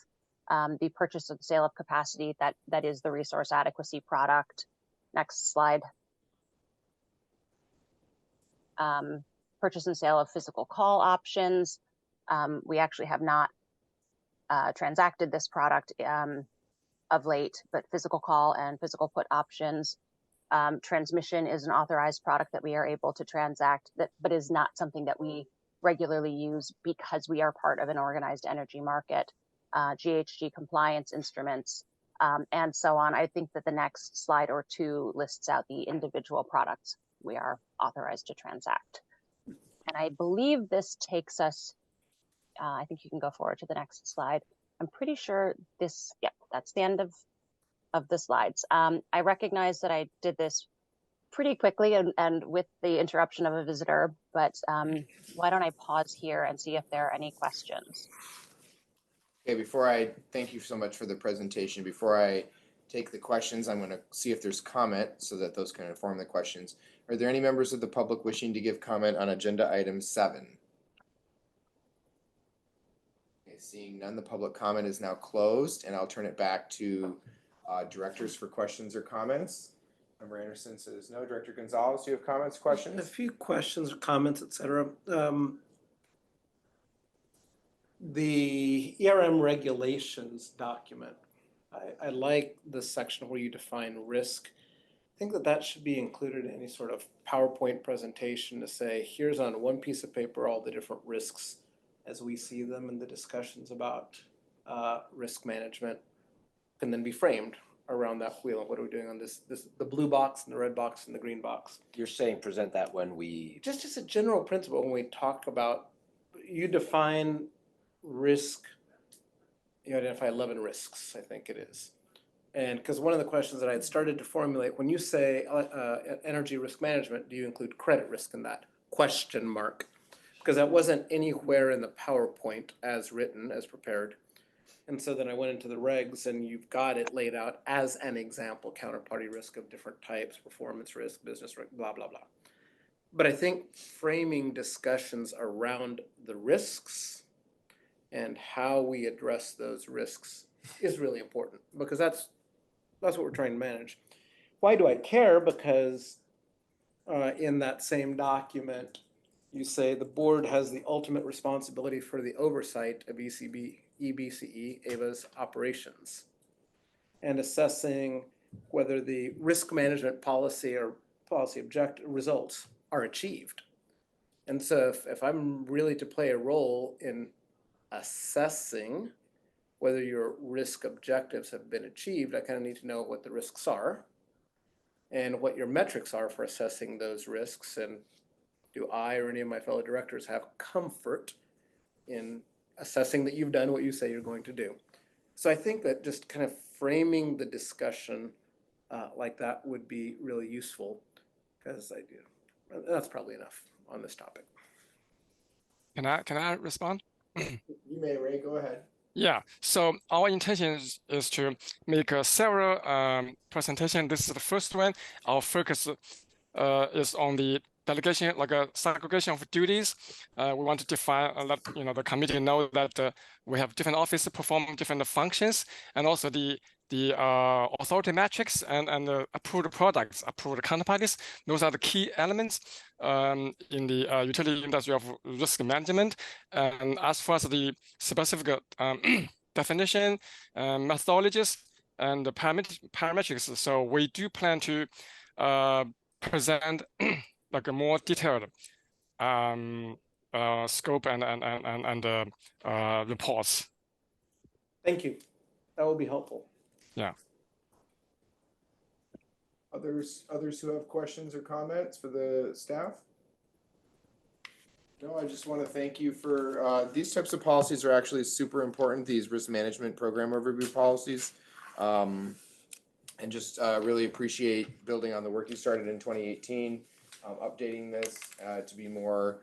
The purchase of the sale of capacity, that is the resource adequacy product. Next slide. Purchase and sale of physical call options. We actually have not transacted this product of late, but physical call and physical put options. Transmission is an authorized product that we are able to transact, but is not something that we regularly use because we are part of an organized energy market. GHG compliance instruments, and so on. I think that the next slide or two lists out the individual products we are authorized to transact. And I believe this takes us, I think you can go forward to the next slide. I'm pretty sure this, yep, that's the end of the slides. I recognize that I did this pretty quickly and with the interruption of a visitor, but why don't I pause here and see if there are any questions? Okay, before I thank you so much for the presentation, before I take the questions, I'm going to see if there's comment so that those can inform the questions. Are there any members of the public wishing to give comment on agenda item 7? Okay, seeing none, the public comment is now closed, and I'll turn it back to directors for questions or comments. Member Anderson says no. Director Gonzalez, do you have comments, questions? A few questions or comments, etc. The ERM regulations document, I like the section where you define risk. I think that should be included in any sort of PowerPoint presentation to say, here's on one piece of paper all the different risks as we see them in the discussions about risk management, can then be framed around that wheel. What are we doing on this the blue box and the red box and the green box? You're saying present that when we... Just as a general principle, when we talk about, you define risk, you identify 11 risks, I think it is. And because one of the questions that I had started to formulate, when you say energy risk management, do you include credit risk in that? Question mark. Because that wasn't anywhere in the PowerPoint as written, as prepared. And so then I went into the regs and you've got it laid out as an example, counterparty risk of different types, performance risk, business risk, blah, blah, blah. But I think framing discussions around the risks and how we address those risks is really important, because that's what we're trying to manage. Why do I care? Because in that same document, you say the board has the ultimate responsibility for the oversight of EBCE, AVA's operations, and assessing whether the risk management policy or policy objective results are achieved. And so if I'm really to play a role in assessing whether your risk objectives have been achieved, I kind of need to know what the risks are and what your metrics are for assessing those risks. And do I or any of my fellow directors have comfort in assessing that you've done what you say you're going to do? So I think that just kind of framing the discussion like that would be really useful, because that's probably enough on this topic. Can I respond? You may, Ray, go ahead. Yeah, so our intention is to make several presentations. This is the first one. Our focus is on the delegation, like a segregation of duties. We want to define, let the committee know that we have different offices performing different functions, and also the authority metrics and the approved products, approved counterparties. Those are the key elements in the utility industry of risk management. And as far as the specific definition, methodologies, and the parametrics, so we do plan to present like a more detailed scope and reports. Thank you. That will be helpful. Yeah. Others who have questions or comments for the staff? No, I just want to thank you for, these types of policies are actually super important, these risk management program overview policies. And just really appreciate building on the work you started in 2018, updating this to be more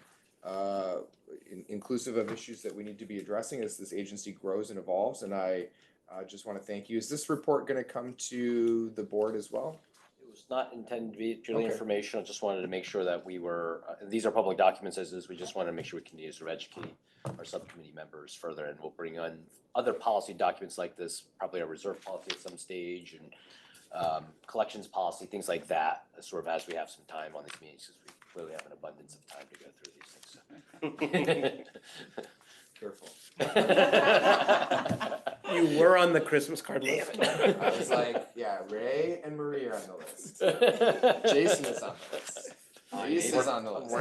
inclusive of issues that we need to be addressing as this agency grows and evolves. And I just want to thank you. Is this report going to come to the board as well? It was not intended to be purely Okay. informational, just wanted to make sure that we were, these are public documents as is, we just wanted to make sure we continue to educate our subcommittee members further, and we'll bring on other policy documents like this, probably a reserve policy at some stage, and collections policy, things like that, sort of as we have some time on these meetings, because we clearly have an abundance of time to go through these things. Careful. You were on the Christmas card list. I was like, yeah, Ray and Marie are on the list. Jason is on the list. Reese is on the list.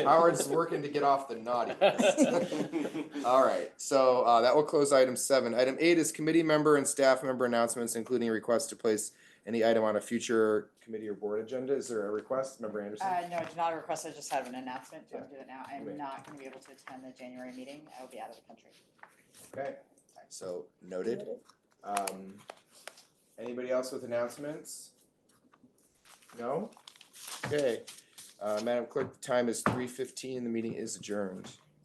Howard's working to get off the naughty list. All right, so that will close item 7. Item 8 is committee member and staff member announcements, including a request to place any item on a future committee or board agenda. Is there a request, Member Anderson? No, I did not request. I just have an announcement. Do it now. I'm Okay. not going to be able to attend the January meeting. I will be out of the country. Okay, so noted. Anybody else with announcements? No? Okay, Madam Clerk, the time is 3:15. The meeting is adjourned.